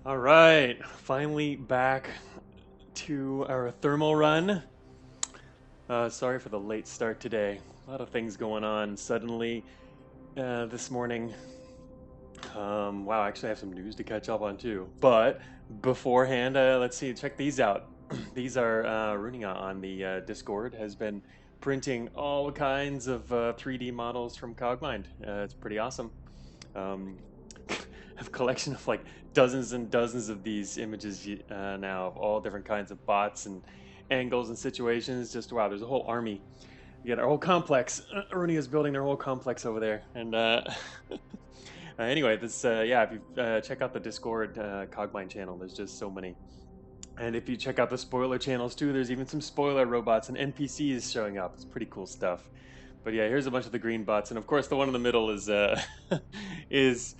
All right, finally back to our thermal run. Sorry for the late start today. A lot of things going on suddenly this morning. Wow, actually, I have some news to catch up on too. But beforehand, let's see, check these out. These are Runia on the Discord has been printing all kinds of 3D models from Cogmind. It's pretty awesome. Um, have a collection of like dozens and dozens of these images now of all different kinds of bots and angles and situations. Just wow, there's a whole army. You got our whole complex. Aruni is building their whole complex over there. And anyway, this yeah, if you check out the Discord Cogmind channel, there's just so many. And if you check out the spoiler channels too, there's even some spoiler robots and NPCs showing up. It's pretty cool stuff. But yeah, here's a bunch of the green bots, and of course the one in the middle is is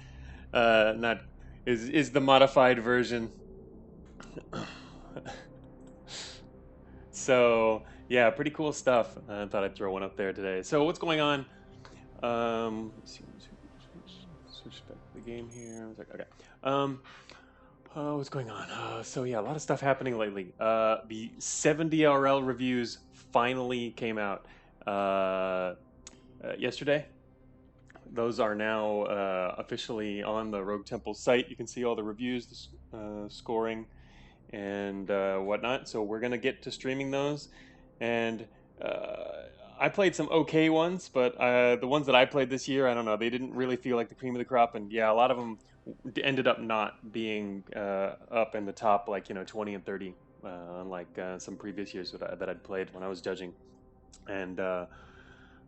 not is the modified version. So yeah, pretty cool stuff. I thought I'd throw one up there today. So what's going on? Let's see, switch back to the game here. I was like, okay. What's going on? So yeah, a lot of stuff happening lately. The 70 RL reviews finally came out yesterday. Those are now officially on the Rogue Temple site. You can see all the reviews, the scoring, and whatnot. So we're gonna get to streaming those, and I played some okay ones, but the ones that I played this year, I don't know, they didn't really feel like the cream of the crop, and yeah, a lot of them ended up not being up in the top, like 20 and 30, unlike some previous years that I'd played when I was judging, and.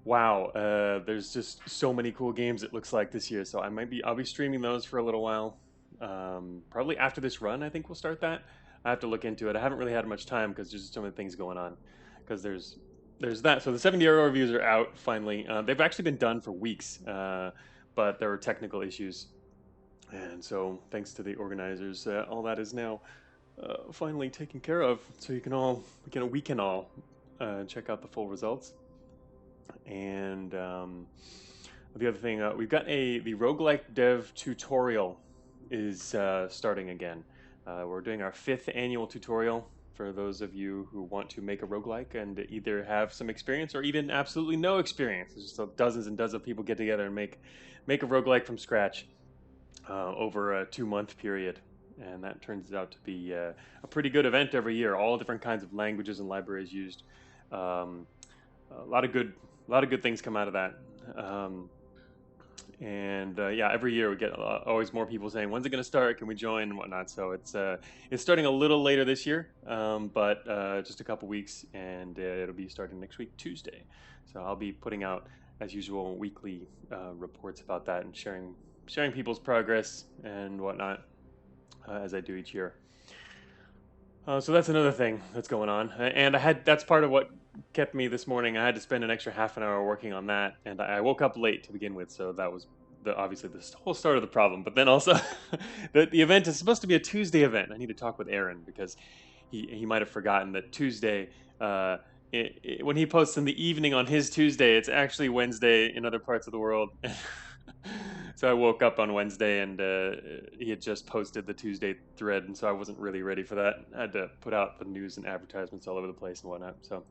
Wow, there's just so many cool games it looks like this year. So I'll be streaming those for a little while. Probably after this run, I think we'll start that. I have to look into it. I haven't really had much time because there's just so many things going on. Because there's that. So the 70-hour reviews are out finally. They've actually been done for weeks, but there were technical issues, and so thanks to the organizers, all that is now finally taken care of. So we can all check out the full results. And the other thing, we've got the roguelike dev tutorial is starting again. We're doing our 5th annual tutorial for those of you who want to make a roguelike and either have some experience or even absolutely no experience. It's just so dozens and dozens of people get together and make a roguelike from scratch over a 2-month period. And that turns out to be a pretty good event every year. All different kinds of languages and libraries used. A lot of good things come out of that. Yeah, every year we get always more people saying, "When's it going to start? Can we join?" and whatnot. So it's starting a little later this year, but just a couple weeks, and it'll be starting next week, Tuesday. So I'll be putting out, as usual, weekly reports about that and sharing people's progress and whatnot as I do each year. So that's another thing that's going on, and that's part of what kept me this morning. I had to spend an extra half an hour working on that, and I woke up late to begin with, so that was obviously the whole start of the problem. But then also, the event is supposed to be a Tuesday event. I need to talk with Aaron because he might have forgotten that Tuesday. When he posts in the evening on his Tuesday, it's actually Wednesday in other parts of the world. So I woke up on Wednesday and he had just posted the Tuesday thread, and so I wasn't really ready for that. I had to put out the news and advertisements all over the place and whatnot. So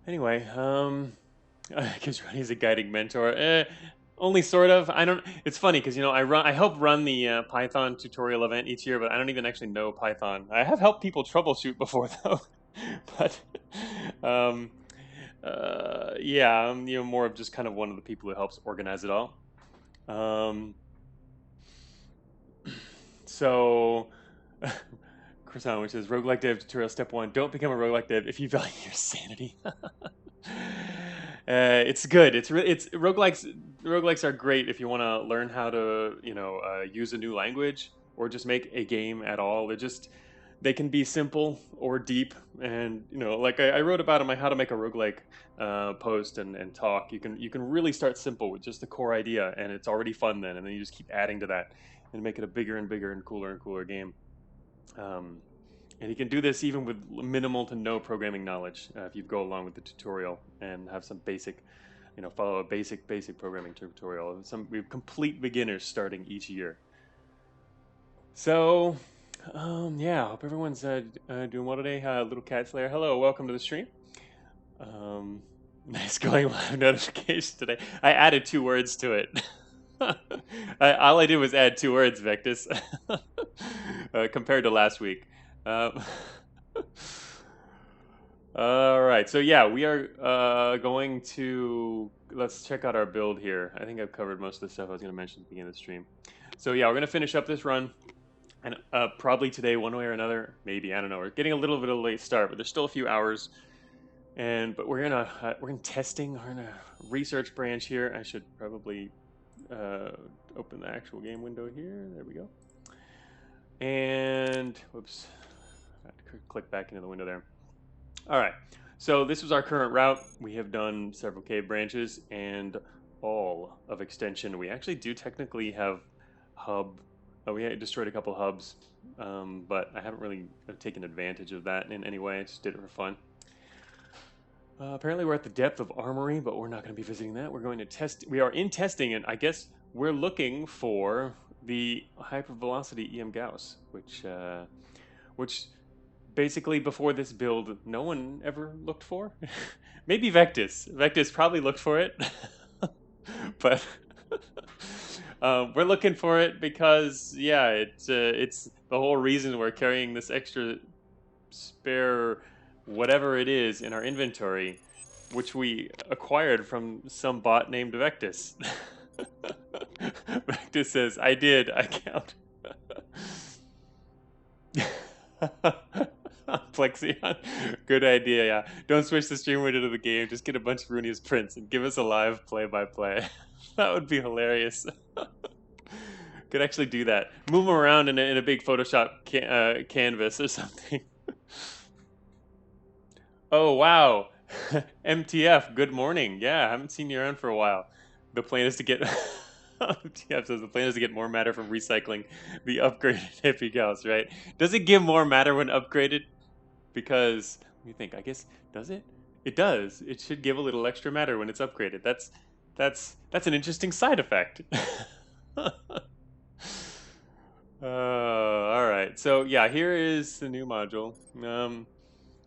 anyway, because he's a guiding mentor. Only sort of. I don't. It's funny because I help run the Python tutorial event each year, but I don't even actually know Python. I have helped people troubleshoot before though, but yeah, I'm more of just kind of one of the people who helps organize it all. So, Croissant, which is roguelike dev tutorial step 1: don't become a roguelike dev if you value your sanity. It's good. It's roguelikes. Roguelikes are great if you want to learn how to use a new language or just make a game at all. They can be simple or deep, and like I wrote about in my how to make a roguelike post and talk. You can really start simple with just the core idea, and it's already fun then, and then you just keep adding to that and make it a bigger and bigger and cooler game. And you can do this even with minimal to no programming knowledge if you go along with the tutorial and have some basic, follow a basic programming tutorial. We have complete beginners starting each year. So, yeah, hope everyone's doing well today. Little Cat Slayer, hello, welcome to the stream. Nice going live notification today. I added 2 words to it. All I did was add 2 words, Vectus, compared to last week. Um, all right, so yeah, we are going to let's check out our build here. I think I've covered most of the stuff I was going to mention at the beginning of the stream. So yeah, we're going to finish up this run. And probably today, one way or another, maybe, I don't know. We're getting a little bit of a late start, but there's still a few hours. But we're in testing. We're in a research branch here. I should probably open the actual game window here. There we go. And whoops, I had to click back into the window there. All right. So this was our current route. We have done several cave branches and all of extension. We actually do technically have hub. We had destroyed a couple hubs, but I haven't really taken advantage of that in any way. I just did it for fun. Apparently we're at the depth of Armory, but we're not going to be visiting that. We're going to test. We are in testing, and I guess we're looking for the hypervelocity EM Gauss, which basically before this build, no one ever looked for. Maybe Vectus. Vectus probably looked for it, but we're looking for it because, yeah, it's the whole reason we're carrying this extra spare whatever it is in our inventory, which we acquired from some bot named Vectus. Vectus says, I did, I count. Plexion, good idea, yeah. Don't switch the stream window to the game, just get a bunch of Runia's prints and give us a live play-by-play. That would be hilarious. Could actually do that. Move them around in a big Photoshop canvas or something. Oh, wow. MTF, good morning. Yeah, I haven't seen you around for a while. The plan is to get... MTF says the plan is to get more matter from recycling the upgraded hippie gauss, right? Does it give more matter when upgraded? Because, let me think, I guess, does it? It does. It should give a little extra matter when it's upgraded. That's an interesting side effect. All right. So yeah, here is the new module.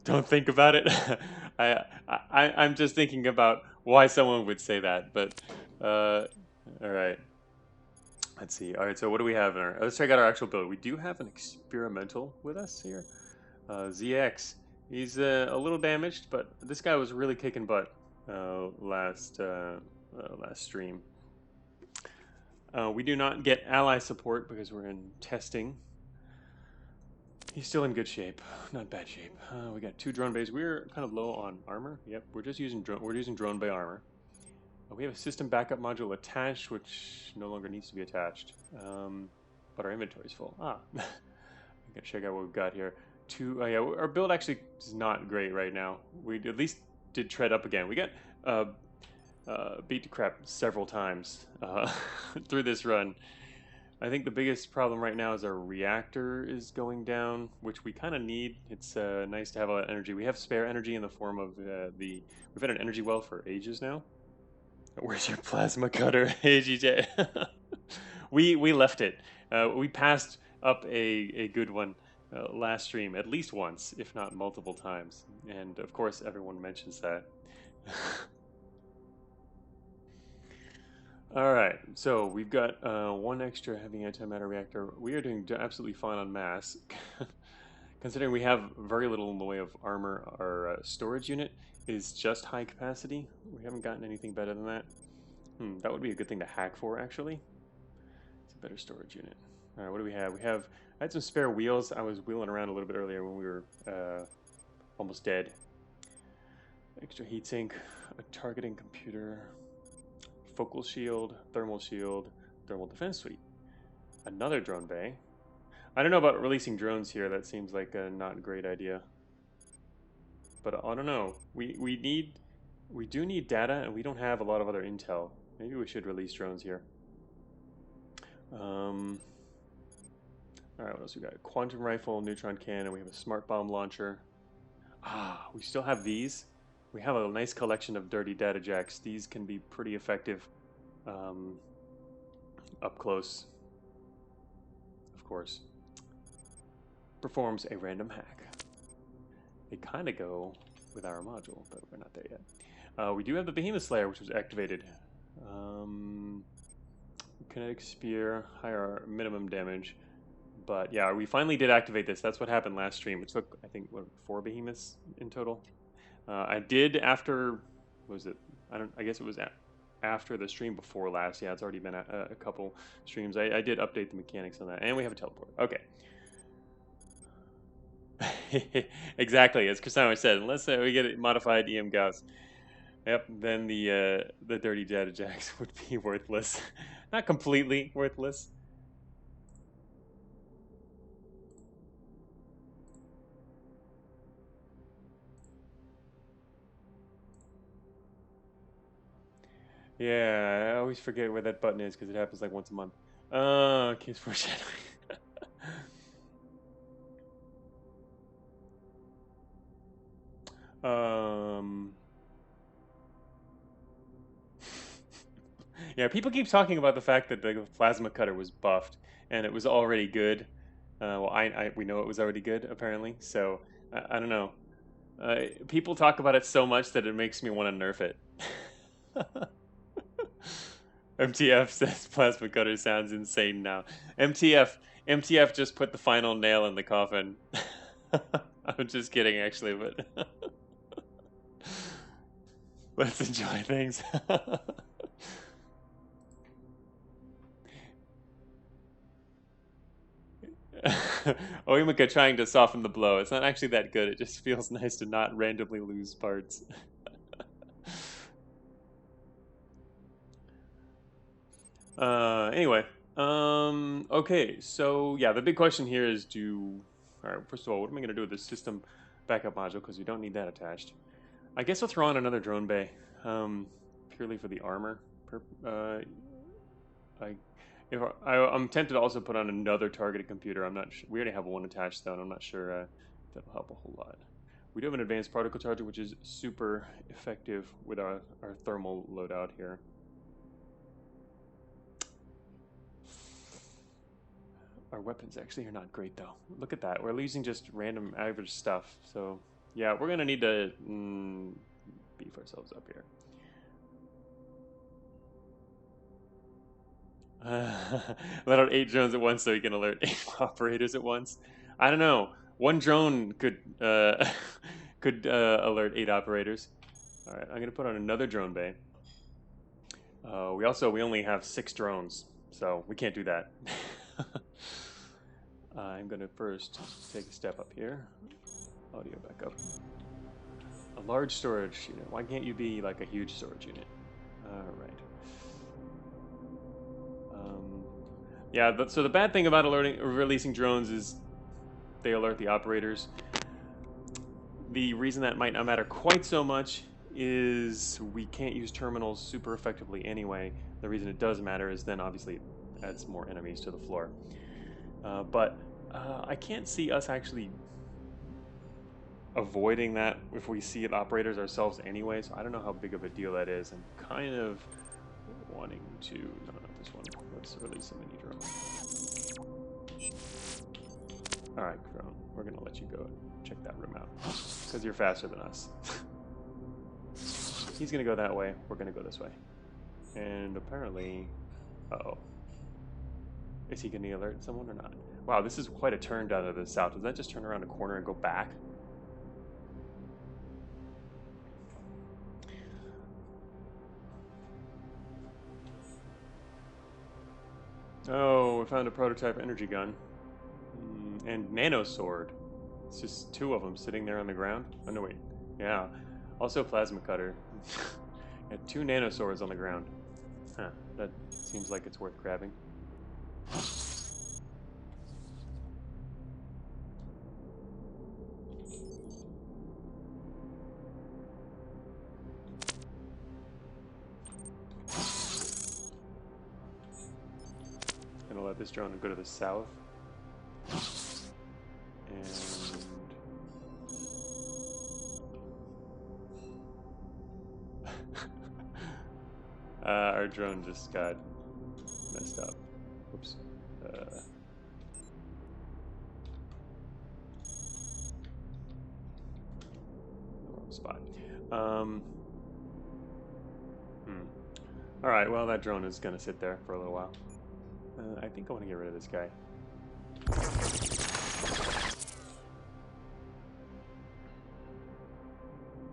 Don't think about it. I'm just thinking about why someone would say that. But all right. Let's see. All right. So what do we have in our? Let's check out our actual build. We do have an experimental with us here. ZX. He's a little damaged, but this guy was really kicking butt last stream. We do not get ally support because we're in testing. He's still in good shape, not bad shape. We got 2 drone bays. We're kind of low on armor. Yep, we're using drone bay armor. We have a system backup module attached, which no longer needs to be attached. But our inventory's full. I'm gonna check out what we've got here. Yeah, our build actually is not great right now. We at least did tread up again. We got beat to crap several times through this run. I think the biggest problem right now is our reactor is going down, which we kind of need. It's nice to have all that energy. We have spare energy in the form of we've had an energy well for ages now. Where's your plasma cutter, AGJ? we left it. We passed up a good one last stream at least once, if not multiple times. And of course, everyone mentions that. All right, so we've got 1 extra heavy antimatter reactor. We are doing absolutely fine on mass. Considering we have very little in the way of armor, our storage unit is just high capacity. We haven't gotten anything better than that. That would be a good thing to hack for, actually. It's a better storage unit. All right, what do we have? I had some spare wheels. I was wheeling around a little bit earlier when we were almost dead. Extra heatsink, a targeting computer, focal shield, thermal defense suite. Another drone bay. I don't know about releasing drones here. That seems like a not great idea. But I don't know. We do need data, and we don't have a lot of other intel. Maybe we should release drones here. All right, what else we got? Quantum rifle, neutron cannon. We have a smart bomb launcher. We still have these. We have a nice collection of dirty data jacks. These can be pretty effective up close, of course. performs a random hack. They kind of go with our module, but we're not there yet. We do have the Behemoth Slayer, which was activated. Kinetic Spear, higher minimum damage. But yeah, we finally did activate this. That's what happened last stream. It took, I think, what, 4 behemoths in total. I did after, what was it? I guess it was after the stream before last. Yeah, it's already been a couple streams. I did update the mechanics on that, and we have a teleport. Okay. Exactly, as Kusama said, unless we get it modified EM Gauss. Yep, then the dirty Jetta Jacks would be worthless. Not completely worthless. Yeah, I always forget where that button is because it happens like once a month. Case foreshadowing. Yeah, people keep talking about the fact that the plasma cutter was buffed and it was already good. Well, we know it was already good apparently. So I don't know. People talk about it so much that it makes me want to nerf it. MTF says plasma cutter sounds insane now. MTF just put the final nail in the coffin. I'm just kidding, actually, but let's enjoy things. Oimika trying to soften the blow. It's not actually that good. It just feels nice to not randomly lose parts. Anyway, okay, so yeah, the big question here is all right, first of all, what am I going to do with this system backup module, because we don't need that attached. I guess I'll throw on another drone bay, purely for the armor. I'm tempted to also put on another targeted computer. I'm not sure. We already have one attached though, and I'm not sure that'll help a whole lot. We do have an advanced particle charger, which is super effective with our thermal loadout here. Our weapons actually are not great though. Look at that. We're using just random average stuff. So yeah, we're gonna need to beef ourselves up here. Let out 8 drones at once so you can alert 8 operators at once. I don't know. One drone could could alert 8 operators. All right, I'm gonna put on another drone bay. We only have 6 drones, so we can't do that. I'm gonna first take a step up here. Audio back up. A large storage unit. Why can't you be like a huge storage unit? All right. Yeah, so the bad thing about releasing drones is they alert the operators. The reason that might not matter quite so much is we can't use terminals super effectively anyway. The reason it does matter is then obviously it adds more enemies to the floor. But I can't see us actually avoiding that if we see it operators ourselves anyway, so I don't know how big of a deal that is. I'm kind of wanting to... No, not this one. Let's release a mini drone. Alright, drone. We're going to let you go and check that room out, because you're faster than us. He's going to go that way. We're going to go this way. And apparently... Uh-oh. Is he going to alert someone or not? Wow, this is quite a turn down to the south. Does that just turn around a corner and go back? Oh, we found a prototype energy gun. And Nanosword. It's just 2 of them sitting there on the ground. Oh, no, wait. Yeah. Also plasma cutter. Yeah, 2 Nanoswords on the ground. Huh. That seems like it's worth grabbing. Gonna let this drone go to the south. And our drone just got messed up. Whoops. spot. All right, well, that drone is going to sit there for a little while. I think I want to get rid of this guy.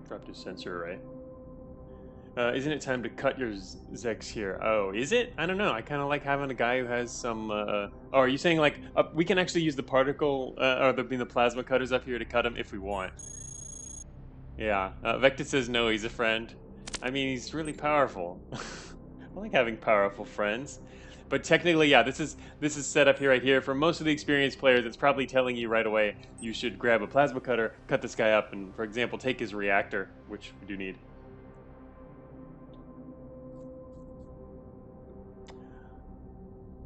Dropped his sensor array. Isn't it time to cut your Zex here? Oh, is it? I don't know. I kind of like having a guy who has some... oh, are you saying, like, we can actually use the particle, or the plasma cutters up here to cut him if we want? Yeah. Vector says no, he's a friend. I mean, he's really powerful. I like having powerful friends. But technically, yeah, this is set up here right here. For most of the experienced players, it's probably telling you right away you should grab a plasma cutter, cut this guy up, and, for example, take his reactor, which we do need.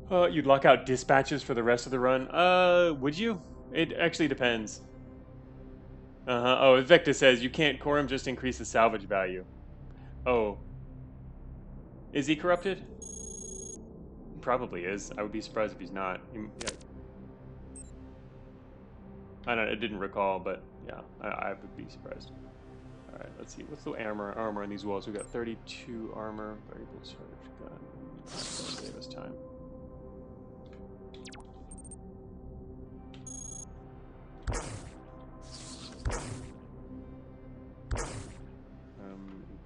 You'd lock out dispatches for the rest of the run? Would you? It actually depends. Oh, Vector says you can't core him, just increase the salvage value. Oh. Is he corrupted? Probably is. I would be surprised if he's not. Yeah. I don't know, I didn't recall, but yeah, I would be surprised. Alright, let's see. What's the armor on these walls? We've got 32 armor, variable charge gun. Save us time.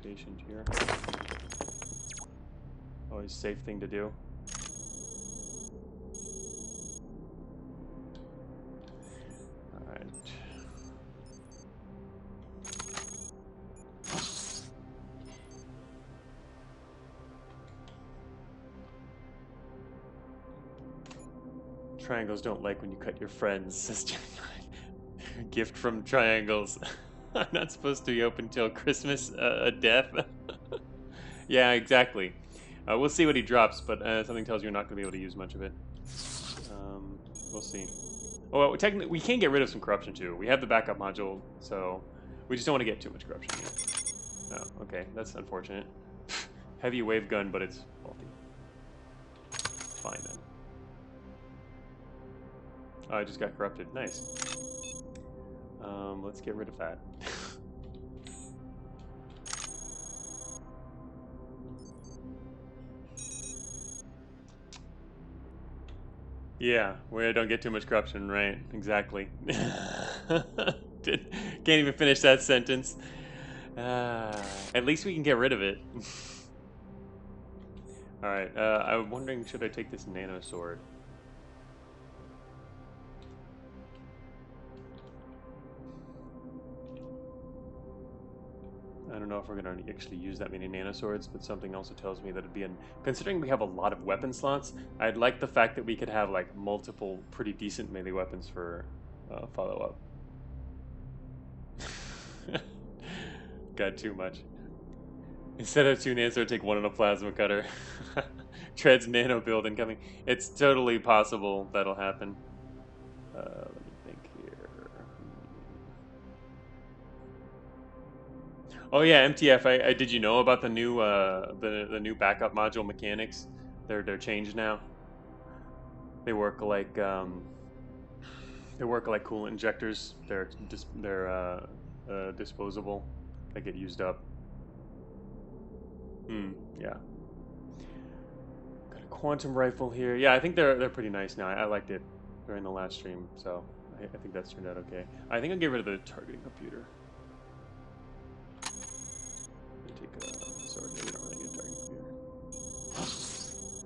Impatient here. Always safe thing to do. Alright. Triangles don't like when you cut your friends, says Gemini. Gift from triangles. I'm not supposed to be open till Christmas, death. Yeah, exactly. We'll see what he drops, but something tells you we're not going to be able to use much of it. We'll see. Oh, well, technically, we can get rid of some corruption, too. We have the backup module, so we just don't want to get too much corruption here. Oh, okay. That's unfortunate. Heavy wave gun, but it's faulty. Fine, then. Oh, I just got corrupted. Nice. Let's get rid of that. Yeah, we don't get too much corruption, right? Exactly. Can't even finish that sentence. At least we can get rid of it. Alright, I'm wondering, should I take this nano sword? I don't know if we're going to actually use that many nanoswords, but something also tells me that it'd be considering we have a lot of weapon slots, I'd like the fact that we could have like multiple pretty decent melee weapons for follow-up. Got too much. Instead of 2 nanoswords, take 1 on a plasma cutter. Treads nano build incoming. It's totally possible that'll happen. Let me think here. Oh yeah, MTF. Did you know about the new the new backup module mechanics? They're changed now. They work like coolant injectors. They're disposable. They get used up. Yeah. Got a quantum rifle here. Yeah, I think they're pretty nice now. I liked it during the last stream, so I think that's turned out okay. I think I'll get rid of the targeting computer. Take a sword. Maybe we don't really need a targeting computer.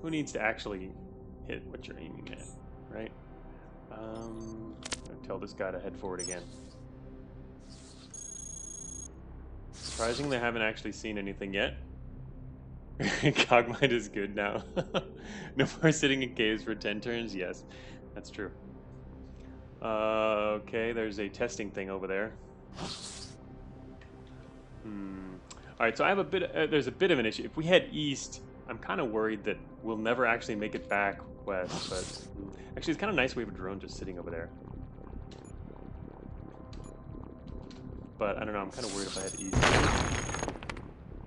Who needs to actually hit what you're aiming at, right? I'm gonna tell this guy to head forward again. Surprisingly, I haven't actually seen anything yet. Cogmind is good now. No more sitting in caves for 10 turns? Yes, that's true. Okay, there's a testing thing over there. Alright, so I have a bit, there's a bit of an issue. If we head east, I'm kind of worried that we'll never actually make it back west, but actually it's kind of nice we have a drone just sitting over there. But I don't know, I'm kind of worried if I head east.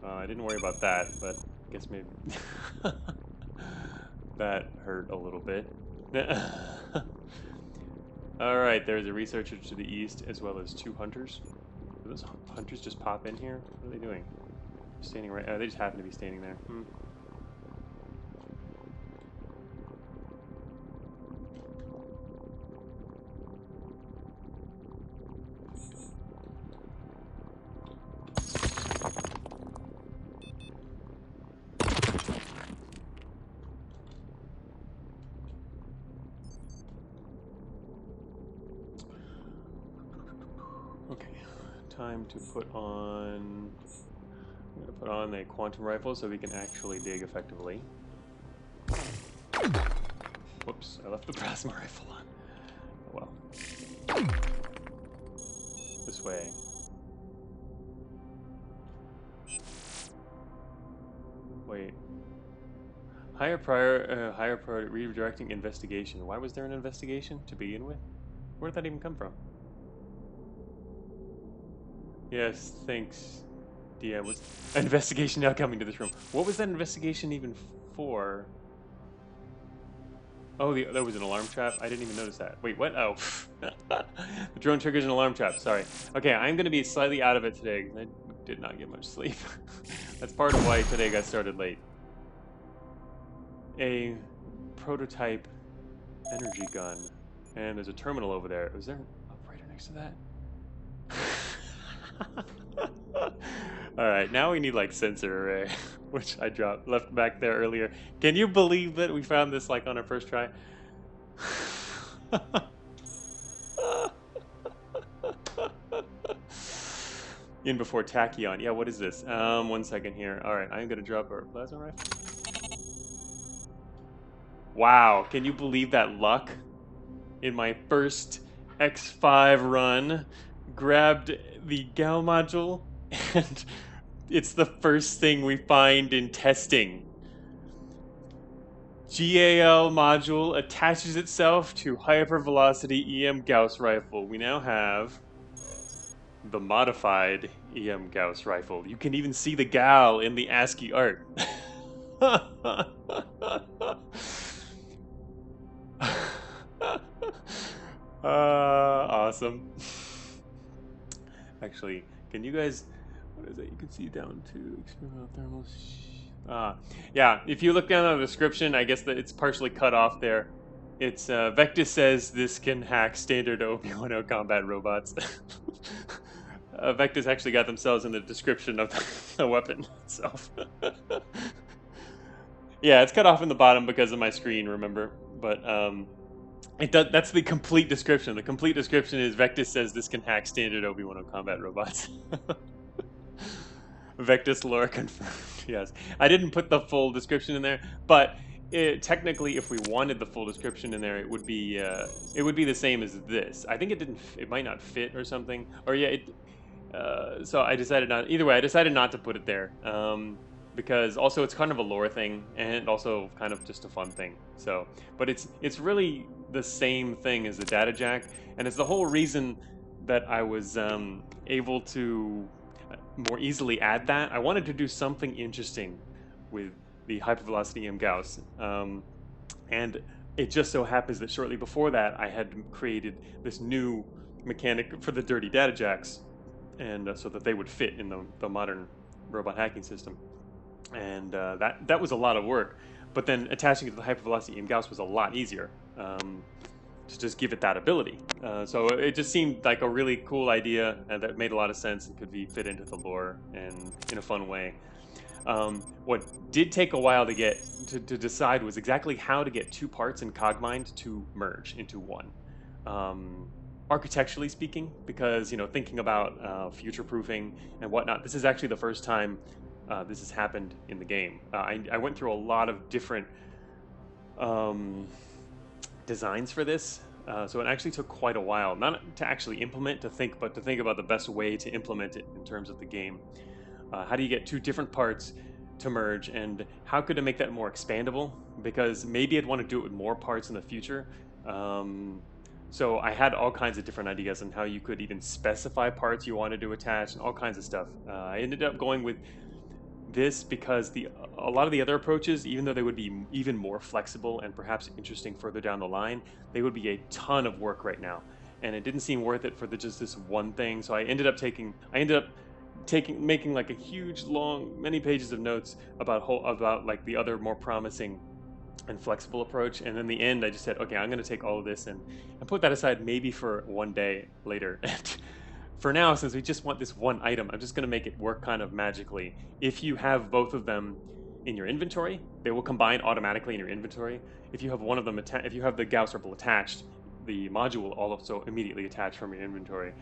I didn't worry about that, but I guess maybe that hurt a little bit. Alright, there's a researcher to the east as well as 2 hunters. Do those hunters just pop in here? What are they doing? Standing right... Oh, they just happen to be standing there. Hmm. Okay, time to put on... I'm going to put on a quantum rifle so we can actually dig effectively. Whoops, I left the plasma rifle on. Oh well. This way. Wait. Higher priority redirecting investigation. Why was there an investigation to begin with? Where did that even come from? Yes, thanks. Yeah, was an investigation now coming to this room. What was that investigation even for? Oh, that was an alarm trap? I didn't even notice that. Wait, what? Oh. The drone triggers an alarm trap, sorry. Okay, I'm going to be slightly out of it today because I did not get much sleep. That's part of why today got started late. A prototype energy gun. And there's a terminal over there. Was there an operator next to that? Alright, now we need like sensor array, which I left back there earlier. Can you believe that we found this like on our first try? In before tachyon. Yeah, what is this? 1 second here. Alright, I'm gonna drop our plasma rifle. Wow, can you believe that luck? In my first X5 run, grabbed the GAL module, and it's the first thing we find in testing. GAL module attaches itself to hypervelocity EM Gauss rifle. We now have the modified EM Gauss rifle. You can even see the GAL in the ASCII art. Awesome. Actually, can you guys, what is it? You can see down to experimental thermals. Yeah, if you look down on the description, I guess that it's partially cut off there. It's Vectis says this can hack standard OB10 combat robots. Vectis actually got themselves in the description of the weapon itself. Yeah, it's cut off in the bottom because of my screen, remember? But that's the complete description. The complete description is Vectis says this can hack standard OB10 combat robots. Vectis lore confirmed. Yes, I didn't put the full description in there, but technically, if we wanted the full description in there, it would be the same as this. I think it might not fit or something. Or yeah, so I decided not. Either way, I decided not to put it there. Because also it's kind of a lore thing and also kind of just a fun thing. So, but it's really the same thing as the data jack, and it's the whole reason that I was able to more easily add that. I wanted to do something interesting with the hypervelocity EM Gauss, and it just so happens that shortly before that I had created this new mechanic for the dirty data jacks, and so that they would fit in the modern robot hacking system. And that was a lot of work, but then attaching it to the hypervelocity EM Gauss was a lot easier to just give it that ability. So it just seemed like a really cool idea, and that made a lot of sense and could be fit into the lore and in a fun way. What did take a while to decide was exactly how to get two parts in Cogmind to merge into one. Architecturally speaking, because thinking about future-proofing and whatnot, this is actually the first time this has happened in the game. I went through a lot of different designs for this, so it actually took quite a while, not to actually implement, but to think about the best way to implement it in terms of the game. How do you get two different parts to merge, and how could I make that more expandable? Because maybe I'd want to do it with more parts in the future. So I had all kinds of different ideas on how you could even specify parts you wanted to attach and all kinds of stuff. I ended up going with this because a lot of the other approaches, even though they would be even more flexible and perhaps interesting further down the line, they would be a ton of work right now. and it didn't seem worth it for just this one thing. So I ended up making like a huge, long, many pages of notes about like the other more promising and flexible approach. And in the end, I just said, okay, I'm going to take all of this and put that aside maybe for one day later. And for now, since we just want this one item, I'm just going to make it work kind of magically. If you have both of them in your inventory, they will combine automatically in your inventory. If you have one of them, if you have the Gauss ripple attached, the module will also immediately attach from your inventory.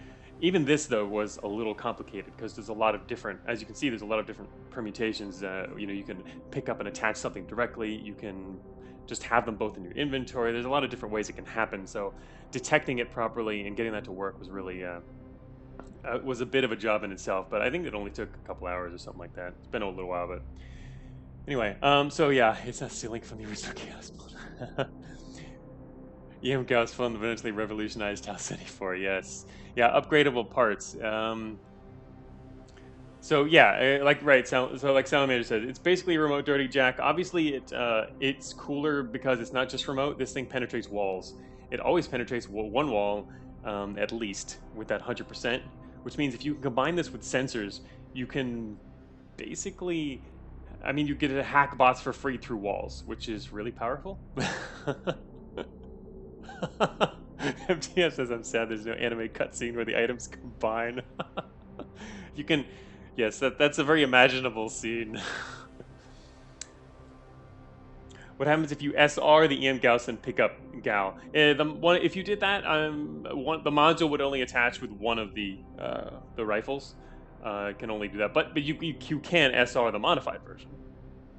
Even this, though, was a little complicated because there's a lot of different, as you can see, there's a lot of different permutations. You can pick up and attach something directly. You can just have them both in your inventory. There's a lot of different ways it can happen. So detecting it properly and getting that to work was really was a bit of a job in itself. But I think it only took a couple hours or something like that. It's been a little while, but anyway. So yeah, it's not stealing from the original Chaos Mode. EM Chaos fundamentally revolutionized House 74. Yes. Yeah, upgradable parts. So yeah, so like Salamander said, it's basically a remote dirty jack. Obviously, it's cooler because it's not just remote. This thing penetrates walls. It always penetrates one wall, at least, with that 100%. Which means if you combine this with sensors, you can basically, I mean, you get to hack bots for free through walls, which is really powerful. MTF says, I'm sad there's no anime cutscene where the items combine. You can, yes, that's a very imaginable scene. What happens if you SR the EM Gauss and pick up Gal? If you did that, the module would only attach with one of the rifles. It can only do that, but you can SR the modified version.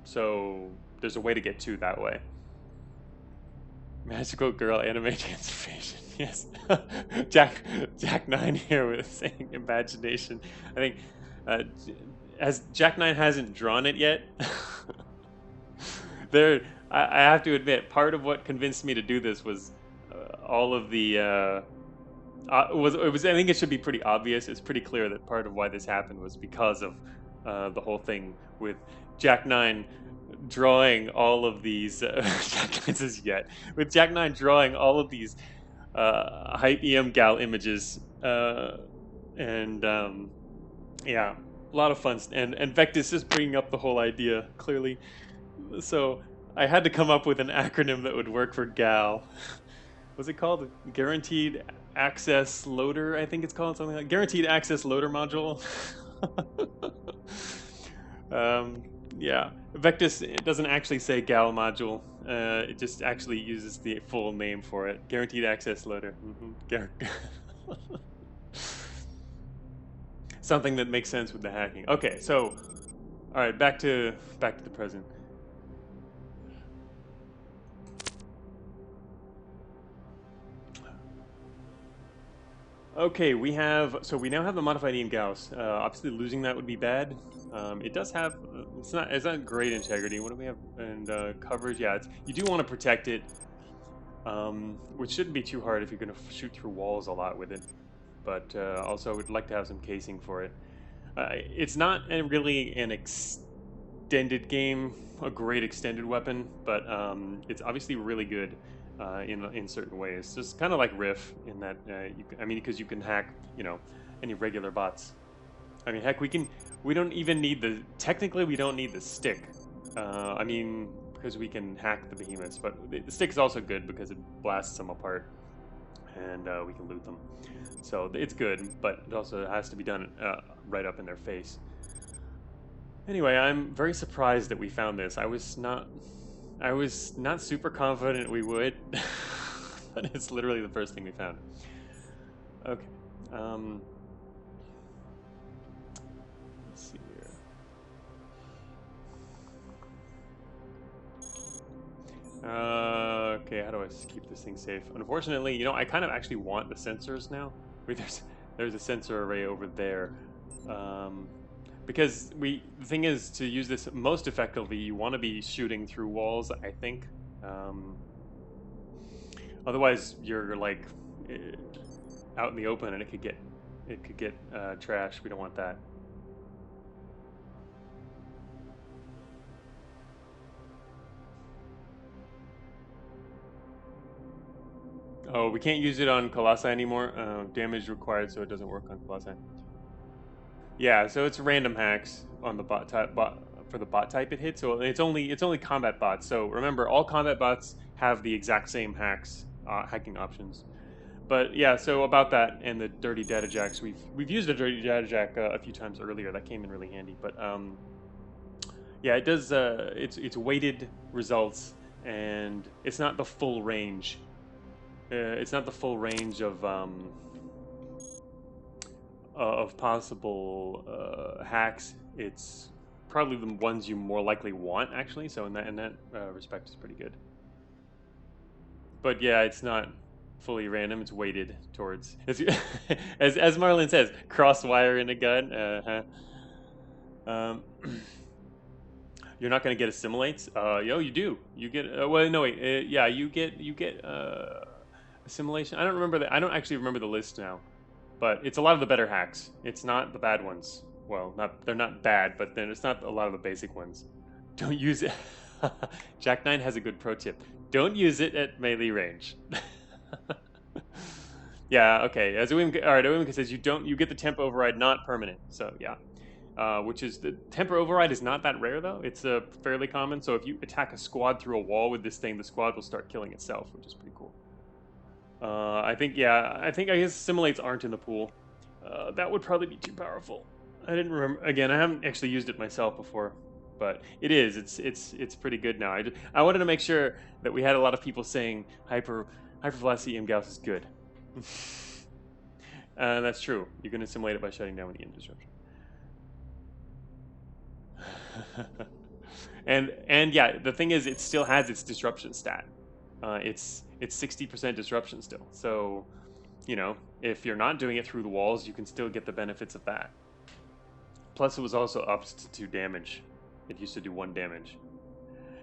So there's a way to get two that way. Magical girl anime transformation. Yes. Jack 9 here was saying imagination. I think as Jack 9 hasn't drawn it yet. I have to admit, part of what convinced me to do this was all of the I think it should be pretty obvious. It's pretty clear that part of why this happened was because of the whole thing with Jack 9 drawing all of these with Jack 9 drawing all of these hype EM Gal images and yeah, a lot of fun, and Vectis is bringing up the whole idea clearly. So I had to come up with an acronym that would work for Gal. What's it called? Guaranteed Access Loader, I think it's called, something like Guaranteed Access Loader Module. Yeah, Vectis, it doesn't actually say Gal module. It just actually uses the full name for it. Guaranteed Access Loader. Something that makes sense with the hacking. Okay, so, all right, back to the present. Okay, we now have the modified EM Gauss. Obviously, losing that would be bad. It does have, it's not great integrity. What do we have? And coverage, yeah, you do want to protect it, which shouldn't be too hard if you're going to shoot through walls a lot with it. But also, we'd like to have some casing for it. It's not really an extended game, a great extended weapon, but it's obviously really good in certain ways. Just kind of like Riff in that, because you can hack, any regular bots. I mean, heck, we don't even need technically we don't need the stick. Because we can hack the behemoths, but the stick is also good because it blasts them apart, and we can loot them. So it's good, but it also has to be done right up in their face. Anyway, I'm very surprised that we found this. I was not super confident we would, but it's literally the first thing we found. Okay. Let's see here. Okay, how do I keep this thing safe? Unfortunately, I kind of actually want the sensors now. Wait, there's a sensor array over there. Because the thing is, to use this most effectively, you want to be shooting through walls, I think. Otherwise, you're like out in the open, and it could get trashed. We don't want that. Oh, we can't use it on Colossi anymore. Damage required, so it doesn't work on Colossi. Yeah, so it's random hacks on the bot type for the bot type it hits. So it's only combat bots. So remember, all combat bots have the exact same hacking options. But yeah, so about that and the dirty data jacks, we've used a dirty data jack a few times earlier. That came in really handy. But yeah, it does. It's weighted results, and it's not the full range. It's not the full range of possible hacks. It's probably the ones you more likely want, actually. So in that respect, it's pretty good. But yeah, it's not fully random. It's weighted towards as Marlon says, crosswire in a gun. You're not going to get assimilates. Yo, you do. You get. Well, no wait. Yeah, you get assimilation. I don't remember that. I don't actually remember the list now. But it's a lot of the better hacks. It's not the bad ones. Well, they're not bad, but then it's not a lot of the basic ones. Don't use it. Jack 9 has a good pro tip. Don't use it at melee range. Yeah, okay. As Awimka says, you get the temp override not permanent. So yeah. Which is the temper override is not that rare though. It's fairly common. So if you attack a squad through a wall with this thing, the squad will start killing itself, which is pretty cool. I guess assimilates aren't in the pool. That would probably be too powerful. I didn't remember. Again, I haven't actually used it myself before, but it is. It's pretty good now. I wanted to make sure that we had a lot of people saying hypervelocity Gauss is good. That's true. You can assimilate it by shutting down with EM disruption. and yeah, the thing is, it still has its disruption stat. It's 60% disruption still. So, if you're not doing it through the walls, you can still get the benefits of that. Plus, it was also upped to 2 damage. It used to do 1 damage.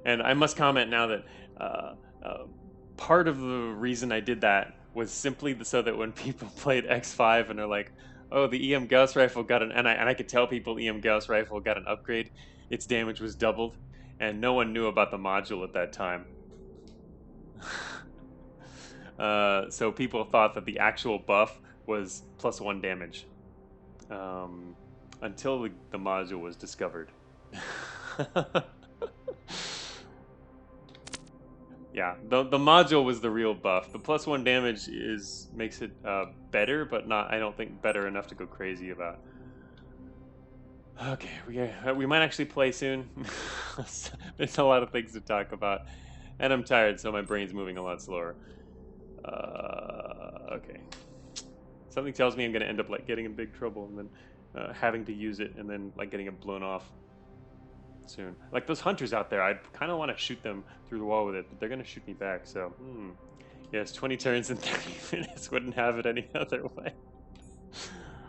And I must comment now that part of the reason I did that was simply so that when people played X5 and are like, oh, the EM Gauss rifle got and I could tell people EM Gauss rifle got an upgrade, its damage was doubled, and no one knew about the module at that time. So people thought that the actual buff was +1 damage until the module was discovered. Yeah, the module was the real buff. The +1 damage makes it better, but I don't think better enough to go crazy about. Okay, we might actually play soon. There's a lot of things to talk about, and I'm tired, so my brain's moving a lot slower. Okay. Something tells me I'm gonna end up getting in big trouble, and then having to use it, and then getting it blown off soon. Like those hunters out there, I kind of want to shoot them through the wall with it, but they're gonna shoot me back. So, yes, 20 turns in 30 minutes. Wouldn't have it any other way.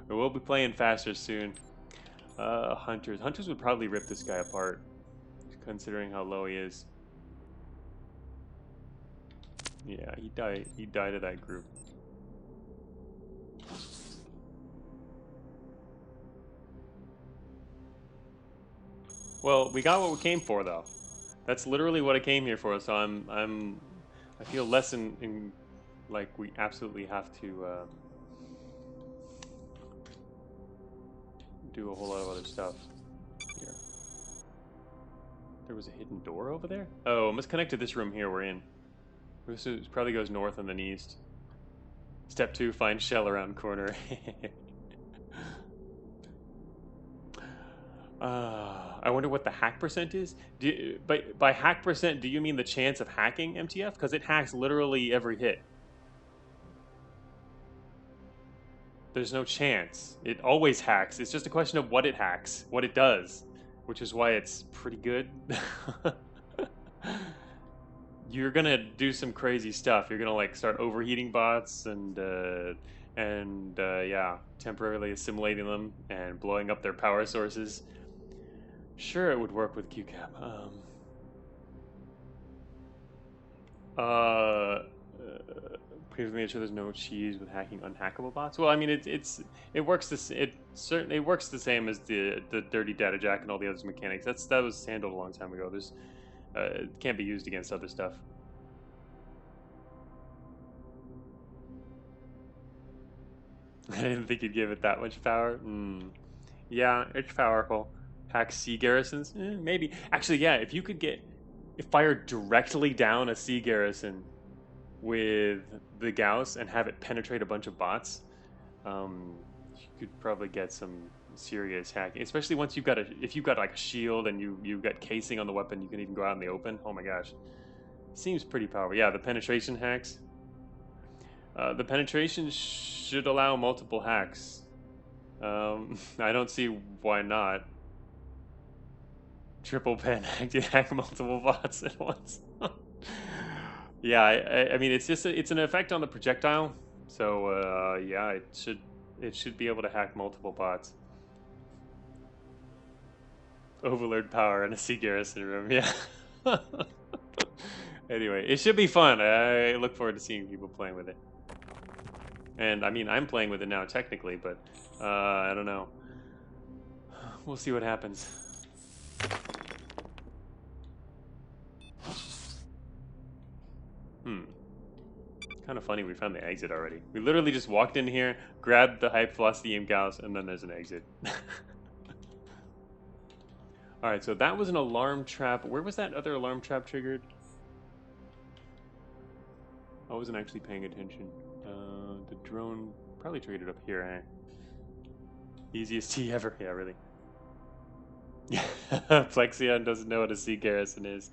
We'll be playing faster soon. Hunters would probably rip this guy apart, considering how low he is. Yeah, he died of that group. Well, we got what we came for, though. That's literally what I came here for. So I feel less in like we absolutely have to do a whole lot of other stuff here. There was a hidden door over there? Oh, it must connect to this room here we're in. This probably goes north and then east. Step 2, find shell around corner. I wonder what the hack percent is. By hack percent, do you mean the chance of hacking MTF? Because it hacks literally every hit. There's no chance. It always hacks. It's just a question of what it hacks, what it does, which is why it's pretty good. You're gonna do some crazy stuff. You're gonna start overheating bots and yeah, temporarily assimilating them and blowing up their power sources. Sure, it would work with QCAP. Please make sure there's no cheese with hacking unhackable bots. Well, I mean, it works. It works the same as the dirty data jack and all the other mechanics. That was handled a long time ago. It can't be used against other stuff. I didn't think you'd give it that much power. Yeah, it's powerful. Hack sea garrisons? Maybe. Actually, yeah, if you could fire directly down a sea garrison with the Gauss and have it penetrate a bunch of bots, you could probably get some serious hacking. Especially once if you've got like a shield and you've got casing on the weapon, you can even go out in the open. Oh my gosh, seems pretty powerful. Yeah, the penetration hacks. The penetration should allow multiple hacks. I don't see why not. Triple pen hack multiple bots at once. Yeah, I mean it's an effect on the projectile, so yeah, it should be able to hack multiple bots. Overload power in a sea garrison room, yeah. Anyway, it should be fun. I look forward to seeing people playing with it. And I mean, I'm playing with it now technically, but I don't know. We'll see what happens. Kind of funny we found the exit already. We literally just walked in here, grabbed the hype velocity aim Gauss, and then there's an exit. Alright, so that was an alarm trap. Where was that other alarm trap triggered? I wasn't actually paying attention. The drone probably triggered it up here, eh? Easiest T ever. Yeah, really. Plexion doesn't know what a sea garrison is.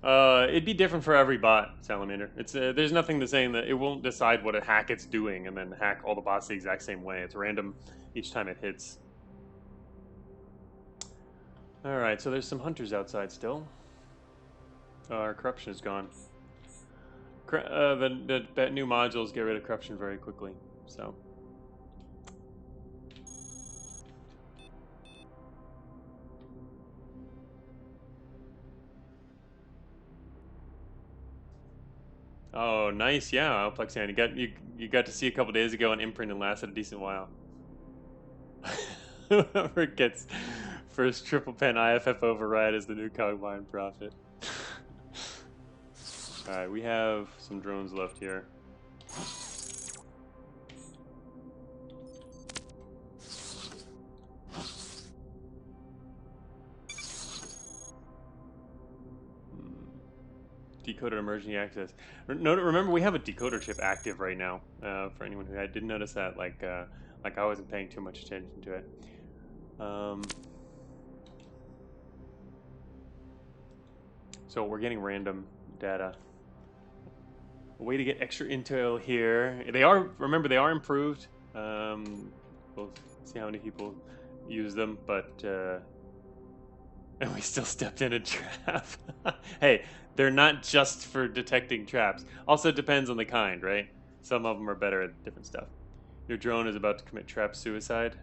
It'd be different for every bot, Salamander. It's there's nothing to saying that it won't decide what a hack it's doing and then hack all the bots the exact same way. It's random each time it hits. Alright, so there's some hunters outside still. Our corruption is gone. The new modules get rid of corruption very quickly, so... Oh, nice, yeah, Plexion. You got to see a couple days ago an imprint and lasted a decent while. Whoever gets first triple pen IFF override is the new Cogmind prophet. Alright, we have some drones left here. Decoded emergency access. Remember, we have a decoder chip active right now. For anyone who didn't notice that, like I wasn't paying too much attention to it. So we're getting random data. A way to get extra intel here. Remember, they are improved. We'll see how many people use them, but and we still stepped in a trap. Hey, they're not just for detecting traps. Also, it depends on the kind, right? Some of them are better at different stuff. Your drone is about to commit trap suicide.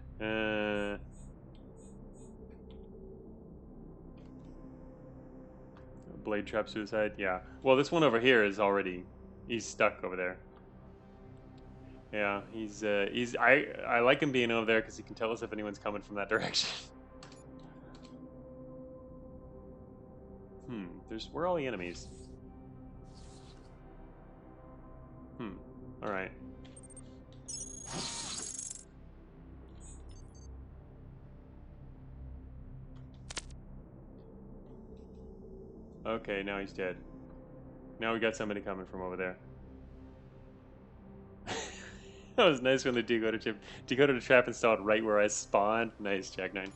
Blade trap suicide? Yeah. Well, this one over here is already... He's stuck over there. Yeah, I like him being over there because he can tell us if anyone's coming from that direction. Where are all the enemies? Alright. Okay, now he's dead. Now we got somebody coming from over there. That was nice when the decoder trap installed right where I spawned. Nice, Jack 9.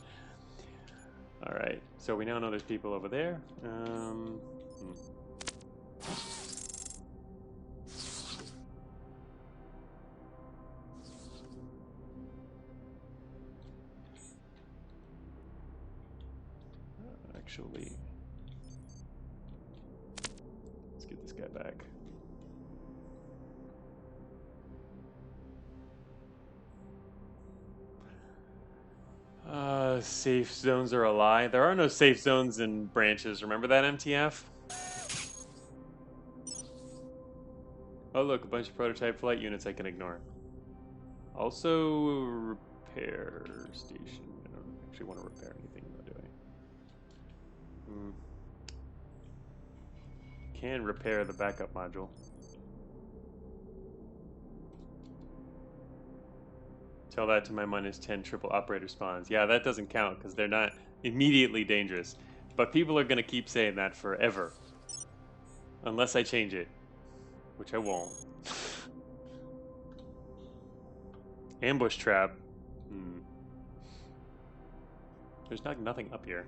Alright, so we now know there's people over there. Actually, let's get this guy back. Safe zones are a lie. There are no safe zones in branches. Remember that, MTF? Oh look, a bunch of prototype flight units I can ignore. Also, repair station. I don't actually want to repair anything, though, do I? Can repair the backup module. Tell that to my -10 triple operator spawns. Yeah, that doesn't count because they're not immediately dangerous. But people are going to keep saying that forever. Unless I change it. Which I won't. Ambush trap. There's nothing up here.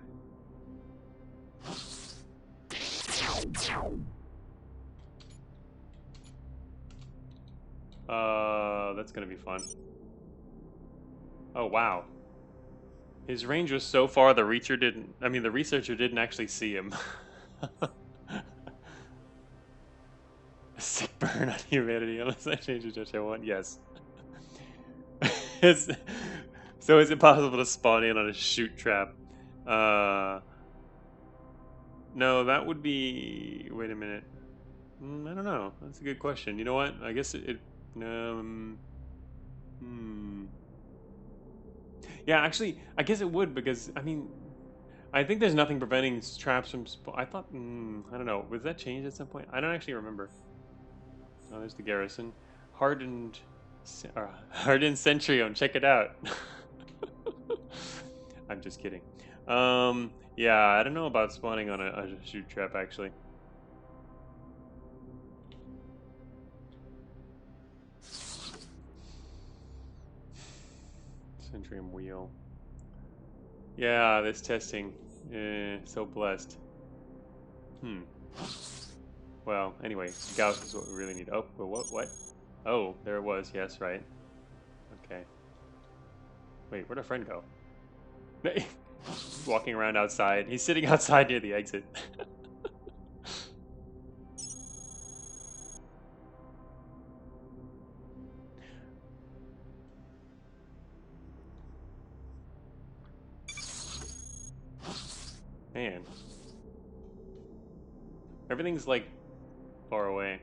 That's gonna be fun. Oh wow. His range was so far the researcher didn't actually see him. Sick burn on humanity unless I change it to which I want. Yes. So is it possible to spawn in on a shoot trap? No, that would be... Wait a minute. I don't know. That's a good question. You know what? I guess Yeah, actually, I guess it would because, I mean, I think there's nothing preventing traps from I thought, I don't know. Was that changed at some point? I don't actually remember. Oh, there's the garrison. Hardened Centurion. Check it out. I'm just kidding. Yeah, I don't know about spawning on a shoot trap, actually. Centurion wheel. Yeah, this testing. So blessed. Well, anyway, Gauss is what we really need. Oh, what? Oh, there it was. Yes, right. Okay. Wait, where'd our friend go? Walking around outside. He's sitting outside near the exit. Man. Everything's like far away.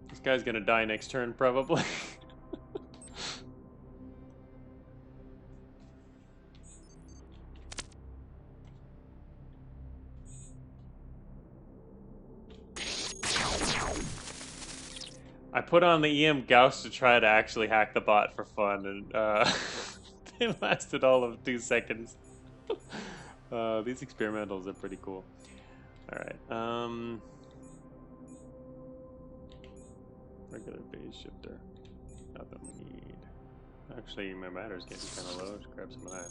This guy's gonna die next turn, probably. I put on the EM Gauss to try to actually hack the bot for fun, and it lasted all of 2 seconds. These experimentals are pretty cool. Alright, regular phase shifter. Not that we need. Actually, my battery's getting kind of low. Let's grab some of that.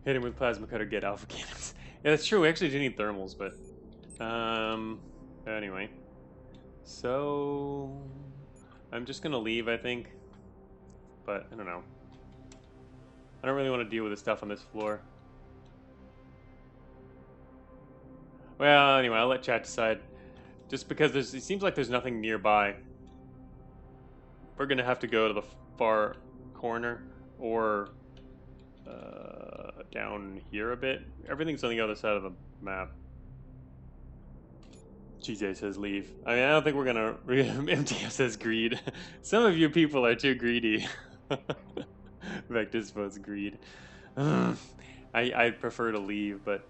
Hit him with plasma cutter, get alpha cannons. Yeah, that's true. We actually do need thermals, but anyway. So I'm just gonna leave, I think. But I don't know. I don't really want to deal with the stuff on this floor. Well, anyway, I'll let chat decide. Just because it seems like there's nothing nearby. We're gonna have to go to the far corner or down here a bit. Everything's on the other side of the map. GJ says leave. I mean, I don't think we're gonna... MTF says greed. Some of you people are too greedy. Vectis votes greed. I prefer to leave, but...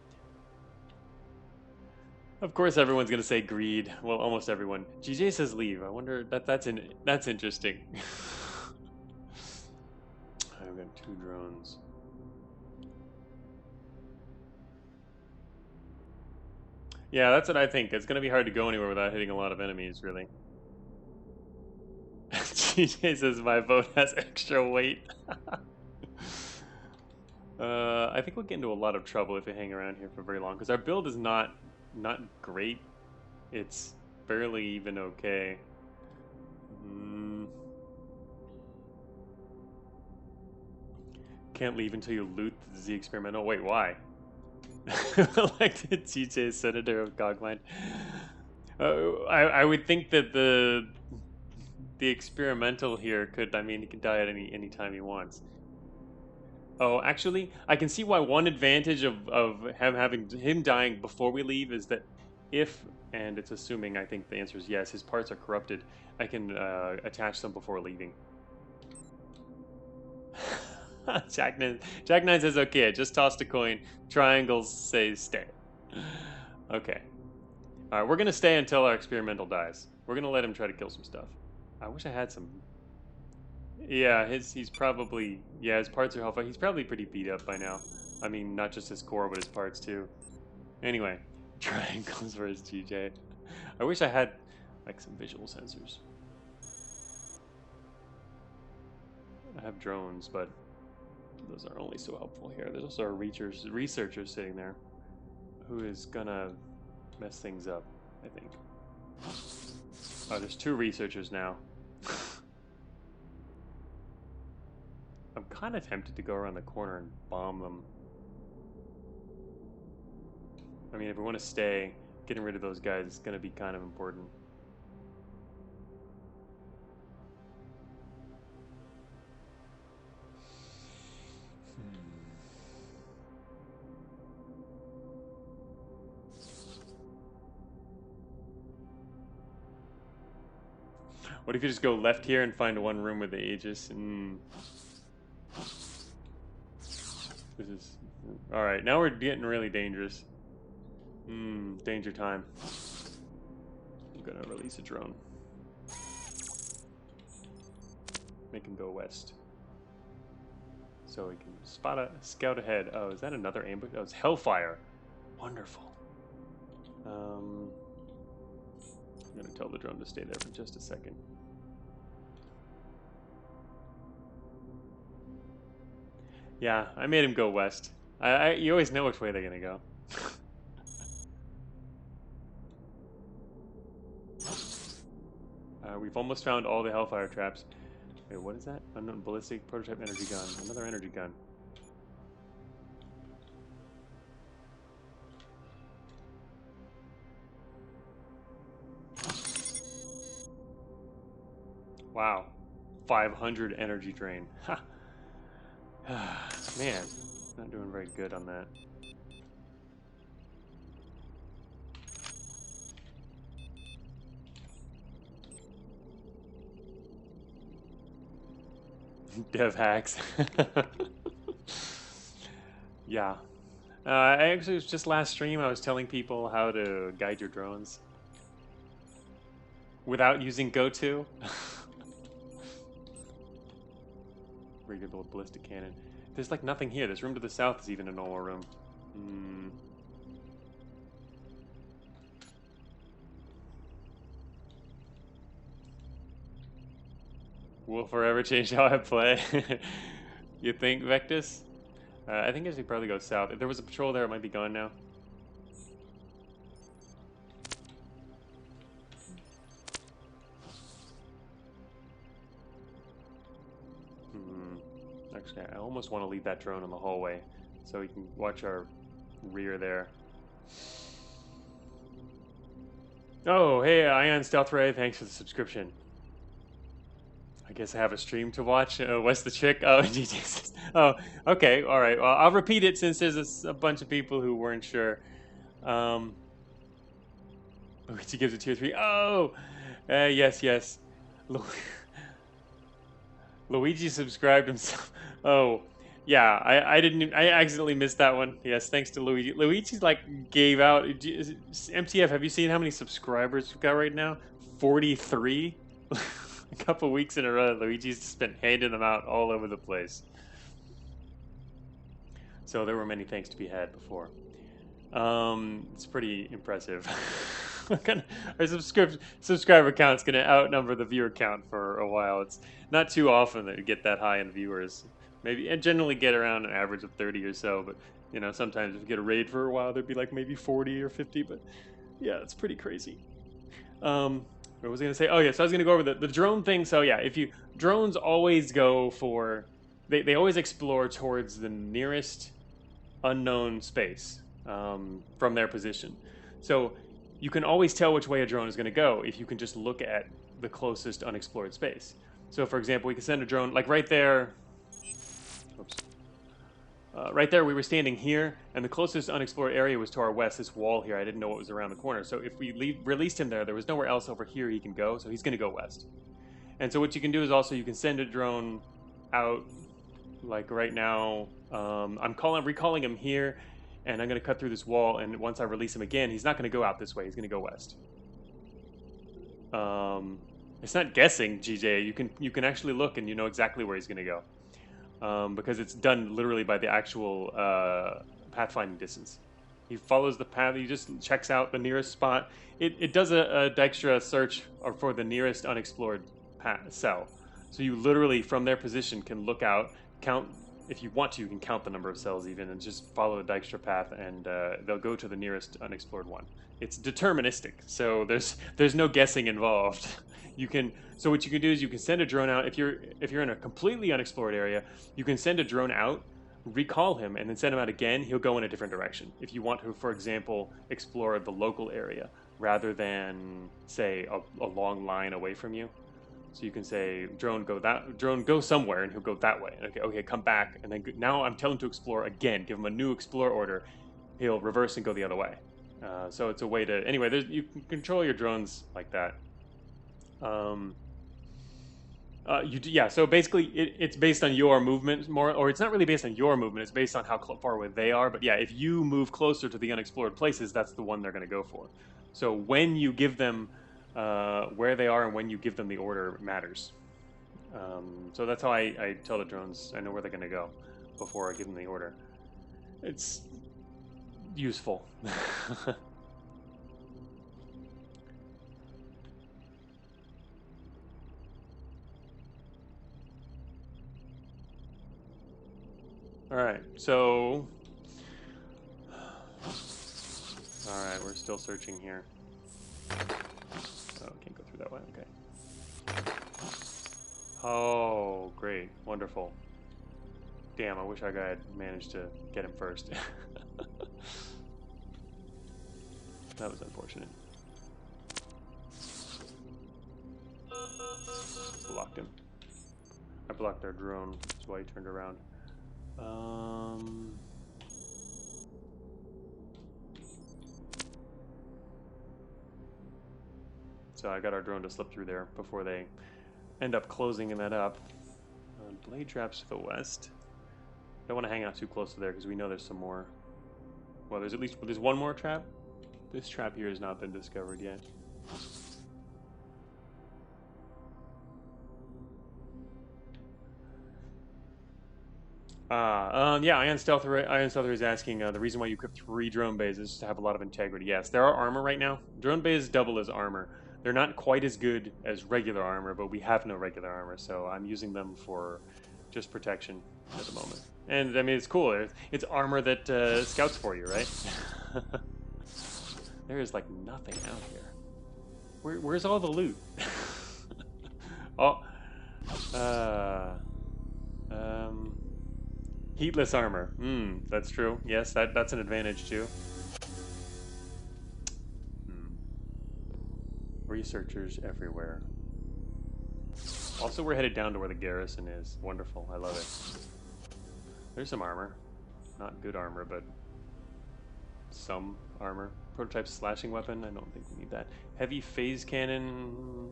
Of course everyone's gonna say greed. Well, almost everyone. GJ says leave. I wonder... That's interesting. I've got 2 drones. Yeah, that's what I think. It's going to be hard to go anywhere without hitting a lot of enemies, really. GJ says my vote has extra weight. I think we'll get into a lot of trouble if we hang around here for very long, because our build is not great. It's barely even okay. Can't leave until you loot the Z experimental. Wait, why? Elected TJ Senator of Cogmind. I would think that the experimental here could, I mean, he can die at any time he wants. Oh, actually, I can see why one advantage of him dying before we leave is that if, and it's assuming, I think the answer is yes, his parts are corrupted, I can attach them before leaving. Jack 9 says okay, I just tossed a coin. Triangles say stay. Okay. Alright, we're gonna stay until our experimental dies. We're gonna let him try to kill some stuff. I wish I had some. Yeah, he's probably, yeah, his parts are hellfire. He's probably pretty beat up by now. I mean, not just his core, but his parts too. Anyway, triangles versus GJ. I wish I had like some visual sensors. I have drones, but those are only so helpful here. There's also a researcher sitting there who is gonna mess things up, I think. Oh, there's 2 researchers now. I'm kind of tempted to go around the corner and bomb them. I mean, if we want to stay, getting rid of those guys is going to be kind of important. What if you just go left here and find one room with the Aegis? This is... Alright, now we're getting really dangerous. Danger time. I'm gonna release a drone. Make him go west. So we can scout ahead. Oh, is that another ambush? Oh, it's Hellfire. Wonderful. I'm gonna tell the drone to stay there for just a second. Yeah, I made him go west. You always know which way they're gonna go. We've almost found all the Hellfire traps. Wait, what is that? Unknown ballistic prototype energy gun. Another energy gun. Wow. 500 energy drain. Ha! Man, not doing very good on that. Dev hacks. Yeah. I actually, it was just last stream, I was telling people how to guide your drones without using GoTo. Regular ballistic cannon. There's like nothing here. This room to the south is even a normal room. Will forever change how I play. You think, Vectus? I think I should probably go south. If there was a patrol there, it might be gone now. Actually, I almost want to leave that drone in the hallway so we can watch our rear there. Oh, hey, Ion Stealth Ray, thanks for the subscription. I guess I have a stream to watch. What's the trick? Oh, Jesus. Oh, okay, all right. Well, I'll repeat it since there's a bunch of people who weren't sure. Luigi gives a tier 3. Oh, yes. Luigi subscribed himself. Oh, yeah. I accidentally missed that one. Yes, thanks to Luigi. Luigi's like gave out. MTF, have you seen how many subscribers we've got right now? 43. A couple weeks in a row, Luigi's just been handing them out all over the place. So there were many thanks to be had before. It's pretty impressive. Our subscriber count's going to outnumber the viewer count for a while. It's not too often that we get that high in viewers. Maybe, and generally get around an average of 30 or so, but you know, sometimes if you get a raid for a while, there'd be like maybe 40 or 50, but yeah, it's pretty crazy. What was I going to say? Oh, yeah, so I was going to go over the drone thing. So, yeah, drones always go for, they always explore towards the nearest unknown space from their position. So, you can always tell which way a drone is going to go if you can just look at the closest unexplored space. So, for example, we can send a drone, like right there. Oops. right there, we were standing here, and the closest unexplored area was to our west, this wall here. I didn't know what was around the corner. So if we released him there was nowhere else over here he can go, so he's going to go west. And so what you can do is also you can send a drone out, like right now. I'm recalling him here, and I'm going to cut through this wall, and once I release him again, he's not going to go out this way. He's going to go west. It's not guessing, GJ. You can actually look, and you know exactly where he's going to go. Because it's done literally by the actual pathfinding distance. He follows the path. He just checks out the nearest spot. It does a Dijkstra search for the nearest unexplored cell. So you literally, from their position, can look out, count. If you want to, you can count the number of cells even, and just follow the Dijkstra path, and they'll go to the nearest unexplored one. It's deterministic, so there's no guessing involved. So what you can do is you can send a drone out. If you're in a completely unexplored area, you can send a drone out, recall him, and then send him out again. He'll go in a different direction. If you want to, for example, explore the local area rather than say a long line away from you. So you can say, drone go somewhere, and he'll go that way. Okay, come back, and then now I'm telling him to explore again. Give him a new explore order. He'll reverse and go the other way. So it's a way to anyway. You can control your drones like that. So basically it's based on your movement more, or it's not really based on your movement, it's based on how far away they are. But yeah, if you move closer to the unexplored places, that's the one they're going to go for. So when you give them where they are and when you give them the order matters. So that's how I tell the drones I know where they're going to go before I give them the order. It's useful. Alright, so... Alright, we're still searching here. Oh, can't go through that way, okay. Oh, great, wonderful. Damn, I wish I had managed to get him first. That was unfortunate. Blocked him. I blocked our drone, that's why he turned around. So I got our drone to slip through there before they end up closing that up. Blade traps to the west. Don't want to hang out too close to there because we know there's some more. Well, there's one more trap. This trap here has not been discovered yet. Yeah, Ion Stealther is asking the reason why you equip 3 drone bays is to have a lot of integrity. Yes, there are armor right now. Drone bays double as armor. They're not quite as good as regular armor, but we have no regular armor, so I'm using them for just protection at the moment. And I mean, it's cool. It's armor that scouts for you, right? There is like nothing out here. Where's all the loot? Oh, heatless armor. That's true. Yes, that's an advantage too. Researchers everywhere. Also, we're headed down to where the garrison is. Wonderful. I love it. There's some armor. Not good armor, but some armor. Prototype slashing weapon. I don't think we need that. Heavy phase cannon.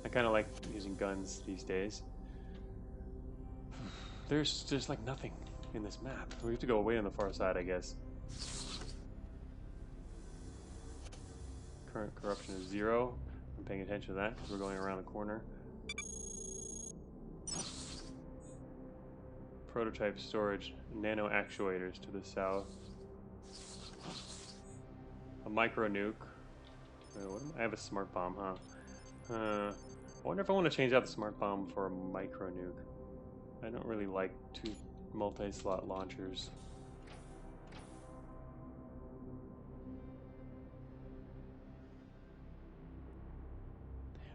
I kind of like using guns these days. There's just like nothing in this map. We have to go away on the far side, I guess. Current corruption is 0. I'm paying attention to that because we're going around the corner. Prototype storage, nano actuators to the south. A micro nuke. I have a smart bomb, huh? I wonder if I want to change out the smart bomb for a micro nuke. I don't really like 2 multi-slot launchers.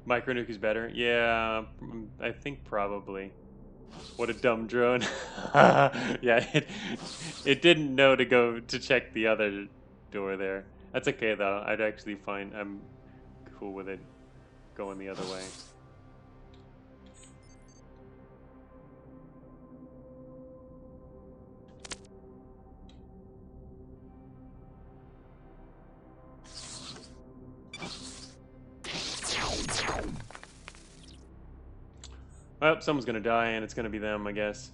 Micro nuke is better? Yeah, I think probably. What a dumb drone. Yeah, it didn't know to go to check the other door there. That's okay though. I'd actually find I'm cool with it going the other way. Well, someone's gonna die, and it's gonna be them, I guess.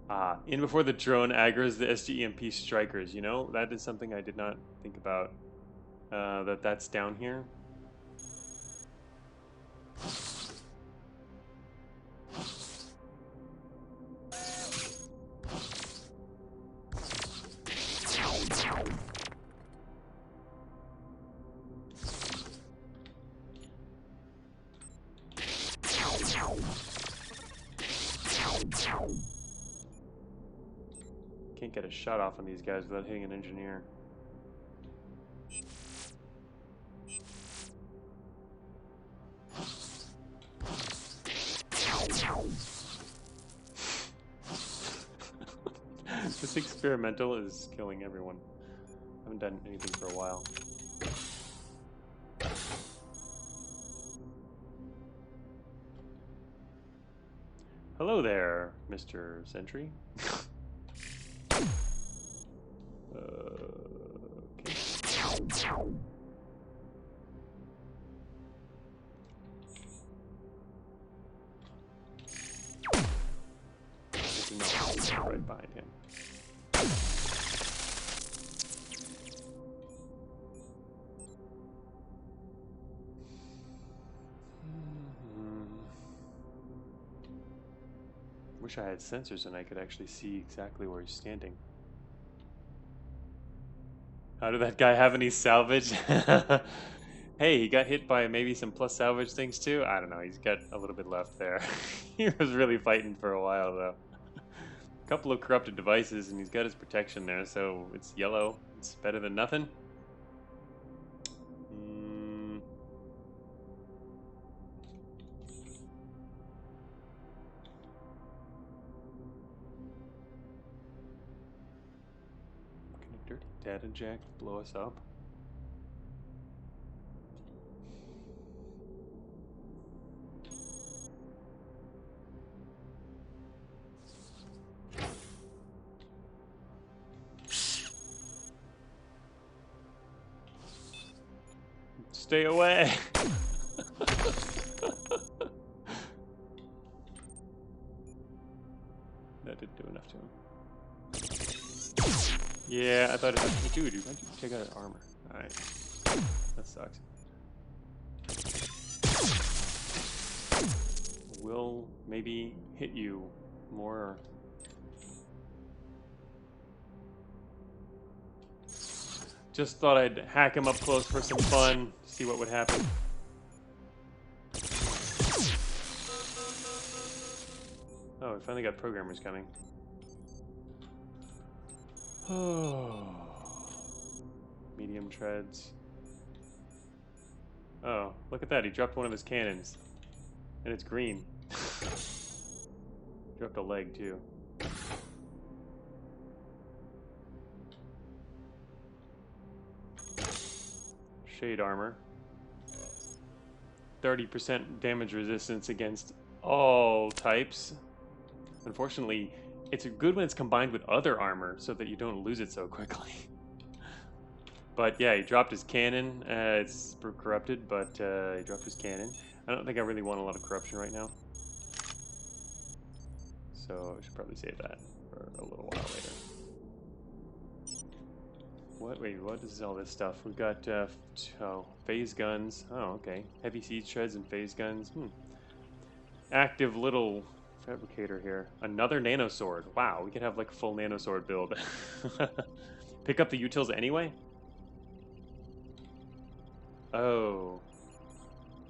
Ah, in before the drone aggro's the SGEMP strikers. You know, that is something I did not think about. That's down here. Can't get a shot off on these guys without hitting an engineer. This experimental is killing everyone. I haven't done anything for a while. Hello there, Mr. Sentry. Okay. Right behind him. Wish I had sensors and I could actually see exactly where he's standing. How did that guy have any salvage? Hey, he got hit by maybe some plus salvage things too? I don't know, he's got a little bit left there. He was really fighting for a while though. A couple of corrupted devices and he's got his protection there, so it's yellow. It's better than nothing. Can a dirty data jack blow us up? Stay away! That didn't do enough to him. Yeah, I thought it was... Dude, why'd you take out his armor? Alright. That sucks. We'll maybe hit you more. Just thought I'd hack him up close for some fun, see what would happen. Oh, we finally got programmers coming. Oh. Medium treads. Oh, look at that, he dropped one of his cannons. And it's green. Dropped a leg, too. Shade armor. 30% damage resistance against all types. Unfortunately, it's good when it's combined with other armor so that you don't lose it so quickly. But yeah, he dropped his cannon. It's corrupted, but he dropped his cannon. I don't think I really want a lot of corruption right now. So I should probably save that for a little while later. What? Wait, what is all this stuff? We've got phase guns. Oh, okay. Heavy siege treads and phase guns. Active little fabricator here. Another nanosword. Wow, we could have like a full nanosword build. Pick up the utils anyway? Oh.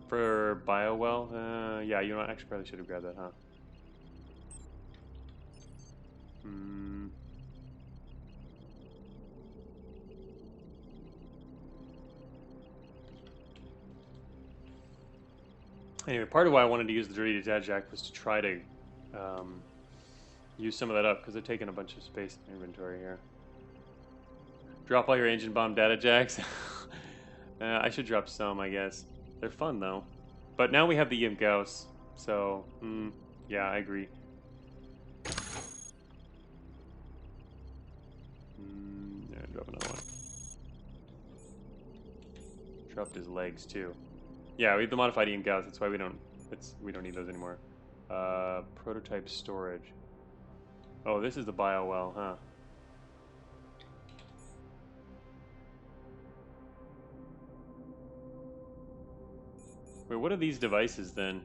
For biowell? Yeah, you know what? Actually, probably should have grabbed that, huh? Anyway, part of why I wanted to use the dirty data jack was to try to use some of that up, because they're taking a bunch of space in inventory here. Drop all your engine bomb data jacks. I should drop some, I guess. They're fun, though. But now we have the EM Gauss, so, yeah, I agree. Yeah, drop another one. Dropped his legs, too. Yeah, we have the modified Ian Gauss. That's why we don't need those anymore. Prototype storage. Oh, this is the bio well, huh? Wait, what are these devices then?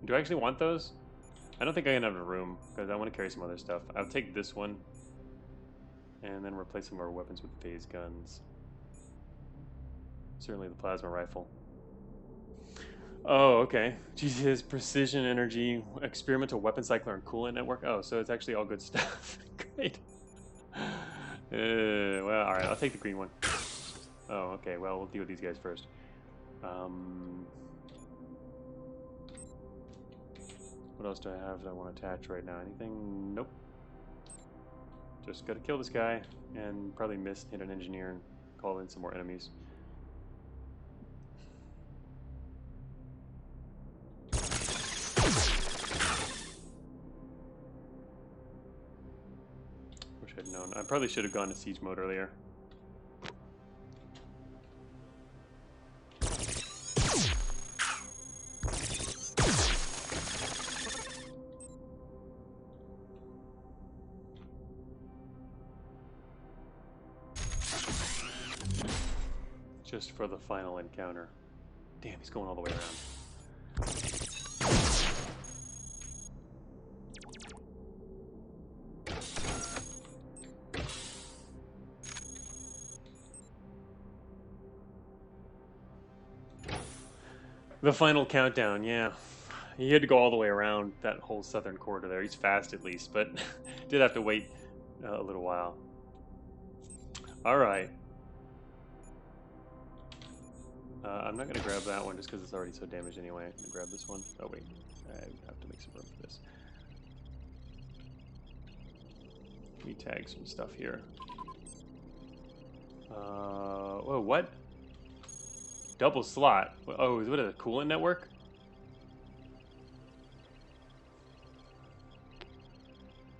Do I actually want those? I don't think I can have a room because I want to carry some other stuff. I'll take this one and then replace some of our weapons with phase guns. Certainly the plasma rifle. Oh, okay. Jesus, precision energy, experimental weapon cycler, and coolant network. Oh, so it's actually all good stuff. Great. Well, all right. I'll take the green one. Oh, okay. Well, we'll deal with these guys first. What else do I have that I want to attach right now? Anything? Nope. Just gotta kill this guy and probably miss, hit an engineer, and call in some more enemies. Wish I'd known. I probably should have gone to siege mode earlier. Just for the final encounter. Damn, he's going all the way around. The final countdown, yeah. He had to go all the way around that whole southern corridor there. He's fast at least, but did have to wait a little while. Alright. I'm not going to grab that one just because it's already so damaged anyway. I'm going to grab this one. Oh wait, I have to make some room for this. Let me tag some stuff here. Whoa, what? Double slot. Oh, what is it, a coolant network?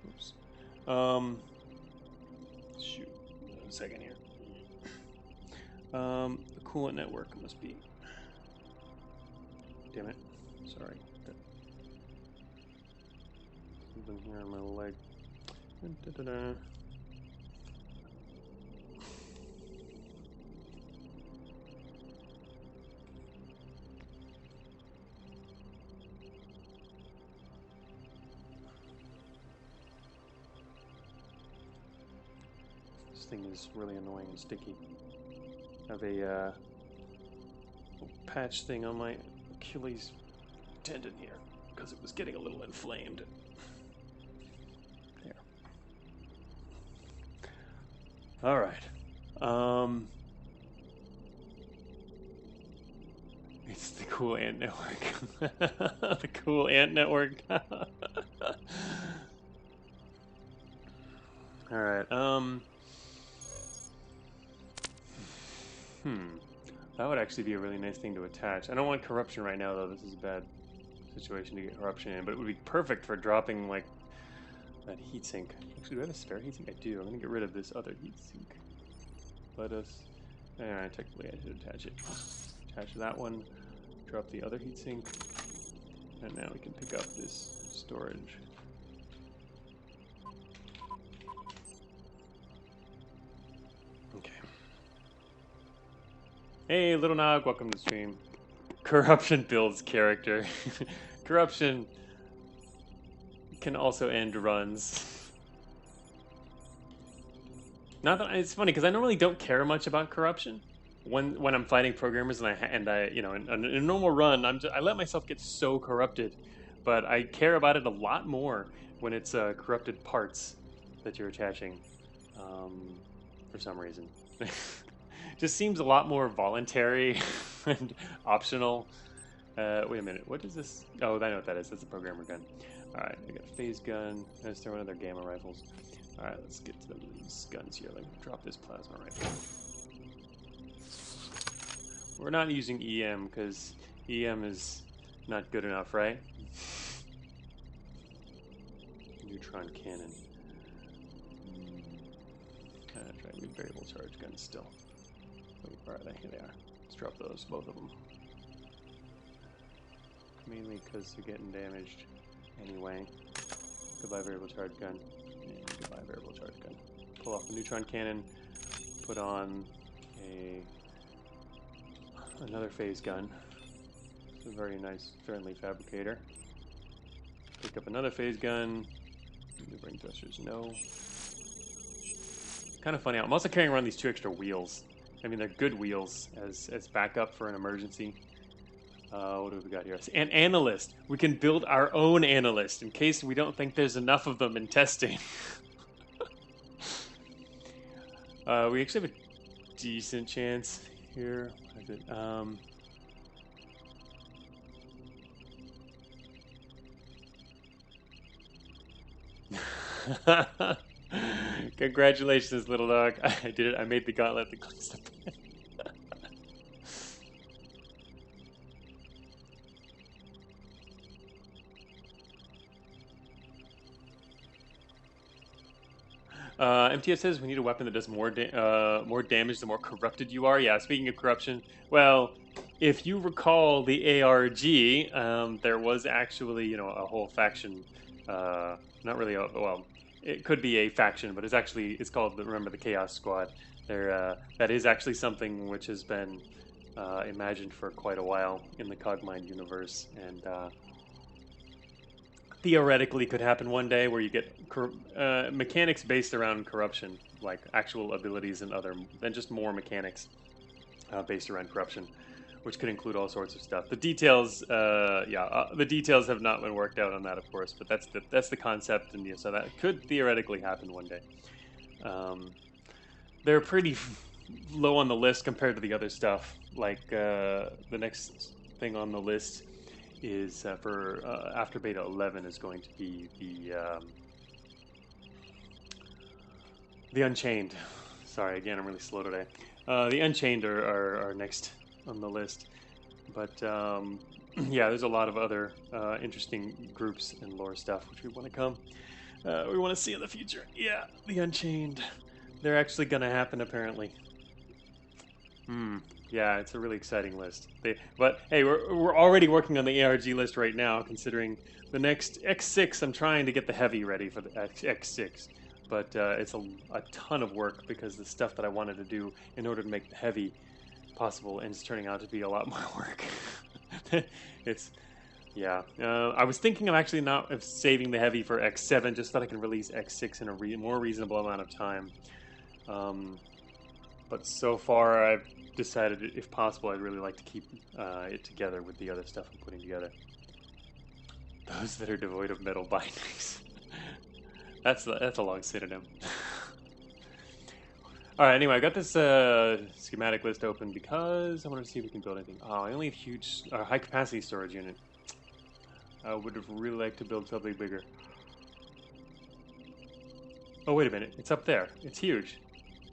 Oops. Shoot. A second here. The coolant network must be. Damn it. Sorry. Something here on my leg. Da-da-da. This thing is really annoying and sticky. I have a patch thing on my Achilles tendon here because it was getting a little inflamed. There. All right. It's the cool ant network. The cool ant network. All right. That would actually be a really nice thing to attach. I don't want corruption right now, though. This is a bad situation to get corruption in, but it would be perfect for dropping, like, that heatsink. Actually, do I have a spare heatsink? I do. I'm going to get rid of this other heatsink. Let us... Alright, technically I should attach it. Attach that one. Drop the other heatsink. And now we can pick up this storage. Okay. Hey, Little Nog, welcome to the stream. Corruption builds character. Corruption can also end runs. Not that it's funny because I normally don't care much about corruption when I'm fighting programmers, and I you know in a normal run I let myself get so corrupted, but I care about it a lot more when it's corrupted parts that you're attaching for some reason. Just seems a lot more voluntary and optional. Wait a minute, what is this? Oh, I know what that is. That's a programmer gun. All right, I got a phase gun. Let's throw in other gamma rifles. All right, let's get to these guns here. Let me drop this plasma rifle. We're not using EM because EM is not good enough, right? Neutron cannon. That's right, we have variable charge guns still. Wait, where are they? Here they are. Let's drop those, both of them. mainly because they're getting damaged anyway. Goodbye variable charge gun. And goodbye variable charge gun. Pull off the neutron cannon. Put on another phase gun. It's a very nice, friendly fabricator. Pick up another phase gun. New brain thrusters, no. Kind of funny. I'm also carrying around these 2 extra wheels. I mean, they're good wheels as backup for an emergency. What do we got here? An analyst. We can build our own analyst in case we don't think there's enough of them in testing. We actually have a decent chance here. What is it? Congratulations, little dog. I did it. I made the gauntlet that clicks the pen. MTF says we need a weapon that does more damage the more corrupted you are. Yeah, speaking of corruption, well, if you recall the ARG, there was actually, a whole faction, not really, well, it could be a faction, but it's called, remember, the Chaos Squad. That is actually something which has been imagined for quite a while in the Cogmind universe, and theoretically could happen one day where you get mechanics based around corruption, like actual abilities and then just more mechanics based around corruption, which could include all sorts of stuff. The details, the details have not been worked out on that, of course, but that's the concept, and so that could theoretically happen one day. They're pretty low on the list compared to the other stuff. Like the next thing on the list is for after beta 11 is going to be the Unchained. Sorry, again, I'm really slow today. The Unchained are next on the list, but yeah, there's a lot of other interesting groups and lore stuff which we want to see in the future. Yeah, the Unchained, they're actually gonna happen apparently. Yeah, it's a really exciting list. But hey, we're already working on the ARG list right now, considering the next X6. I'm trying to get the heavy ready for the X6, but it's a ton of work because the stuff that I wanted to do in order to make the heavy possible ends turning out to be a lot more work. I was thinking of actually not of saving the heavy for X7, just that I can release X6 in a more reasonable amount of time. But so far, I've decided, if possible, I'd really like to keep it together with the other stuff I'm putting together. Those that are devoid of metal bindings. That's a long synonym. All right. Anyway, I got this schematic list open because I want to see if we can build anything. Oh, I only have huge, high capacity storage unit. I would have really liked to build something bigger. Oh, wait a minute. It's up there. It's huge.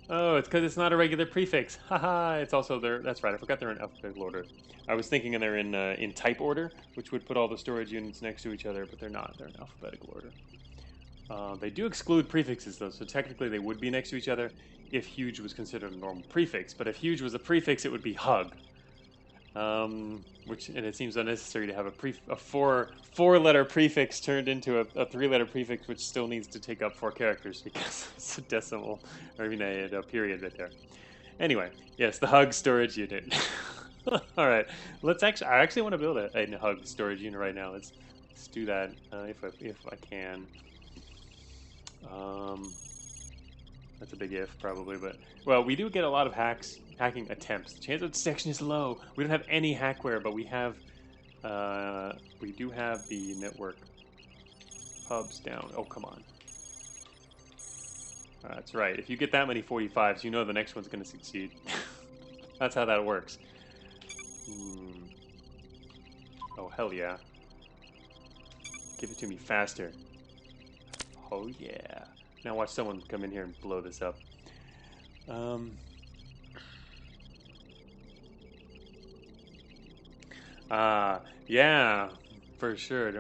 Oh, it's because it's not a regular prefix. Haha, it's also there. That's right, I forgot they're in alphabetical order. I was thinking they're in type order, which would put all the storage units next to each other, but they're not. They're in alphabetical order. They do exclude prefixes, though, so technically they would be next to each other if huge was considered a normal prefix. But if huge was a prefix, it would be hug. And it seems unnecessary to have a four-letter prefix turned into a three-letter prefix, which still needs to take up 4 characters because it's a decimal, or even a period right there. Anyway, yes, the hug storage unit. All right, I actually want to build a hug storage unit right now. Let's do that if I can. That's a big if, probably, but well, we do get a lot of hacking attempts. The chance of detection is low. We don't have any hackware, but we do have the network hubs down. Oh, come on. That's right. If you get that many 45s, you know the next one's going to succeed. That's how that works. Oh, hell yeah. Give it to me faster. Oh, yeah. Now watch someone come in here and blow this up. Yeah, for sure.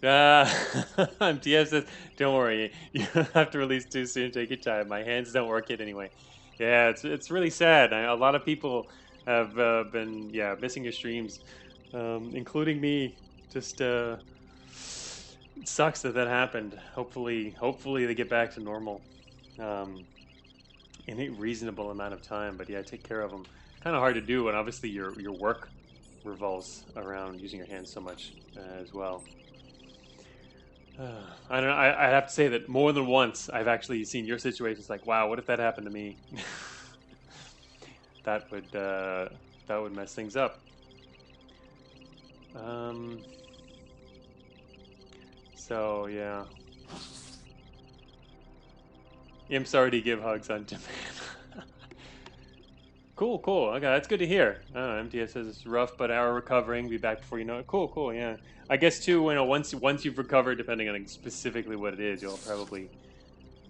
MTF says, don't worry, you don't have to release too soon. Take your time. My hands don't work it anyway. Yeah, it's really sad. A lot of people have been missing your streams including me. Just it sucks that happened. Hopefully they get back to normal in a reasonable amount of time. But yeah, take care of them. Kind of hard to do, and obviously your work revolves around using your hands so much as well. I don't know. I have to say that more than once I've actually seen your situations like, wow, what if that happened to me? that would mess things up. So yeah. Imps already give hugs on demand. Cool. Okay, that's good to hear. MTS says it's rough, but our recovering. Be back before you know it. Cool. Yeah. I guess too. You know, once you've recovered, depending on specifically what it is, you'll probably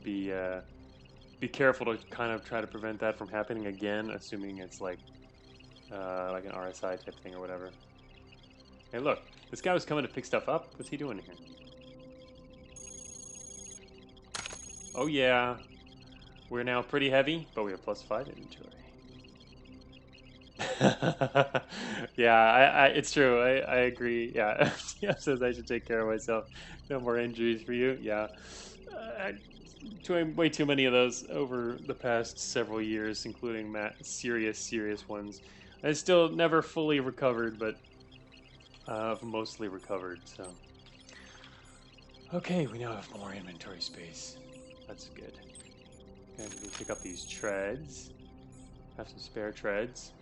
be careful to kind of try to prevent that from happening again. Assuming it's like an RSI type thing or whatever. Hey, look, this guy was coming to pick stuff up. What's he doing here? Oh yeah, we're now pretty heavy, but we have +5 inventory. Yeah, it's true. I agree. Yeah, FTF says I should take care of myself. No more injuries for you. Yeah, way too many of those over the past several years, including serious ones. I still never fully recovered, but mostly recovered. So, okay, we now have more inventory space. That's good. Okay, we can pick up these treads. Have some spare treads.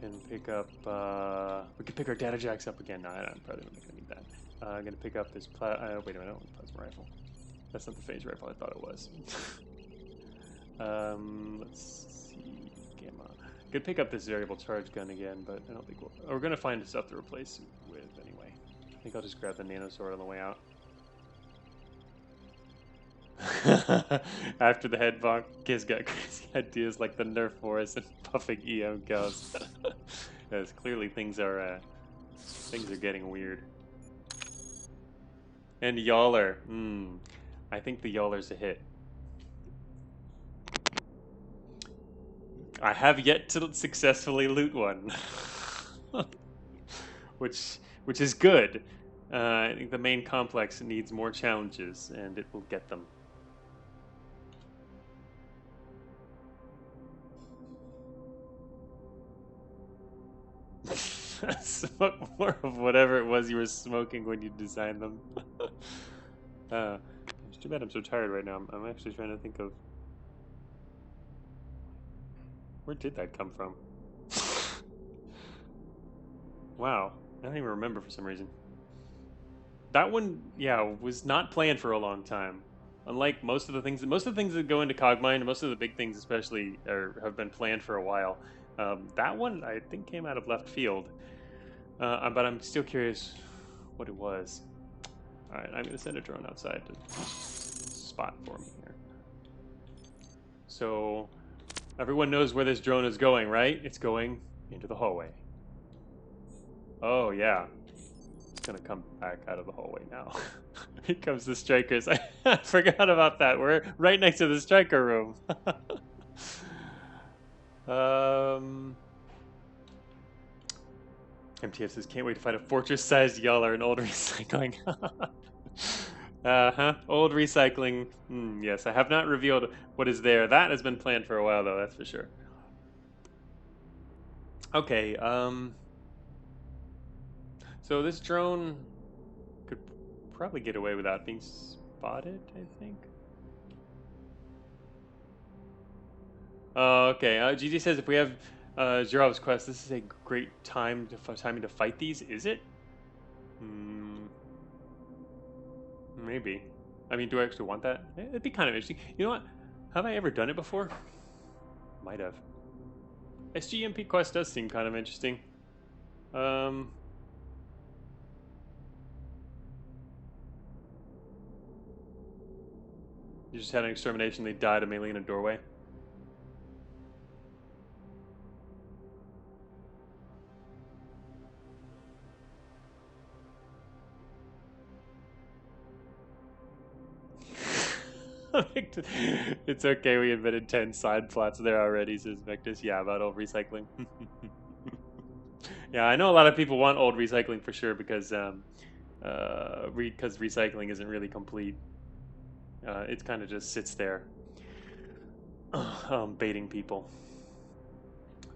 Can pick up. We can pick our data jacks up again. No, I'm probably not gonna need that. I'm gonna pick up this. Wait a minute, I don't want plasma rifle. That's not the phase rifle I thought it was. Let's see. Gamma. Could pick up this variable charge gun again, but I don't think we're gonna find stuff to replace it with anyway. I think I'll just grab the Nanosword on the way out. After the head bonk, kids got crazy ideas like the Nerf Force and puffing EM ghosts. Yes, clearly things are getting weird. And Yawler. I think the Yawler's a hit. I have yet to successfully loot one. which is good. I think the main complex needs more challenges, and it will get them. Smoke more of whatever it was you were smoking when you designed them. It's too bad I'm so tired right now. I'm actually trying to think of... Where did that come from? That I don't even remember for some reason. That one, yeah, was not planned for a long time. Unlike most of the things that go into Cogmind, most of the big things especially have been planned for a while. That one, I think, came out of left field. But I'm still curious what it was. Alright, I'm going to send a drone outside to spot for me here. So, everyone knows where this drone is going, right? It's going into the hallway. Oh, yeah. It's going to come back out of the hallway now. Here comes the strikers. I forgot about that. We're right next to the striker room. MTF says, can't wait to find a fortress-sized Yawler in old recycling. Old recycling. Yes, I have not revealed what is there. That has been planned for a while, though, that's for sure. Okay, so this drone could probably get away without being spotted, I think. Okay, GG says if we have Zirov's quest, this is a great timing to fight these, is it? Maybe. I mean, do I actually want that? It'd be kind of interesting. You know what? Have I ever done it before? Might have. SGMP quest does seem kind of interesting. You just had an extermination, they died immediately in a doorway. It's okay, we invented 10 side plots there already, says Vectus. Yeah, about old recycling. Yeah, I know a lot of people want old recycling for sure because recycling isn't really complete. It kind of just sits there, baiting people.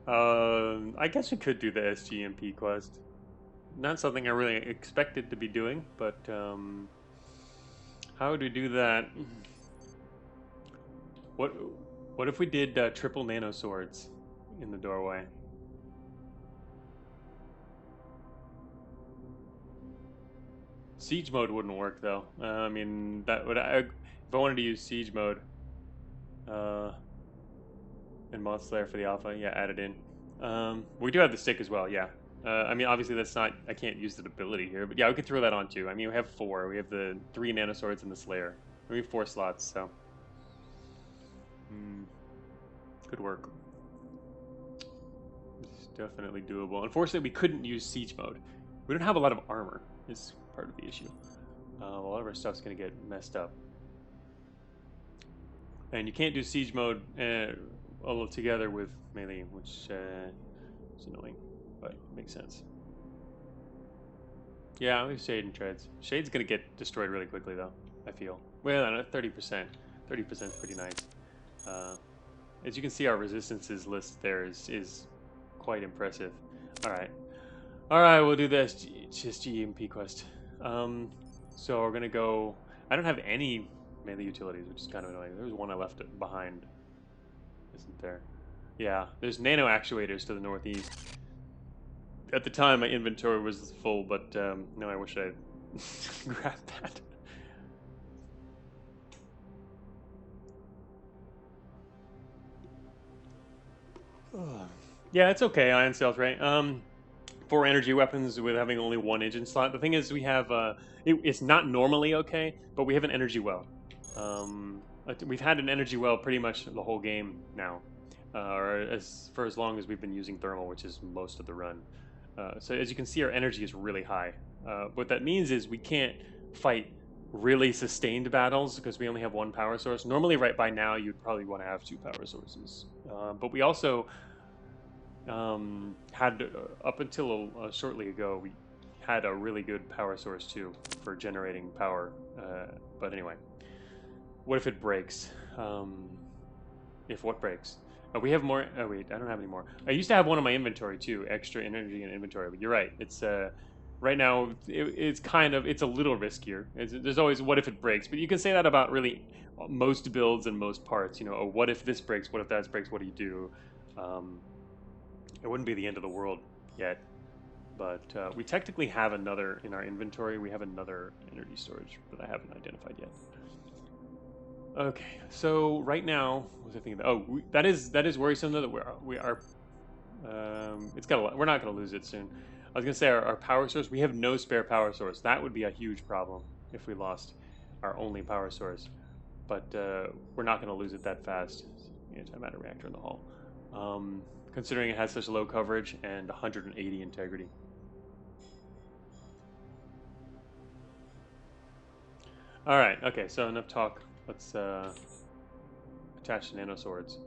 I guess we could do the SGMP quest. Not something I really expected to be doing, but how would we do that? What What if we did triple nanoswords in the doorway? Siege mode wouldn't work though. I mean, if I wanted to use siege mode, uh, and Moth Slayer for the alpha, yeah, add it in. We do have the stick as well, yeah. I mean, obviously that's not. I can't use the ability here, but yeah, we could throw that on too. I mean, we have four. We have the 3 nanoswords and the Slayer. We have 4 slots, so mm, good work. It's definitely doable. Unfortunately, we couldn't use siege mode. We don't have a lot of armor. Is part of the issue. A lot of our stuff's gonna get messed up, and you can't do siege mode all together with melee, which is annoying, but makes sense. Yeah, we have Shade and Treads. Shade's gonna get destroyed really quickly though, I feel. Well, I don't know, 30%. 30% is pretty nice. Uh, as you can see, our resistances list there is quite impressive. Alright. Alright, we'll do this just GMP quest. So we're gonna go... I don't have any melee utilities, which is kind of annoying. There's one I left behind, isn't there? Yeah, there's nano actuators to the northeast. At the time, my inventory was full, but now I wish I grabbed that. Yeah, it's okay. Ion stealth, right? 4 energy weapons with having only 1 engine slot. The thing is, we have it's not normally okay, but we have an energy well. We've had an energy well pretty much the whole game now, or for as long as we've been using thermal, which is most of the run. So as you can see, our energy is really high. What that means is we can't fight really sustained battles because we only have 1 power source. Normally, right by now, you'd probably want to have 2 power sources. But we also had up until shortly ago, we had a really good power source too for generating power. But anyway, what if it breaks? If what breaks? We have more. Oh wait, I don't have any more. I used to have one in my inventory too, extra energy in inventory. But you're right. It's right now it's a little riskier. There's always what if it breaks, but you can say that about really most builds and most parts. You know, oh, what if this breaks? What if that breaks? What do you do? It wouldn't be the end of the world yet, but we technically have another in our inventory. We have another energy storage that I haven't identified yet. Okay, so right now, what was I thinking? That is worrisome though that we are it's got a lot. We're not going to lose it soon. I was going to say our power source. We have no spare power source. That would be a huge problem if we lost our only power source. But we're not going to lose it that fast. Antimatter reactor in the hull. Considering it has such low coverage and 180 integrity. All right. Okay. So enough talk. Let's attach the nanoswords.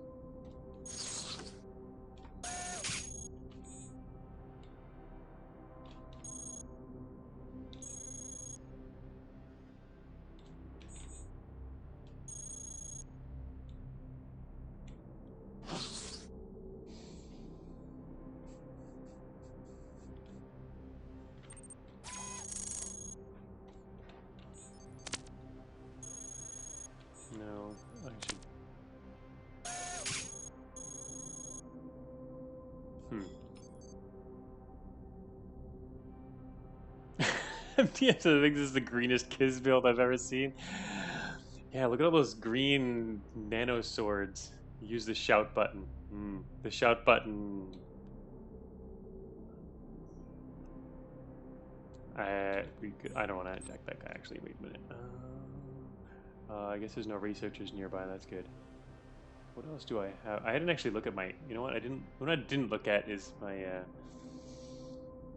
No, I should. Hmm. Yeah, so I think this is the greenest Kiz build I've ever seen. Yeah, look at all those green nano swords. Use the shout button. The shout button. I don't want to attack that guy actually. Wait a minute. I guess there's no researchers nearby. That's good. What else do I have? I didn't actually look at my. You know what? I didn't. What I didn't look at is my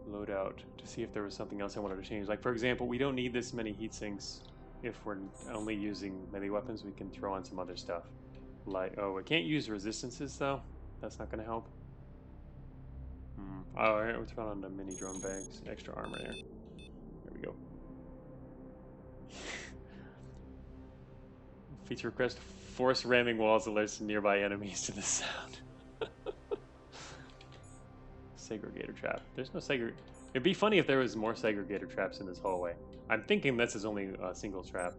loadout to see if there was something else I wanted to change. Like for example, we don't need this many heat sinks if we're only using melee weapons. We can throw on some other stuff. Like I can't use resistances though. That's not going to help. Alright, let's run on the mini drone bags. Extra armor there. There we go. Feature request: force ramming walls alerts nearby enemies to the sound. Segregator trap. There's no segregator. It'd be funny if there was more segregator traps in this hallway. I'm thinking this is only a single trap.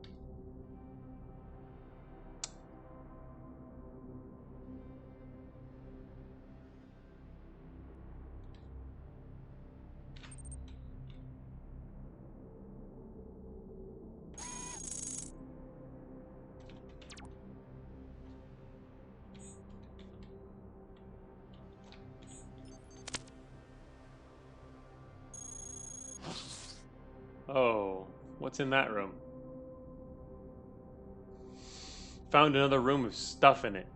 Oh, what's in that room? Found another room with stuff in it.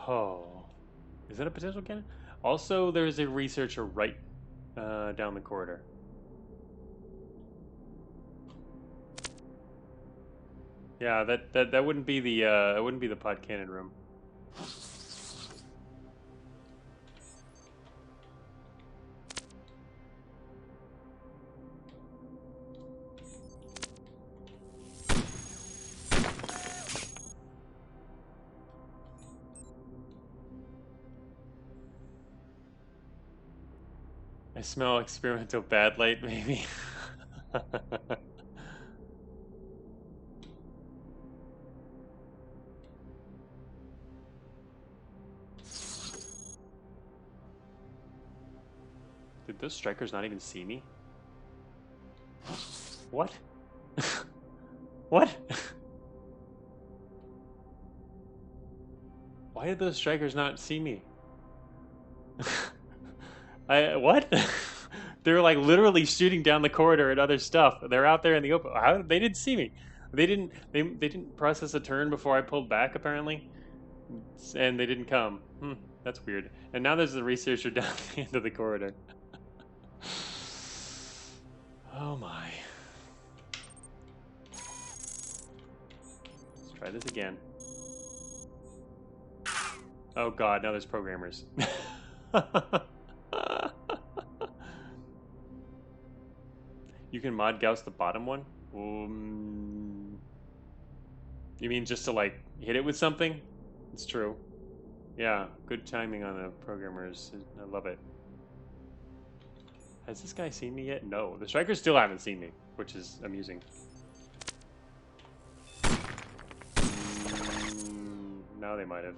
Oh, is that a potential cannon? Also, there's a researcher right down the corridor. Yeah, that wouldn't be the it wouldn't be the pod cannon room. I smell experimental bad light, maybe. Did those strikers not even see me? What? What? Why did those strikers not see me? What? They're like literally shooting down the corridor at other stuff. They're out there in the open. How they didn't see me? They didn't process a turn before I pulled back apparently, and they didn't come. That's weird. And now there's the researcher down the end of the corridor. Oh my. Let's try this again. Oh god, now there's programmers. You can mod Gauss the bottom one? You mean just to like hit it with something? It's true. Yeah, good timing on the programmers. I love it. Has this guy seen me yet? No, the strikers still haven't seen me, which is amusing. Now they might have.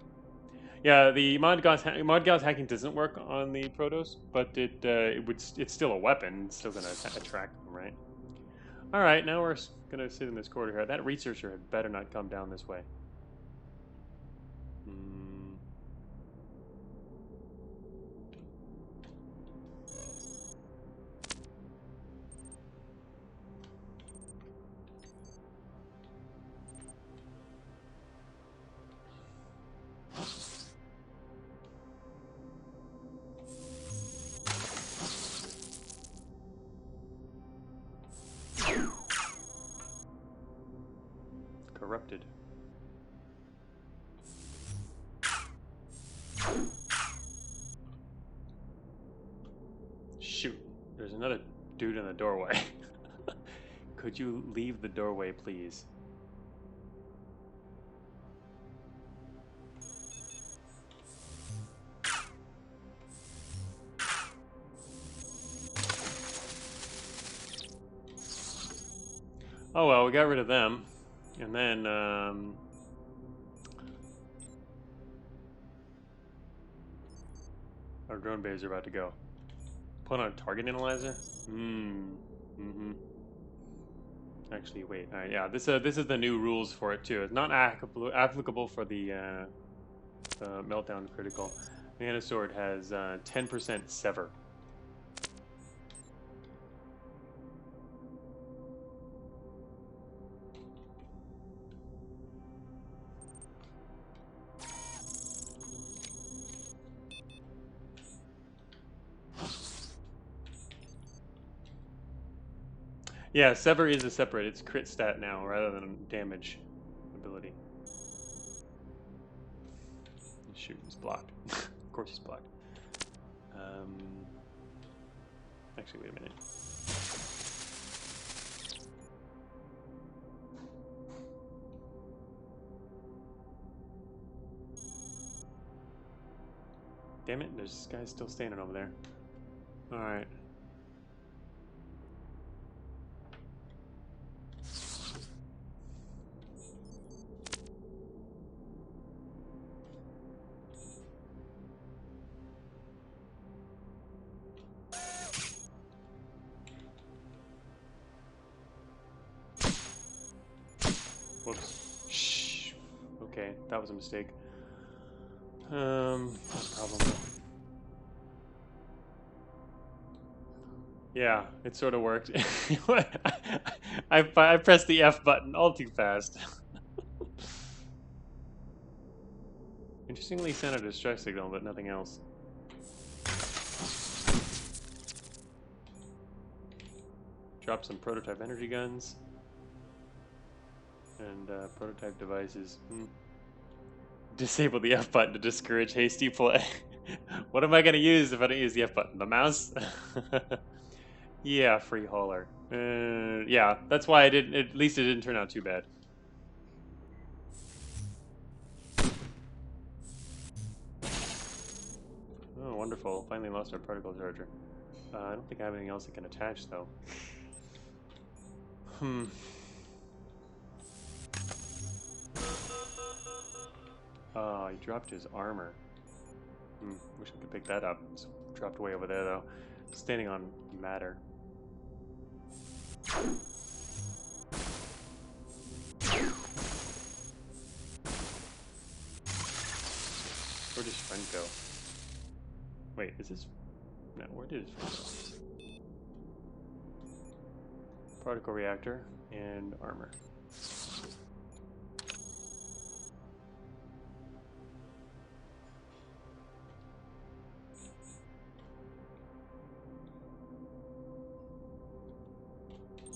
Yeah, the mod Gauss hacking doesn't work on the Protos, but it's still a weapon. It's still gonna attract them, right? All right, now we're gonna sit in this corridor here. That researcher had better not come down this way. Corrupted. Shoot, there's another dude in the doorway. Could you leave the doorway, please? Oh well, we got rid of them. And then, our drone bays are about to go. Put on a target analyzer? Actually, wait. All right, yeah, this is the new rules for it too. It's not applicable for the meltdown critical. Nanosword has 10% sever. Yeah, sever is a separate. It's crit stat now rather than damage ability. blocked. Of course he's blocked. Actually, wait a minute. Damn it, there's this guy still standing over there. Alright. Whoops. Shh. Okay, that was a mistake. No problem. Yeah, it sort of worked. I pressed the F button all too fast. Interestingly, sent a distress signal, but nothing else. Drop some prototype energy guns. And prototype devices. Disable the F button to discourage hasty play. What am I going to use if I don't use the F button? The mouse? Yeah, free hauler. Yeah, that's why I didn't. At least it didn't turn out too bad. Oh, wonderful! Finally lost our particle charger. I don't think I have anything else that can attach, though. Oh, he dropped his armor. Wish I could pick that up. It's dropped way over there, though. Standing on matter. Where does friend go? Wait, is this... No, where did his friend go? Particle reactor and armor.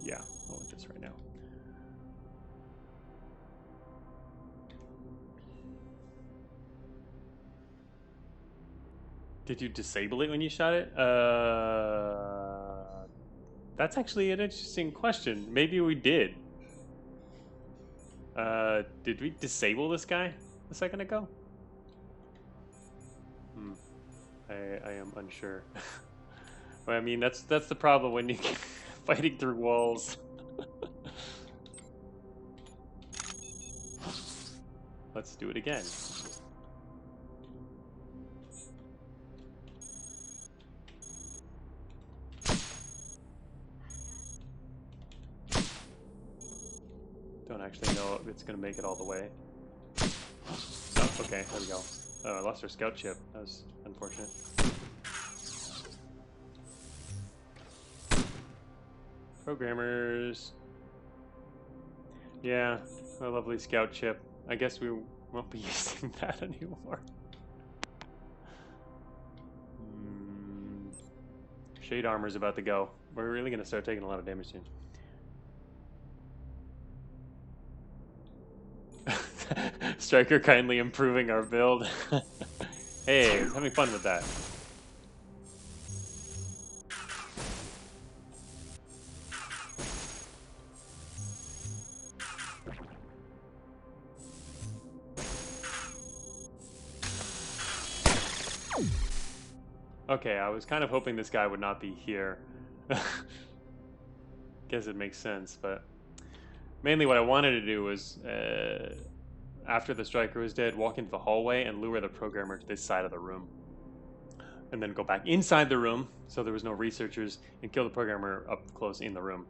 Yeah, I'll want this right now. Did you disable it when you shot it? That's actually an interesting question. Maybe we did. Did we disable this guy a second ago? I am unsure. Well, I mean, that's the problem when you fighting through walls. Let's do it again. Don't actually know if it's going to make it all the way. Oh, okay, there we go. Oh, I lost our scout ship. That was unfortunate. Programmers. Yeah, a lovely scout ship. I guess we won't be using that anymore. Shade armor's about to go. We're really going to start taking a lot of damage soon. Striker kindly improving our build. Hey, I was having fun with that. Okay, I was kind of hoping this guy would not be here. Guess it makes sense, but mainly what I wanted to do was, after the striker was dead, walk into the hallway and lure the programmer to this side of the room. And then go back inside the room, so there was no researchers, and kill the programmer up close in the room.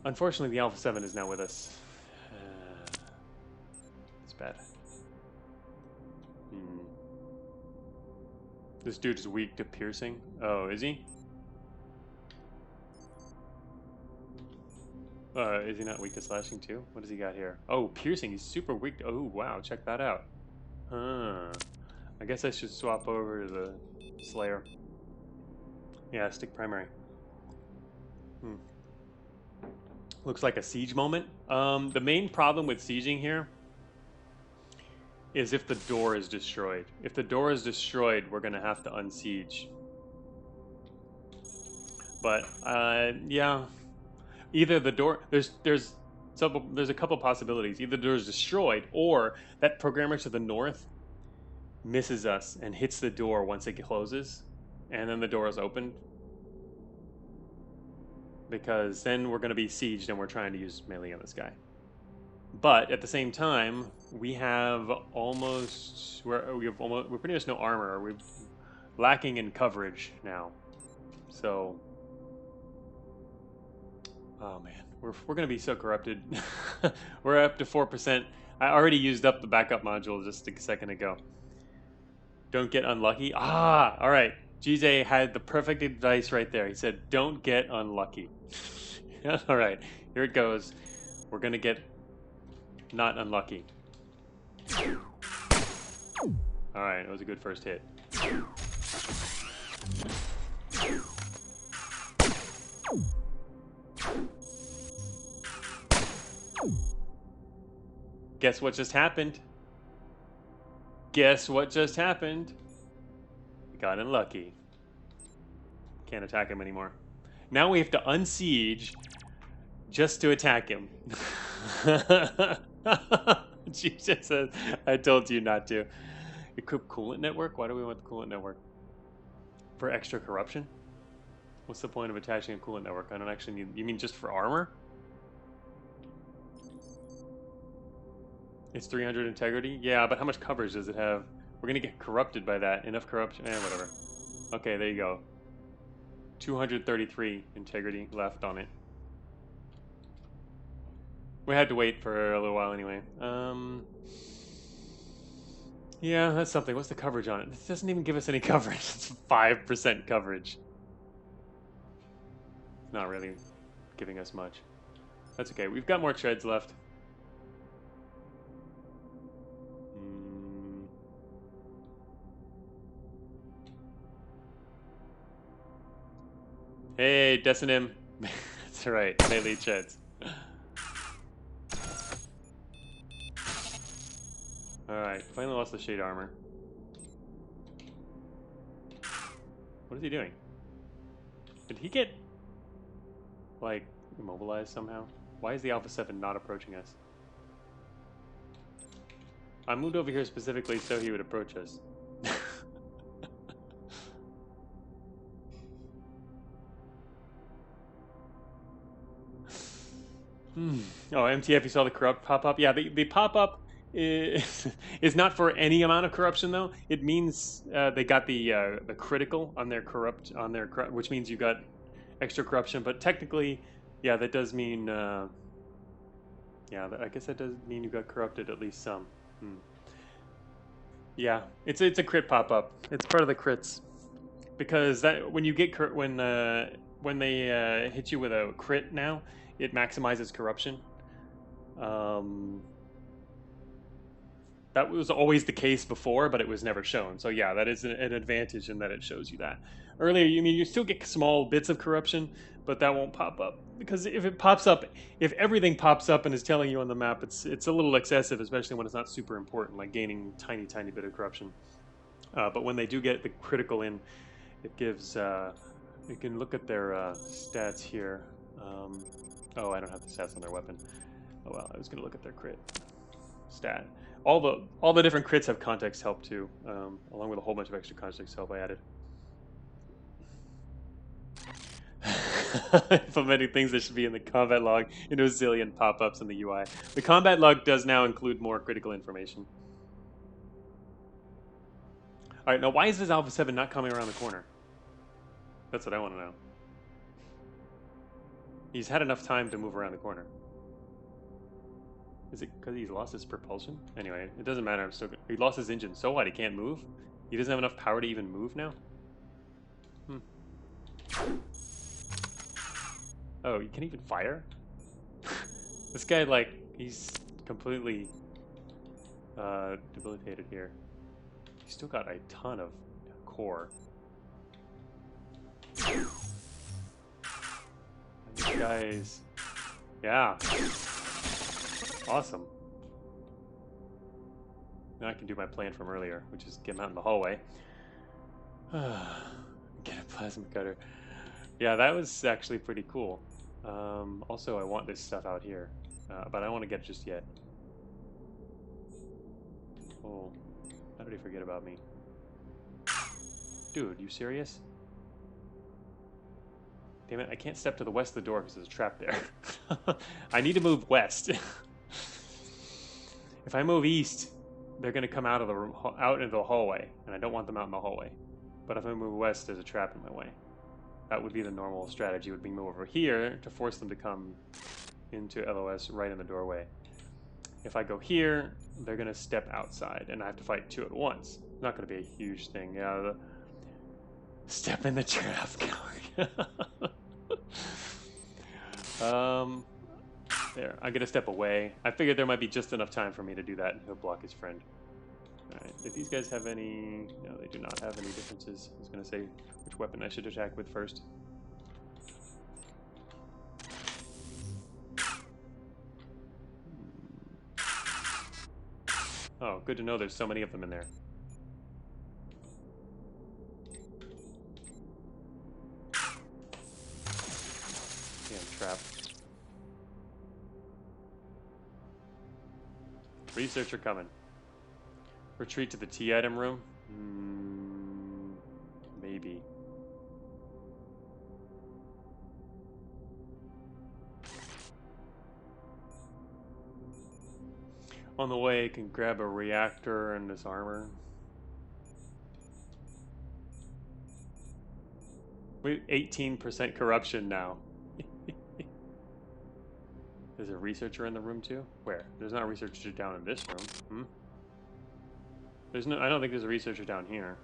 Unfortunately, the Alpha 7 is now with us. It's bad. This dude is weak to piercing. Oh, is he? Is he not weak to slashing too? What does he got here? Oh, piercing. He's super weak. Oh, wow. Check that out. Huh. I guess I should swap over to the Slayer. Yeah, stick primary. Looks like a siege moment. The main problem with sieging here is if the door is destroyed. If the door is destroyed, we're gonna have to unsiege. But yeah, either the door there's a couple possibilities. Either the door is destroyed, or that programmer to the north misses us and hits the door once it closes, and then the door is opened. Because then we're going to be sieged and we're trying to use melee on this guy. But at the same time, we have almost we're pretty much no armor. We're lacking in coverage now. So, oh man, we're going to be so corrupted. We're up to 4%. I already used up the backup module just a second ago. Don't get unlucky. Ah, all right. GJ had the perfect advice right there. He said, don't get unlucky. All right, here it goes. We're going to get not unlucky. All right, it was a good first hit. Guess what just happened? Guess what just happened? We got unlucky. Can't attack him anymore. Now we have to unsiege just to attack him. Jesus says, I told you not to. Equip coolant network? Why do we want the coolant network? For extra corruption? What's the point of attaching a coolant network? I don't actually need... You mean just for armor? It's 300 integrity? Yeah, but how much coverage does it have? We're gonna get corrupted by that. Enough corruption? Whatever. Okay, there you go. 233 integrity left on it. We had to wait for a little while anyway. Yeah, that's something. What's the coverage on it? This doesn't even give us any coverage. It's 5% coverage. It's not really giving us much. That's okay. We've got more treads left. Hey, Decinim. That's right, melee treads. Alright, finally lost the shade armor. What is he doing? Did he get, like, immobilized somehow? Why is the Alpha 7 not approaching us? I moved over here specifically so he would approach us. Oh, MTF, you saw the corrupt pop-up? Yeah, the pop-up is not for any amount of corruption, though. It means they got the critical on their which means you got extra corruption. But technically, yeah, that does mean... yeah, I guess that does mean you got corrupted at least some. Yeah, it's a crit pop-up. It's part of the crits. Because that when you get when they hit you with a crit now, it maximizes corruption. That was always the case before, but it was never shown. So yeah, that is an advantage in that it shows you that. Earlier, you still get small bits of corruption, but that won't pop up. Because if it pops up, if everything pops up and is telling you on the map, it's a little excessive, especially when it's not super important, like gaining tiny bit of corruption. But when they do get the critical in, it gives, you can look at their stats here. Oh, I don't have the stats on their weapon. Oh well, I was going to look at their crit stat. All the different crits have context help too, along with a whole bunch of extra context help I added. Implementing things that should be in the combat log into a zillion pop-ups in the UI. The combat log does now include more critical information. All right, now why is this Alpha 7 not coming around the corner? That's what I want to know. He's had enough time to move around the corner. Is it because he's lost his propulsion? Anyway, it doesn't matter. I'm still good. He lost his engine. So what? He can't move? He doesn't have enough power to even move now? Oh, he can't even fire? This guy, like, he's completely debilitated here. He's still got a ton of core. These guys... Yeah. Awesome. Now I can do my plan from earlier, which is get him out in the hallway. Get a plasma cutter. Yeah, that was actually pretty cool. Also, I want this stuff out here, but I don't want to get it just yet. Oh, how did he forget about me? Dude, you serious? Damn it, I can't step to the west of the door because there's a trap there. I need to move west. If I move east, they're going to come out into the hallway, and I don't want them out in the hallway. But if I move west, there's a trap in my way. That would be the normal strategy, would be move over here to force them to come into LOS right in the doorway. If I go here, they're going to step outside, and I have to fight two at once. It's not going to be a huge thing. Yeah, step in the trap, coward. There, I'm going to step away. I figured there might be just enough time for me to do that, and he'll block his friend. Alright, do these guys have any... No, they do not have any differences. I was going to say which weapon I should attack with first. Oh, good to know there's so many of them in there. Damn trap. Researcher coming. Retreat to the tea item room? Maybe. On the way, I can grab a reactor and this armor. We 18% corruption now. There's a researcher in the room too? Where? There's not a researcher down in this room. There's no. I don't think there's a researcher down here.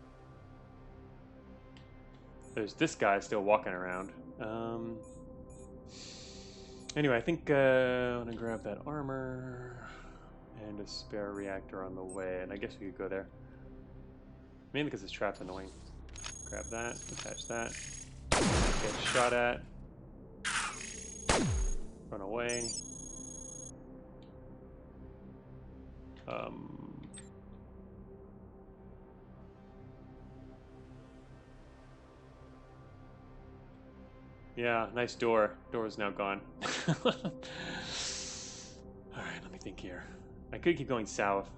There's this guy still walking around. Anyway, I think I'm gonna grab that armor and a spare reactor on the way, and I guess we could go there. Mainly because this trap's annoying. Grab that, attach that. Get shot at. Run away. Yeah, nice door. Door is now gone. Alright, let me think here. I could keep going south.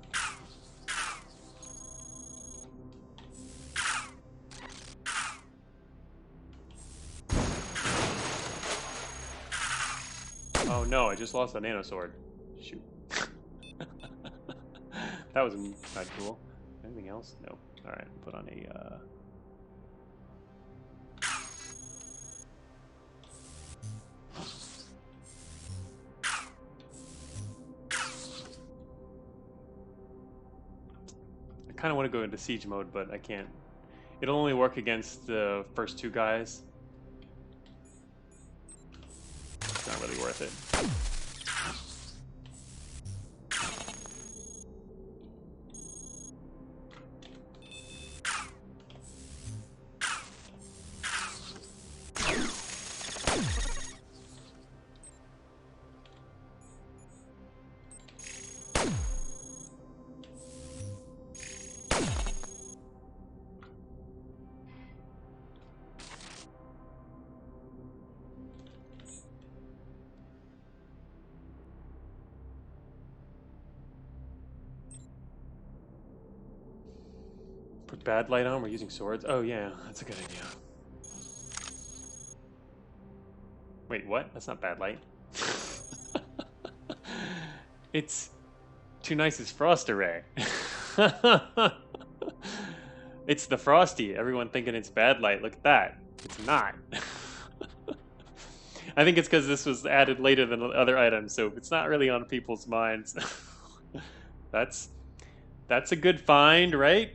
Oh no, I just lost a nanosword. Shoot. That was not cool. Anything else? No. Alright, put on a... I kind of want to go into siege mode, but I can't. It'll only work against the first two guys. It's not really worth it. Put bad light on, we're using swords. Oh yeah, that's a good idea. Wait, what? That's not bad light. It's too nice as frost array. It's the frosty. Everyone thinking it's bad light. Look at that. It's not. I think it's because this was added later than the other items, so it's not really on people's minds. That's a good find, right?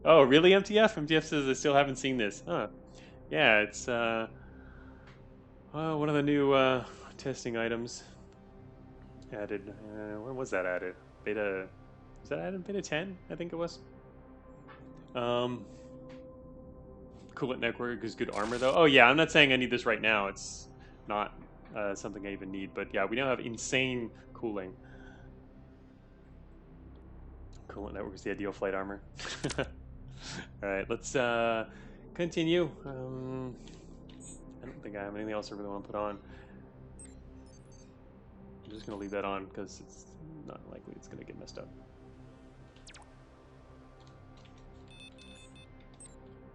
Oh, really, MTF? MTF says I still haven't seen this. Huh. Yeah, it's one of the new testing items added. When was that added? Beta... Was that added? Beta 10? I think it was. Coolant network is good armor, though. Oh, yeah, I'm not saying I need this right now. It's not something I even need. But, yeah, we now have insane cooling. Coolant network is the ideal flight armor. Alright, let's continue. I don't think I have anything else I really want to put on. I'm just going to leave that on because it's not likely it's going to get messed up.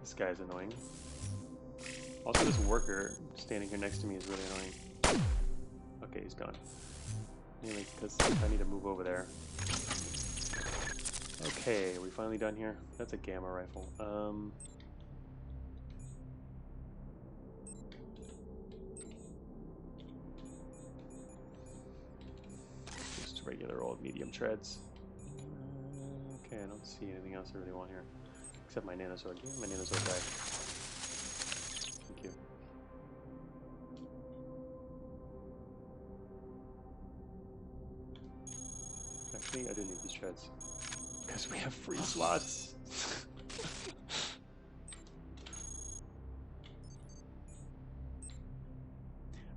This guy's annoying. Also, this worker standing here next to me is really annoying. Okay, he's gone. Mainly because I need to move over there. Okay, are we finally done here? That's a gamma rifle. Just regular old medium treads. Okay, I don't see anything else I really want here. Except my nanosword. Give me my nanosword back. Thank you. Actually, I do need these shreds. Because we have free slots.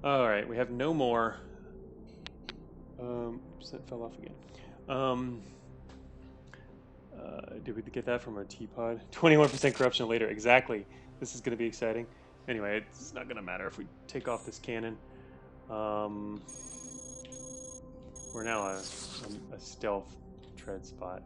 Alright, we have no more. Oops, that fell off again. Did we get that from our teapot? 21% corruption later, exactly. This is going to be exciting. Anyway, it's not going to matter if we take off this cannon. We're now a stealth tread spot.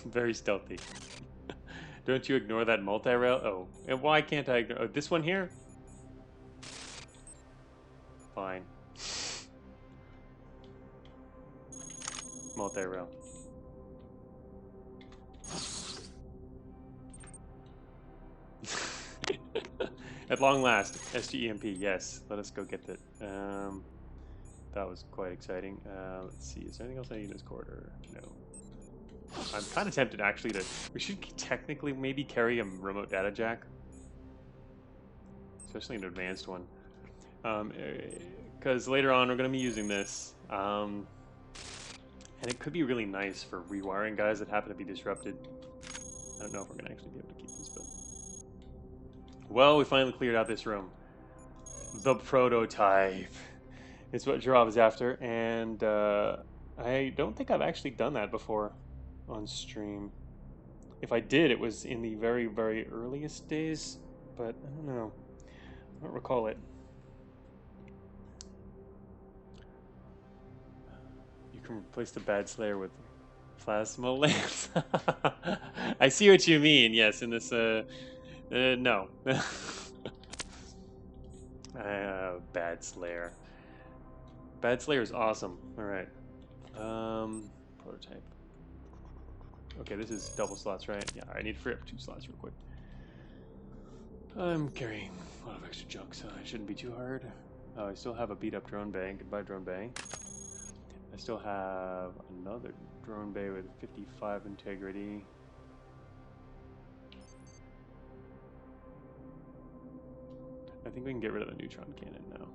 Very stealthy. Don't you ignore that multi-rail? Oh, and why can't I ignore this one here? Fine. Multi-rail. At long last, SGEMP, yes. Let us go get that. That was quite exciting. Let's see, is there anything else I need in this corridor? No. I'm kind of tempted actually to... We should technically maybe carry a remote data jack. Especially an advanced one. Because later on we're going to be using this. And it could be really nice for rewiring guys that happen to be disrupted. I don't know if we're going to actually be able to keep this, but... Well, we finally cleared out this room. The prototype. It's what Giraffe is after, and I don't think I've actually done that before on stream. If I did, it was in the very, very earliest days, but I don't know. I don't recall it. You can replace the Bad Slayer with plasma lance. I see what you mean. Yes, in this. No. Bad Slayer. Bad Slayer is awesome. All right. Prototype. Okay, this is double slots, right? Yeah, I need to free up 2 slots real quick. I'm carrying a lot of extra junk, so it shouldn't be too hard. Oh, I still have a beat up drone bay. Goodbye, drone bay. I still have another drone bay with 55 integrity. I think we can get rid of the neutron cannon now.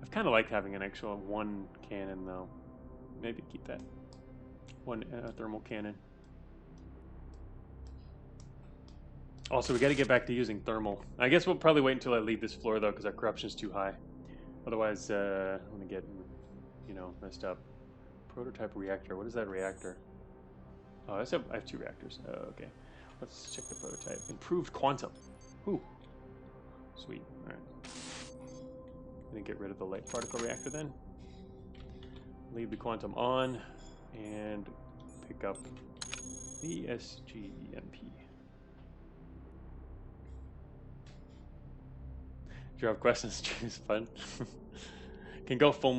I've kind of liked having an actual 1 cannon though. Maybe keep that. 1 thermal cannon. Also, we got to get back to using thermal. I guess we'll probably wait until I leave this floor though, because our corruption's too high. Otherwise, I'm gonna get, you know, messed up. Prototype reactor. What is that reactor? Oh, I have 2 reactors. Oh, okay. Let's check the prototype. Improved quantum. Ooh. Sweet. All right. Gonna get rid of the light particle reactor then. Leave the quantum on and pick up the SGEMP. Giraffe questions is fun. Can go full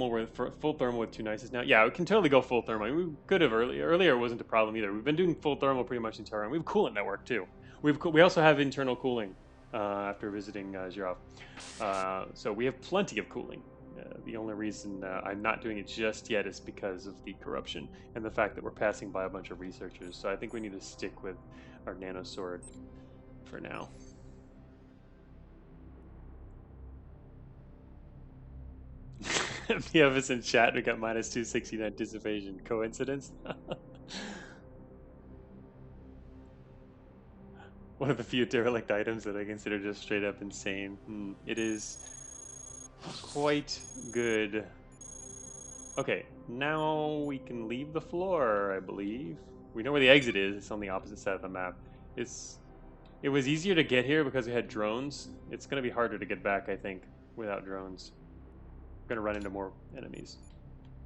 thermal with 2 nices now. Yeah, we can totally go full thermal. I mean, we could have earlier. Earlier it wasn't a problem either. We've been doing full thermal pretty much the entire time. We have a coolant network too. We also have internal cooling after visiting Giraffe. So we have plenty of cooling. The only reason I'm not doing it just yet is because of the corruption and the fact that we're passing by a bunch of researchers. So I think we need to stick with our nanosword for now. The of us in chat, we got -260 anticipation. Coincidence? One of the few derelict items that I consider just straight up insane. It is quite good. Okay, now we can leave the floor, I believe. We know where the exit is. It's on the opposite side of the map. It was easier to get here because we had drones. It's going to be harder to get back, I think, without drones. We're going to run into more enemies.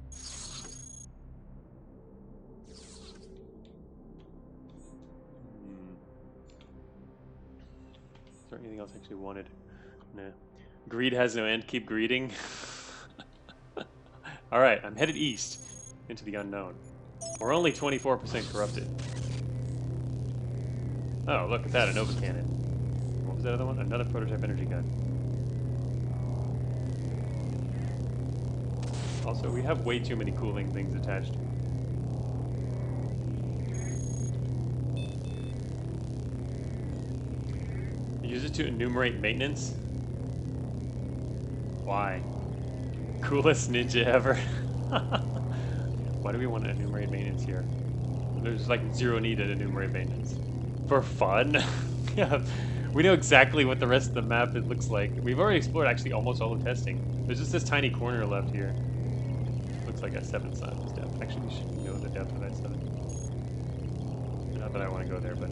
Is there anything else I actually wanted? Nah. Greed has no end. Keep greeding. Alright, I'm headed east into the unknown. We're only 24% corrupted. Oh, look at that, a Nova Cannon. What was that other one? Another prototype energy gun. Also, we have way too many cooling things attached. Use it to enumerate maintenance? Why? Coolest ninja ever. Why do we want to enumerate maintenance here? There's like zero need to enumerate maintenance. For fun? Yeah, we know exactly what the rest of the map it looks like. We've already explored actually almost all the testing. There's just this tiny corner left here. Looks like S7's not its depth. Actually, we should know the depth of S7. Not that I want to go there, but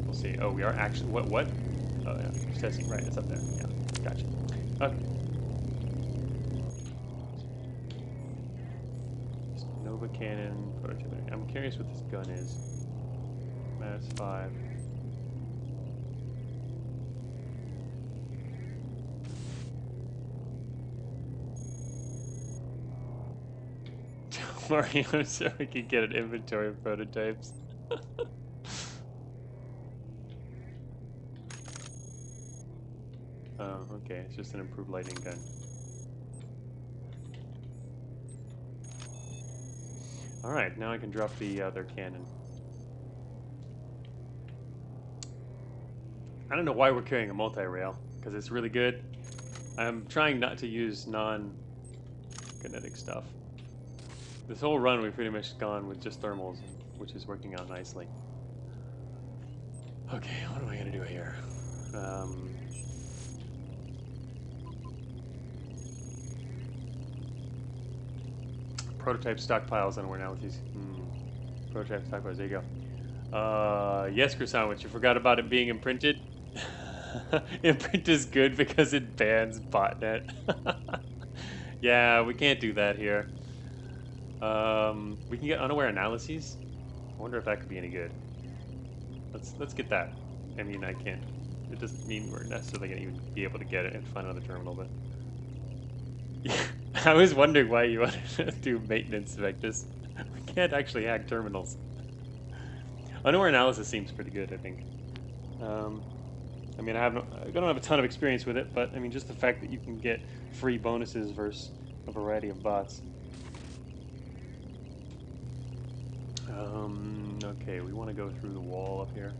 we'll see. Oh, we are actually what? Oh yeah, just testing. Right, it's up there. Yeah, gotcha. Okay. Nova Cannon, prototype. I'm curious what this gun is. Mass 5. Don't worry, I'm sure we can get an inventory of prototypes. Oh, okay, it's just an improved lightning gun. Alright, now I can drop the other cannon. I don't know why we're carrying a multi-rail, because it's really good. I'm trying not to use non-kinetic stuff. This whole run we've pretty much gone with just thermals, which is working out nicely. Okay, what am I going to do here? Prototype stockpiles, I don't know where now with these. Prototype stockpiles, there you go. Yes, Croissant, you forgot about it being imprinted? Imprint is good because it bans botnet. Yeah, we can't do that here. We can get unaware analyses. I wonder if that could be any good. Let's get that. I mean, I can't. It doesn't mean we're necessarily going to even be able to get it and find another terminal, but yeah, I was wondering why you wanted to do maintenance, Vectus. We can't actually hack terminals. Unaware analysis seems pretty good, I think. I mean, I don't have a ton of experience with it, but I mean, just the fact that you can get free bonuses versus a variety of bots. Okay, we want to go through the wall up here.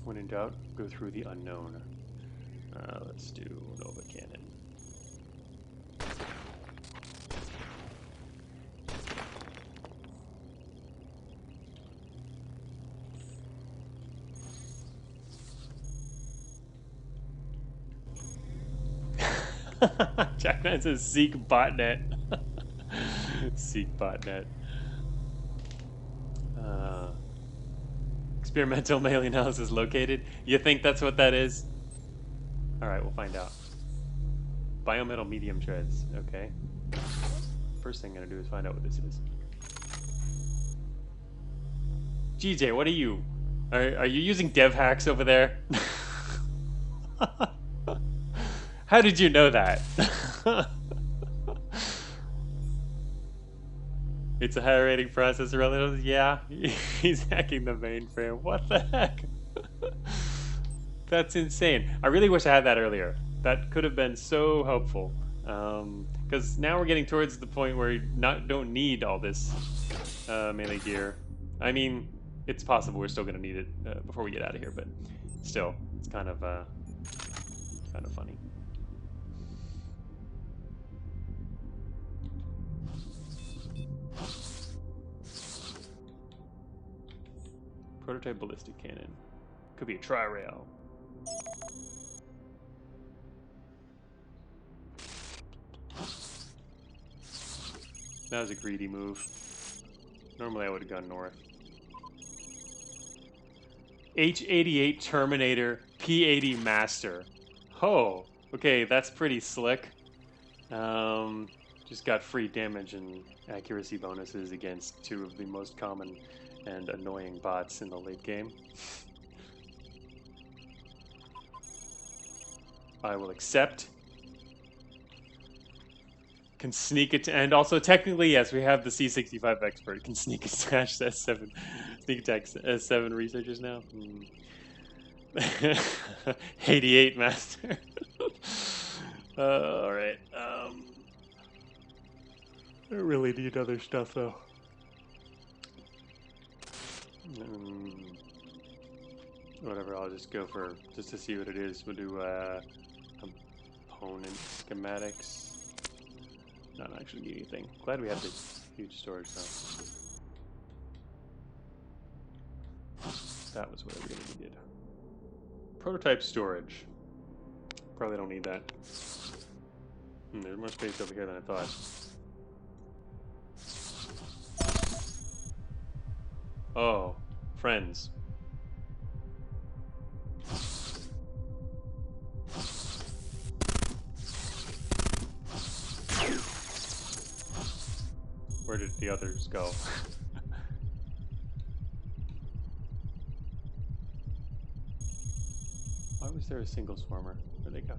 When in doubt, go through the unknown. Let's do Nova Cannon. Jackman says seek botnet. Seek botnet. Experimental mail analysis located. You think that's what that is? Alright, we'll find out. Biometal medium treads. Okay. First thing I'm gonna do is find out what this is. GJ, what are you? Are you using dev hacks over there? How did you know that? It's a higher rating processor relative. Yeah, he's hacking the mainframe. What the heck? That's insane. I really wish I had that earlier. That could have been so helpful. Because now we're getting towards the point where you don't need all this melee gear. I mean, it's possible we're still going to need it before we get out of here, but still, it's kind of kind of funny. Prototype ballistic cannon. Could be a tri-rail. That was a greedy move. Normally I would have gone north. H-88 Terminator, P-80 Master. Oh, okay, that's pretty slick. Just got free damage and accuracy bonuses against two of the most common and annoying bots in the late game. I will accept. Can sneak it, and also technically, yes, we have the C65 expert. Can sneak attack S7, sneak attack S7 researchers now. 88 master. All right. I really need other stuff though. Whatever. I'll just go for just to see what it is. We'll do component schematics. Not actually need anything. Glad we have this huge storage though. That was what I really needed. Prototype storage. Probably don't need that. There's more space over here than I thought. Oh, friends. Where did the others go? Why was there a single swarmer? Where'd they go?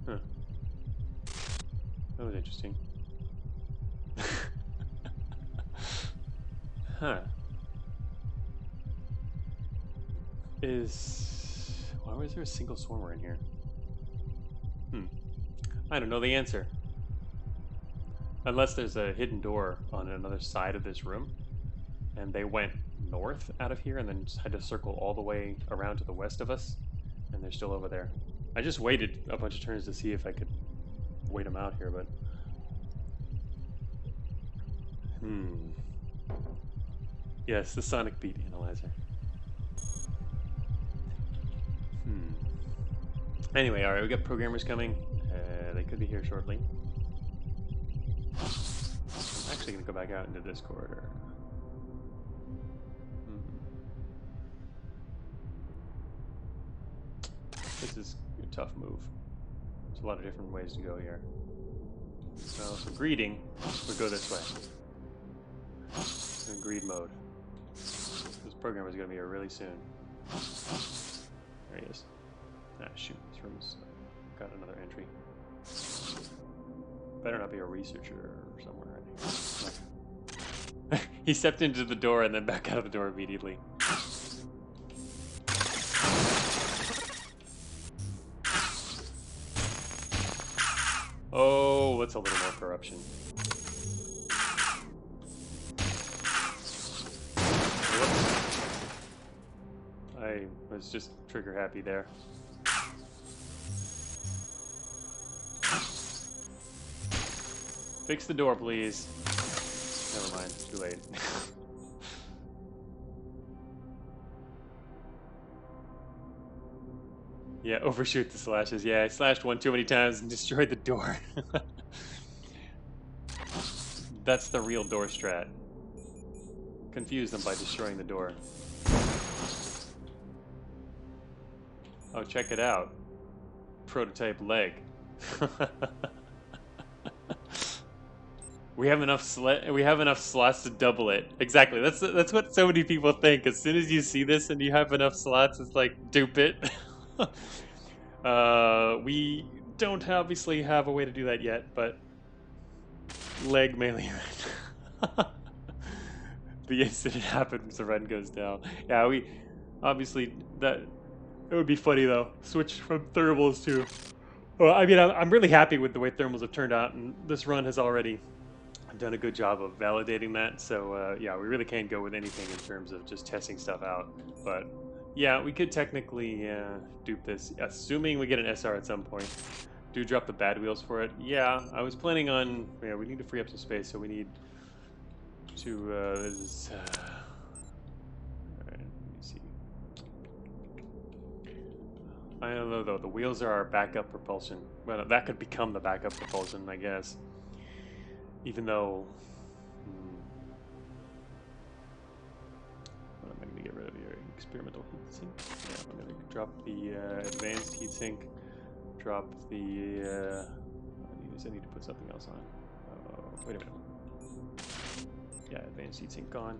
Huh. That was interesting. Huh. Why was there a single swarmer in here? I don't know the answer. Unless there's a hidden door on another side of this room, and they went north out of here and then just had to circle all the way around to the west of us, and they're still over there. I just waited a bunch of turns to see if I could wait them out here, but... Yes, the sonic beat analyzer. Anyway, alright, we got programmers coming. They could be here shortly. I'm actually going to go back out into this corridor. This is a tough move. There's a lot of different ways to go here. So greeting would go this way. In greed mode. This programmer is going to be here really soon. There he is. Ah, shoot. This room's got another entry. Better not be a researcher or somewhere. He stepped into the door and then back out of the door immediately. Oh, what's a little more corruption? Whoops. I was just trigger happy there. Fix the door, please. Never mind, too late. Yeah, overshoot the slashes. Yeah, I slashed one too many times and destroyed the door. That's the real door strat. Confuse them by destroying the door. Oh, check it out. Prototype leg. We have enough slots to double it. Exactly. That's what so many people think. As soon as you see this and you have enough slots, it's like dupe it. We don't obviously have a way to do that yet, but leg melee. The instant it happens, the run goes down. Yeah, we obviously that it would be funny though. Switch from thermals to. Well, I mean, I'm really happy with the way thermals have turned out, and this run has already done a good job of validating that. So yeah, we really can't go with anything in terms of just testing stuff out. But Yeah, we could technically dupe this, assuming we get an SR at some point. Do drop the bad wheels for it. Yeah, I was planning on. Yeah, we need to free up some space, so we need to. All right, let me see. I don't know though. The wheels are our backup propulsion. Well, that could become the backup propulsion, I guess. Even though. What am I going to get rid of here? Experimental heatsink. Yeah, I'm going to drop the advanced heatsink. Drop the. I need to put something else on. Wait a minute. Yeah, advanced heatsink gone.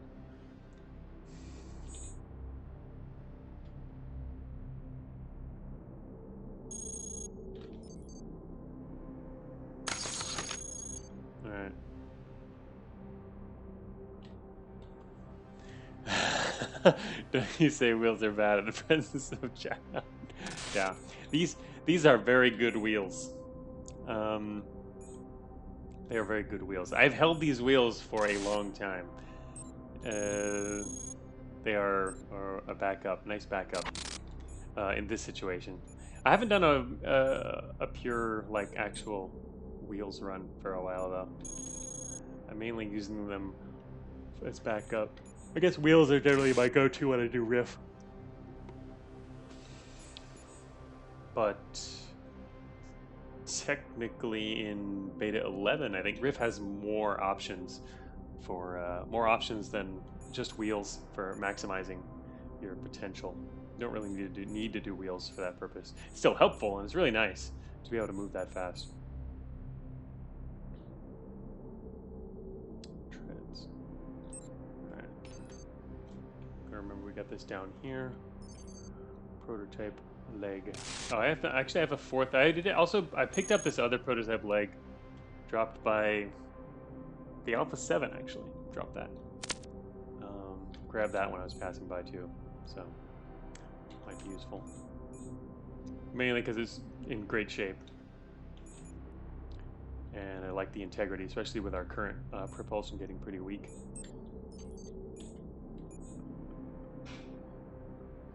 Alright. Don't you say wheels are bad in the presence of John? Yeah, these are very good wheels. They are very good wheels. I've held these wheels for a long time. They are a backup, nice backup in this situation. I haven't done a pure like actual wheels run for a while though. I'm mainly using them as backup. I guess wheels are generally my go-to when I do Riff. But technically in beta 11, I think Riff has more options for more options than just wheels for maximizing your potential. You don't really need to do wheels for that purpose. It's still helpful and it's really nice to be able to move that fast. Treads. All right. Remember we got this down here. Prototype leg. Oh, I have to actually have a fourth. I did it also. I picked up this other prototype leg, dropped by the Alpha 7. Actually, dropped that. Grabbed that when I was passing by too, so might be useful. Mainly because it's in great shape, and I like the integrity, especially with our current propulsion getting pretty weak.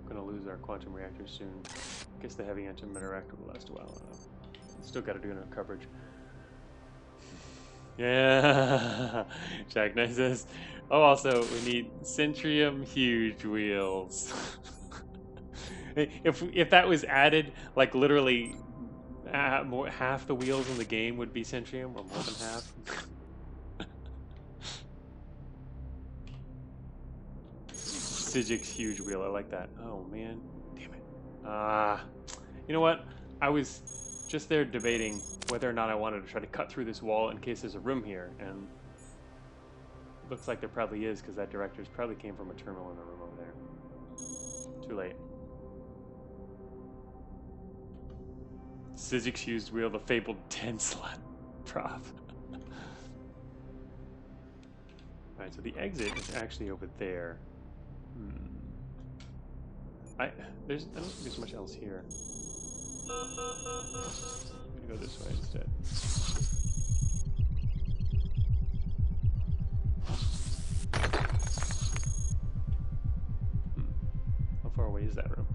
Gonna lose our quantum reactor soon. Guess the heavy antimatter reactor will last a while. Still got to do enough coverage. Yeah, Jack Knight says. Oh, also we need Centrium huge wheels. If that was added, like literally, half the wheels in the game would be Centrium, or more than half. Sigic's huge wheel, I like that. Oh man, damn it. You know what? I was just there debating whether or not I wanted to try to cut through this wall in case there's a room here, and it looks like there probably is because that director's probably came from a terminal in the room over there. Too late. Sigic's huge wheel, the fabled 10 slot prop. Alright, so the exit is actually over there. I don't think there's much else here. I'm gonna go this way instead. How far away is that room?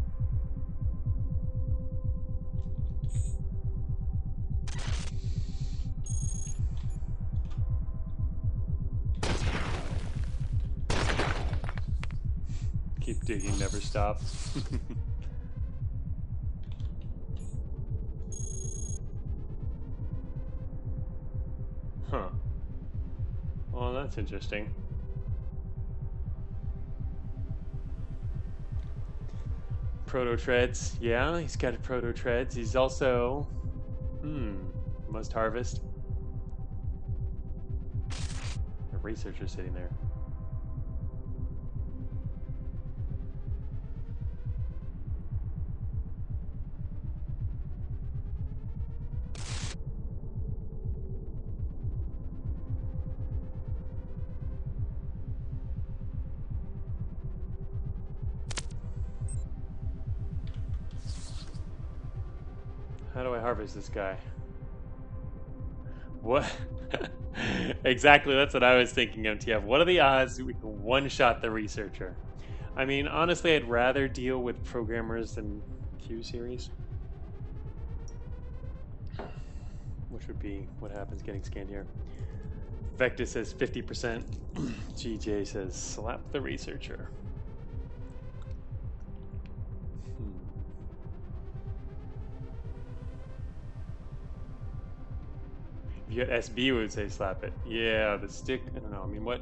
Keep digging, never stop. Huh. Well, that's interesting. Proto treads. Yeah, he's got proto treads. He's also... must harvest. A researcher sitting there. How do I harvest this guy? What? Exactly, that's what I was thinking, MTF. What are the odds we can one-shot the researcher? I mean, honestly, I'd rather deal with programmers than Q series. Which would be what happens getting scanned here. Vector says 50%. GJ says slap the researcher. If you had SB, we would say slap it. Yeah, the stick. I don't know. I mean, what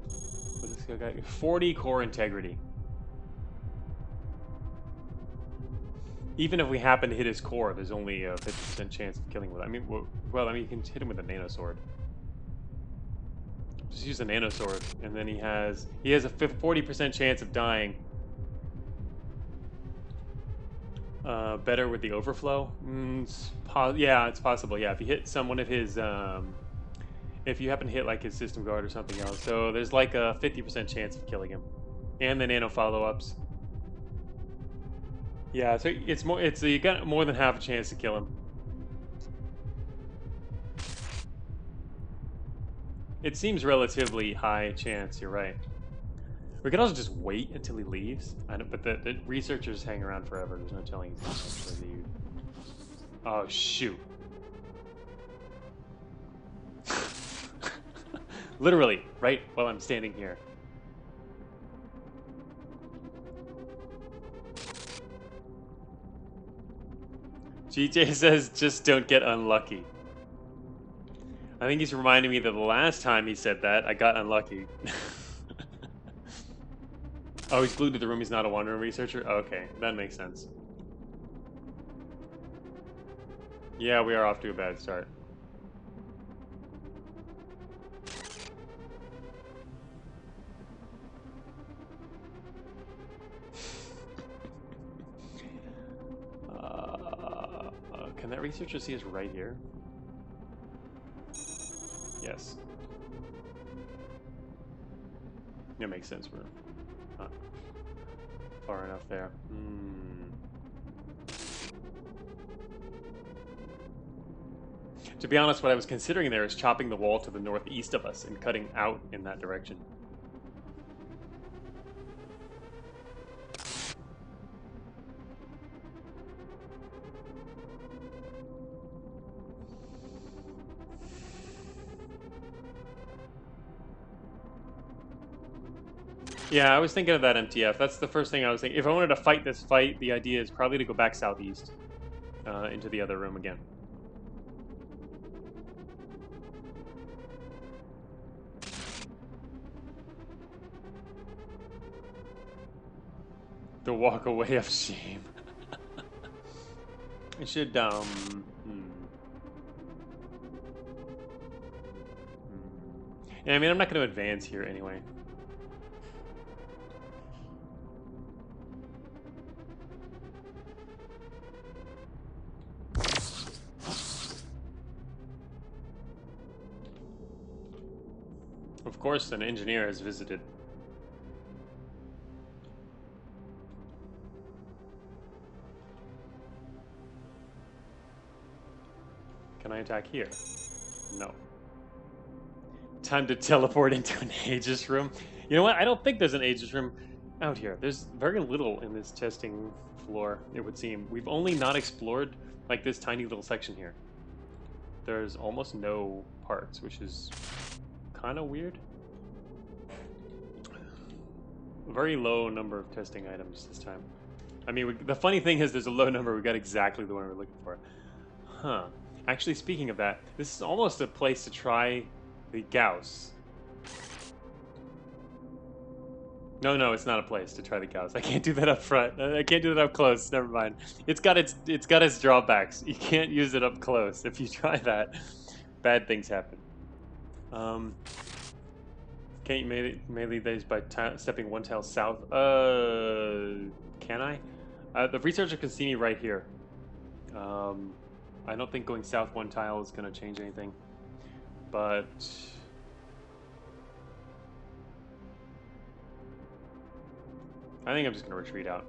this guy got? 40 core integrity. Even if we happen to hit his core, there's only a 50% chance of killing with it. I mean, well, I mean, you can hit him with a nanosword. Just use a nanosword, and then he has a 40% chance of dying. Better with the overflow. Yeah, it's possible. Yeah, if you hit one of his, if you happen to hit like his system guard or something else, so there's like a 50% chance of killing him, and the nano follow-ups. Yeah, so you got more than half a chance to kill him. It seems relatively high chance, you're right. We could also just wait until he leaves. But the researchers hang around forever. There's no telling he's going to actually leave. Oh, shoot. Literally, right while I'm standing here. GJ says, just don't get unlucky. I think he's reminding me that the last time he said that, I got unlucky. Oh, he's glued to the room. He's not a wandering researcher? Okay, that makes sense. Yeah, we are off to a bad start. Can that researcher see us right here? Yes. That makes sense. We're not far enough there. To be honest, what I was considering there is chopping the wall to the northeast of us and cutting out in that direction. Yeah, I was thinking of that MTF. That's the first thing I was thinking. If I wanted to fight this fight, the idea is probably to go back southeast into the other room again. The walk away of shame. I should, Yeah, I mean, I'm not going to advance here anyway. Of course, an engineer has visited. Can I attack here? No. Time to teleport into an Aegis room. You know what? I don't think there's an Aegis room out here. There's very little in this testing floor, it would seem. We've only not explored like this tiny little section here. There's almost no parts, which is kind of weird. Very low number of testing items this time. I mean, the funny thing is there's a low number. We got exactly the one we're looking for. Huh. Actually, speaking of that, this is almost a place to try the Gauss. No, it's not a place to try the Gauss. I can't do that up front. I can't do that up close. Never mind. It's got its drawbacks. You can't use it up close. If you try that, bad things happen. Can't you melee these by stepping one tile south? Can I? The researcher can see me right here. I don't think going south one tile is going to change anything. But I think I'm just going to retreat out.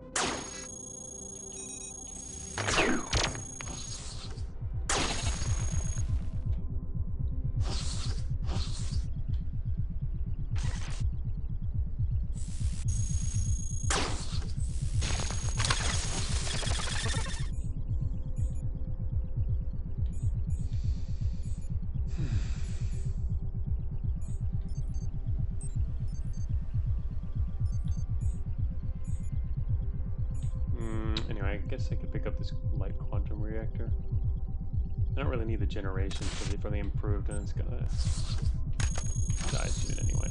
this light quantum reactor. I don't really need the generation because they've really improved and it's gonna die soon anyway.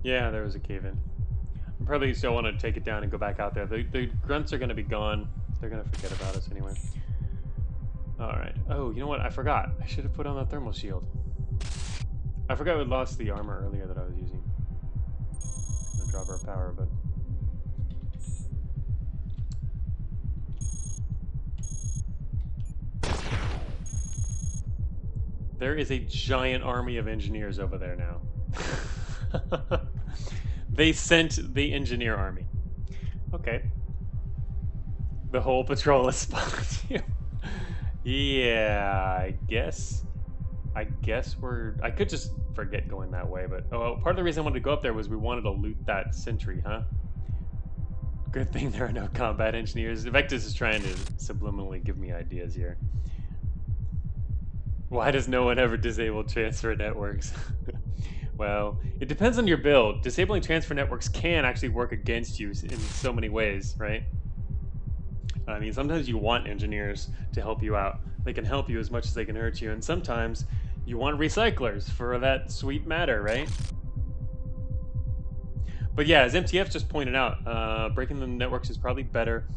Yeah, there was a cave-in. I probably still want to take it down and go back out there. The grunts are going to be gone. They're going to forget about us anyway. Alright. Oh, you know what? I forgot. I should have put on the thermal shield. I forgot we lost the armor earlier that I was using. The drop our power, but... There is a giant army of engineers over there now. They sent the engineer army. Okay. The whole patrol is spotted you. Yeah, I guess we're... I could just forget going that way, but... Oh, part of the reason I wanted to go up there was we wanted to loot that sentry, huh? Good thing there are no combat engineers. Vectus is trying to subliminally give me ideas here. Why does no one ever disable transfer networks? Well, it depends on your build. Disabling transfer networks can actually work against you in so many ways, right? I mean, sometimes you want engineers to help you out. They can help you as much as they can hurt you, and sometimes you want recyclers for that sweet matter, right? But yeah, as MTF just pointed out, breaking the networks is probably better.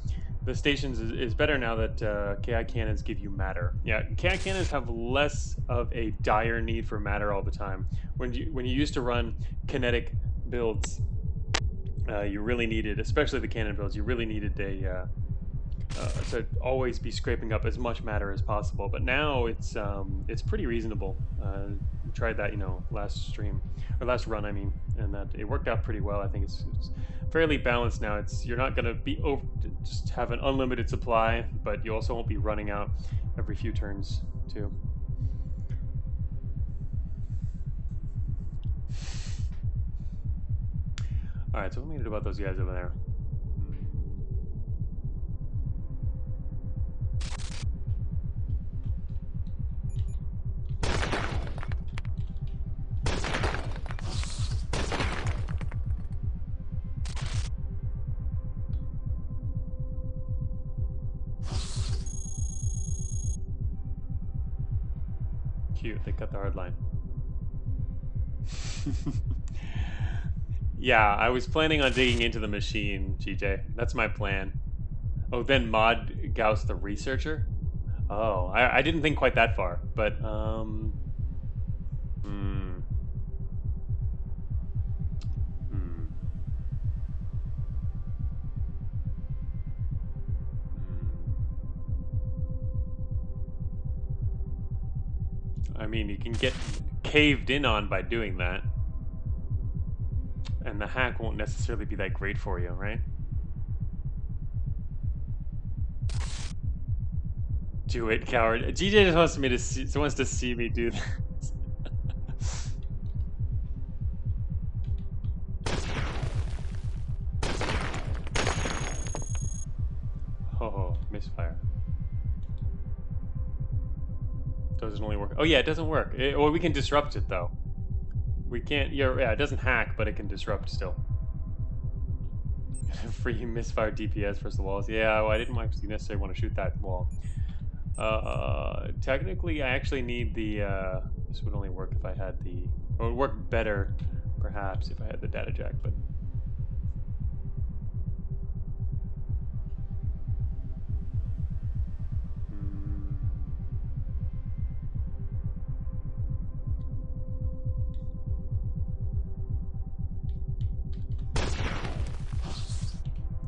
The stations is better now that KI cannons give you matter. Yeah, KI cannons have less of a dire need for matter all the time. When you used to run kinetic builds, you really needed, especially the cannon builds, you really needed a to always be scraping up as much matter as possible. But now it's pretty reasonable. We tried that, you know, last stream or last run, I mean, and that it worked out pretty well. I think it's fairly balanced now. You're not going to be just have an unlimited supply, but you also won't be running out every few turns too. All right, so what am I gonna do about those guys over there? Cute, they cut the hard line. Yeah, I was planning on digging into the machine, GJ. That's my plan. Oh, then mod Gauss the researcher? Oh, I didn't think quite that far, but, I mean, you can get caved in on by doing that. And the hack won't necessarily be that great for you, right? Do it, coward. GJ just wants to see me do this. Oh, misfire. Doesn't only work. Oh yeah, it doesn't work. Well, we can disrupt it though. We can't. Yeah, it doesn't hack, but it can disrupt still. Free misfire DPS versus the walls. Yeah, well, I didn't actually necessarily want to shoot that wall. Technically, I actually need the. This would only work if I had the. It would work better, perhaps, if I had the data jack, but.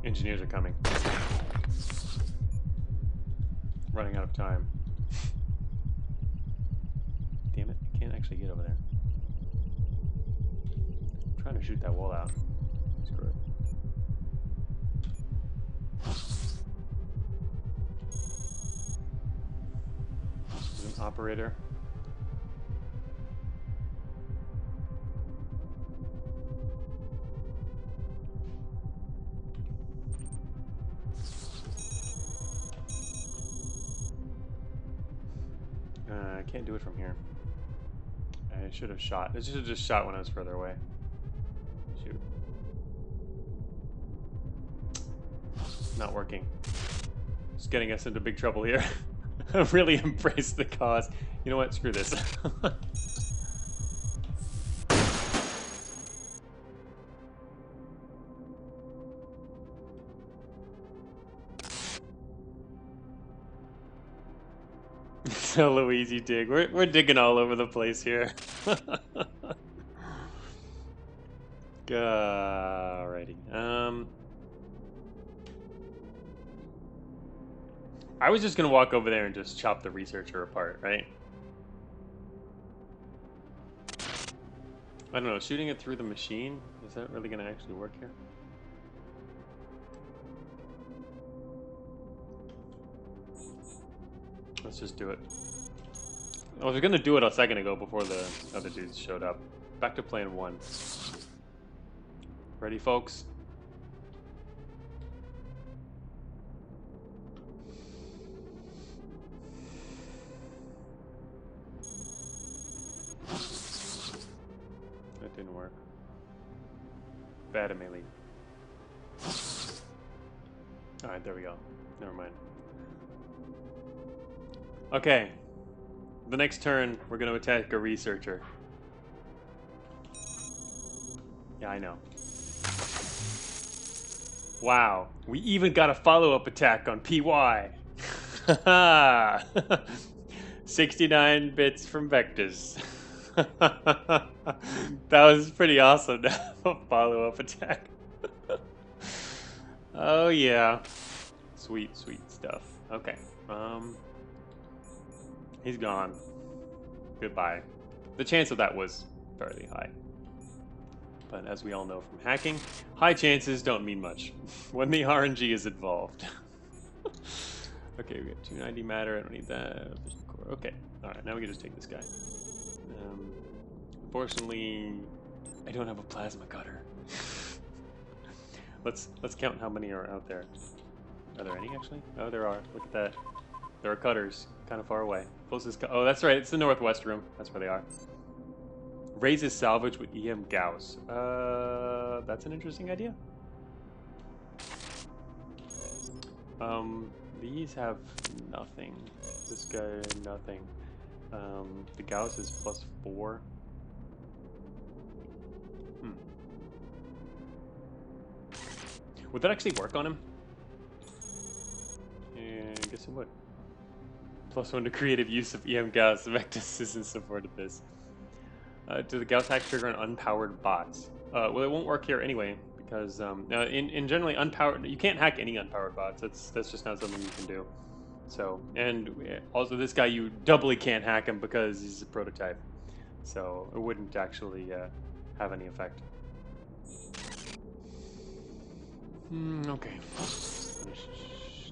Engineers are coming. Running out of time. Damn it, I can't actually get over there. I'm trying to shoot that wall out. Screw it. There's an operator. I can't do it from here. I should have shot. I should have just shot when I was further away. Shoot. Not working. Just getting us into big trouble here. Really embrace the cause. You know what? Screw this. So Luigi dig. We're digging all over the place here. Alrighty. I was just gonna walk over there and just chop the researcher apart, right? I don't know, shooting it through the machine, is that really gonna actually work here? Let's just do it. I was gonna do it a second ago before the other dudes showed up. Back to plan 1. Ready, folks? That didn't work. Bad at melee. Alright, there we go. Never mind. Okay. The next turn, we're going to attack a researcher. Yeah, I know. Wow. We even got a follow-up attack on PY. 69 bits from Vectors. That was pretty awesome to have a follow-up attack. Oh yeah. Sweet, sweet stuff. Okay. He's gone. Goodbye. The chance of that was fairly high. But as we all know from hacking, high chances don't mean much when the RNG is involved. Okay, we got 290 matter. I don't need that. Okay. Alright, now we can just take this guy. Unfortunately, I don't have a plasma cutter. Let's count how many are out there. Are there any actually? Oh, there are. Look at that. There are cutters, kind of far away. Closest. Oh, that's right. It's the northwest room. That's where they are. Raises salvage with EM Gauss. That's an interesting idea. These have nothing. This guy, nothing. The Gauss is +4. Would that actually work on him? Yeah, I guess it would. +1 to creative use of EM Gauss. Vectus isn't supported this. Do the Gauss hack trigger on unpowered bots? Well, it won't work here anyway, because in generally unpowered, you can't hack any unpowered bots. That's just not something you can do. So, and also this guy, you doubly can't hack him because he's a prototype. So it wouldn't actually have any effect. Okay.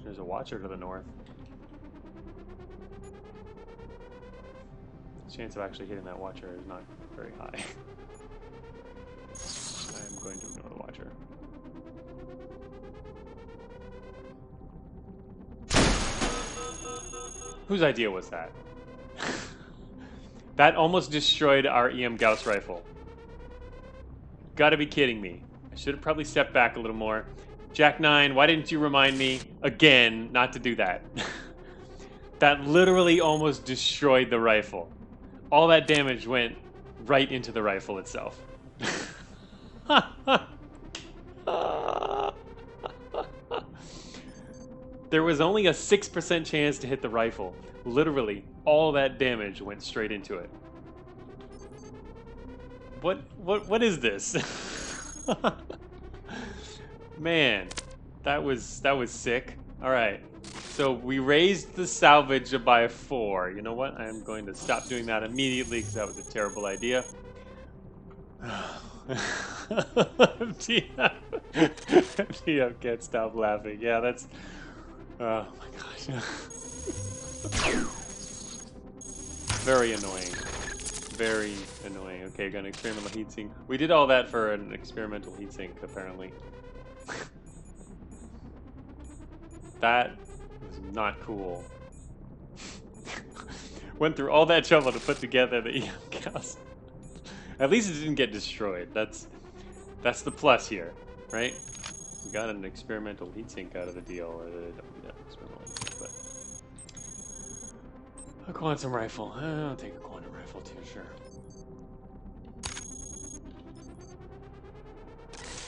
There's a watcher to the north. The chance of actually hitting that watcher is not very high. I'm going to ignore the watcher. Whose idea was that? That almost destroyed our EM Gauss rifle. Gotta be kidding me. I should have probably stepped back a little more. Jack 9, why didn't you remind me again not to do that? That literally almost destroyed the rifle. All that damage went right into the rifle itself. There was only a 6% chance to hit the rifle. Literally, all that damage went straight into it. What is this? Man, that was sick. All right. So we raised the salvage by 4. You know what? I'm going to stop doing that immediately because that was a terrible idea. MTF can't stop laughing. Yeah, that's... Oh my gosh. Very annoying. Very annoying. Okay, got an experimental heatsink. We did all that for an experimental heatsink, apparently. That was not cool. Went through all that trouble to put together the EM cows. At least it didn't get destroyed. That's the plus here, right? We got an experimental heatsink out of the deal. Don't need that experimental heatsink, but a quantum rifle. I'll take a quantum rifle too, sure.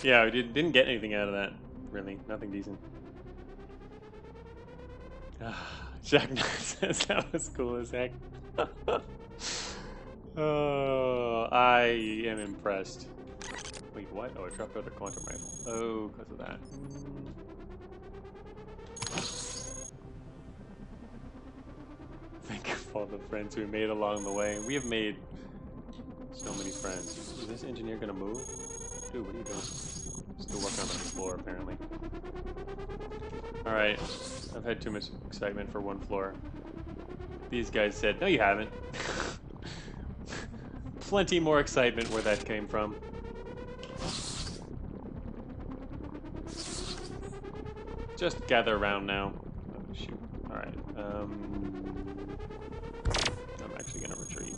Yeah, we didn't get anything out of that, really. Nothing decent. Jack says that was cool as heck. Oh, I am impressed. Wait, what? Oh, I dropped out the quantum rifle. Oh, because of that. Think of all the friends we made along the way. We have made so many friends. Is this engineer gonna move? Dude, what are you doing? Still working on the floor, apparently. Alright, I've had too much excitement for one floor. These guys said, no you haven't. Plenty more excitement where that came from. Just gather around now. Oh, shoot. Alright, I'm actually gonna retreat.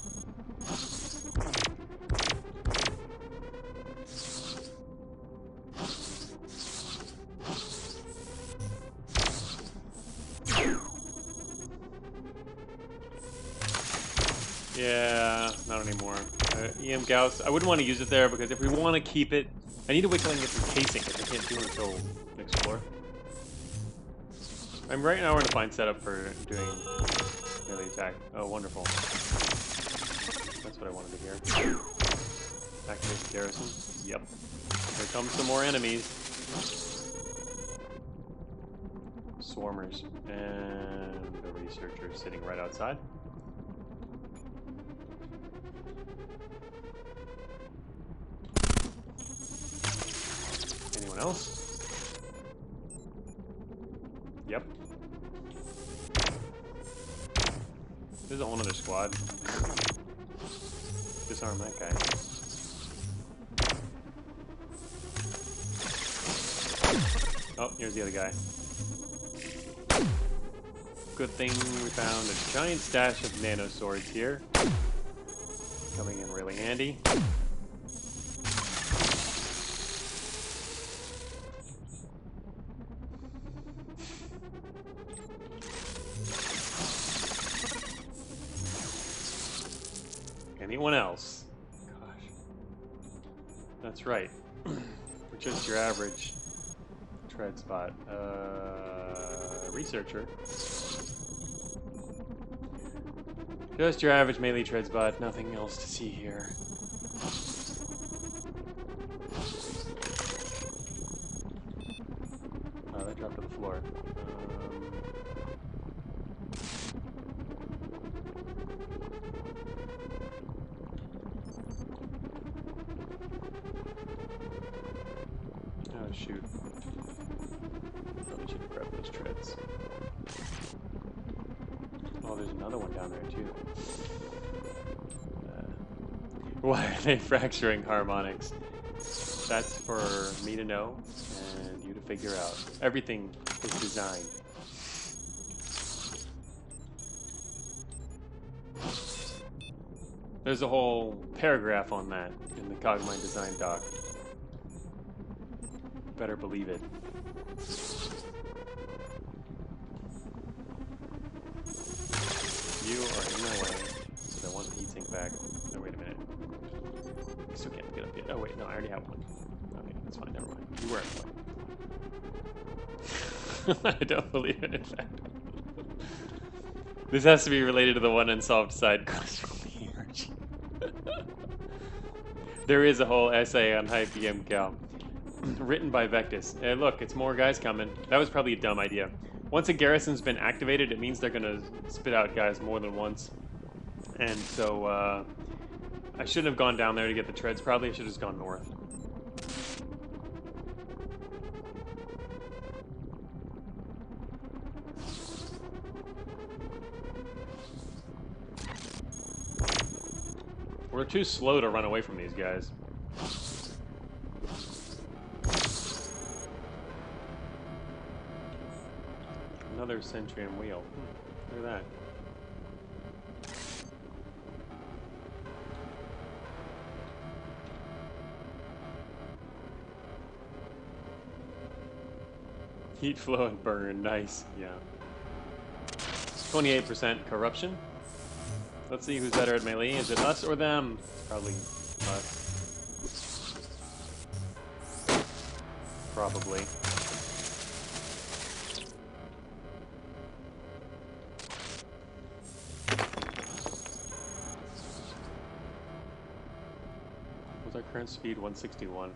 Yeah, not anymore. EM Gauss, I wouldn't want to use it there because if we want to keep it, I need to wait till I can get some casing, which I can't do until next floor. Right now we're in a fine setup for doing melee attack. Oh, wonderful. That's what I wanted to hear. Activate the garrison. Yep. Here comes some more enemies. Swarmers. And the researcher sitting right outside. Anyone else? Yep. There's a whole other squad. Disarm that guy. Oh, here's the other guy. Good thing we found a giant stash of nanoswords here. Coming in really handy. Anyone else? Gosh. That's right. Just your average tread spot. Researcher. Just your average melee tread spot. Nothing else to see here. Oh, that dropped to the floor. Oh, shoot. Probably should have grabbed those treads. Oh, there's another one down there, too. Why are they fracturing harmonics? That's for me to know and you to figure out. Everything is designed. There's a whole paragraph on that in the Cogmind design doc. Better believe it. You are in my way, so I want the heatsink back. No, wait a minute. I still can't get up yet. Oh wait, no, I already have one. Okay, that's fine, never mind. You were in the way. I don't believe it, in fact. This has to be related to the one unsolved side quest from the energy. There is a whole essay on Hype EM Cal. Written by Vectus. Hey, look, it's more guys coming. That was probably a dumb idea. Once a garrison's been activated, it means they're gonna spit out guys more than once. And so, I shouldn't have gone down there to get the treads. Probably I should have just gone north. We're too slow to run away from these guys. Another Centurion wheel. Look at that. Heat flow and burn, nice, yeah. 28% corruption. Let's see who's better at melee. Is it us or them? Probably us. Probably. What's our current speed? 161.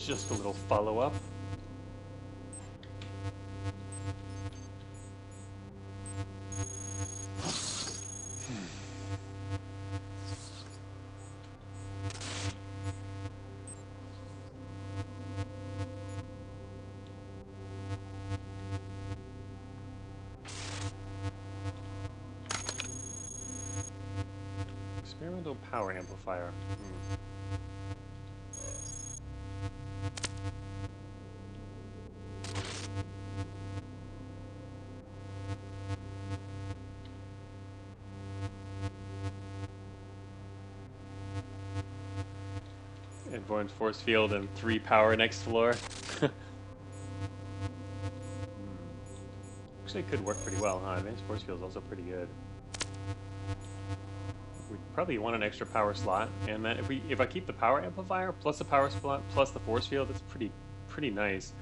Just a little follow-up. Experimental power amplifier. Advanced force field and 3 power next floor. Actually, it could work pretty well, huh? Advanced force field is also pretty good. We probably want an extra power slot, and then if I keep the power amplifier plus the power slot plus the force field, that's pretty nice.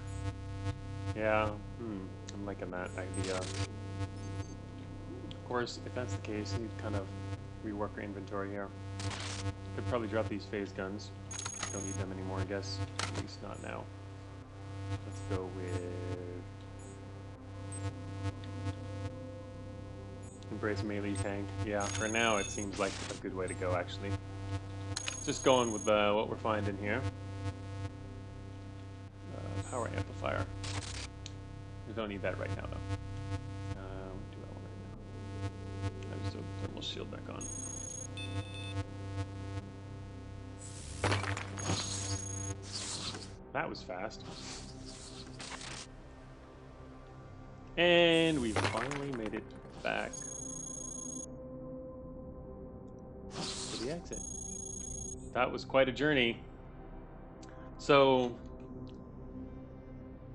Yeah, I'm liking that idea. Of course, if that's the case, we need to kind of rework our inventory here. Could probably drop these phase guns. Don't need them anymore, I guess. At least not now. Let's go with embrace melee tank. Yeah, for now it seems like a good way to go, actually. Just going with what we're finding here. Power amplifier. We don't need that right now, though. Do that one right now. I just throw the thermal shield back on. That was fast. And we finally made it back to the exit. That was quite a journey. So,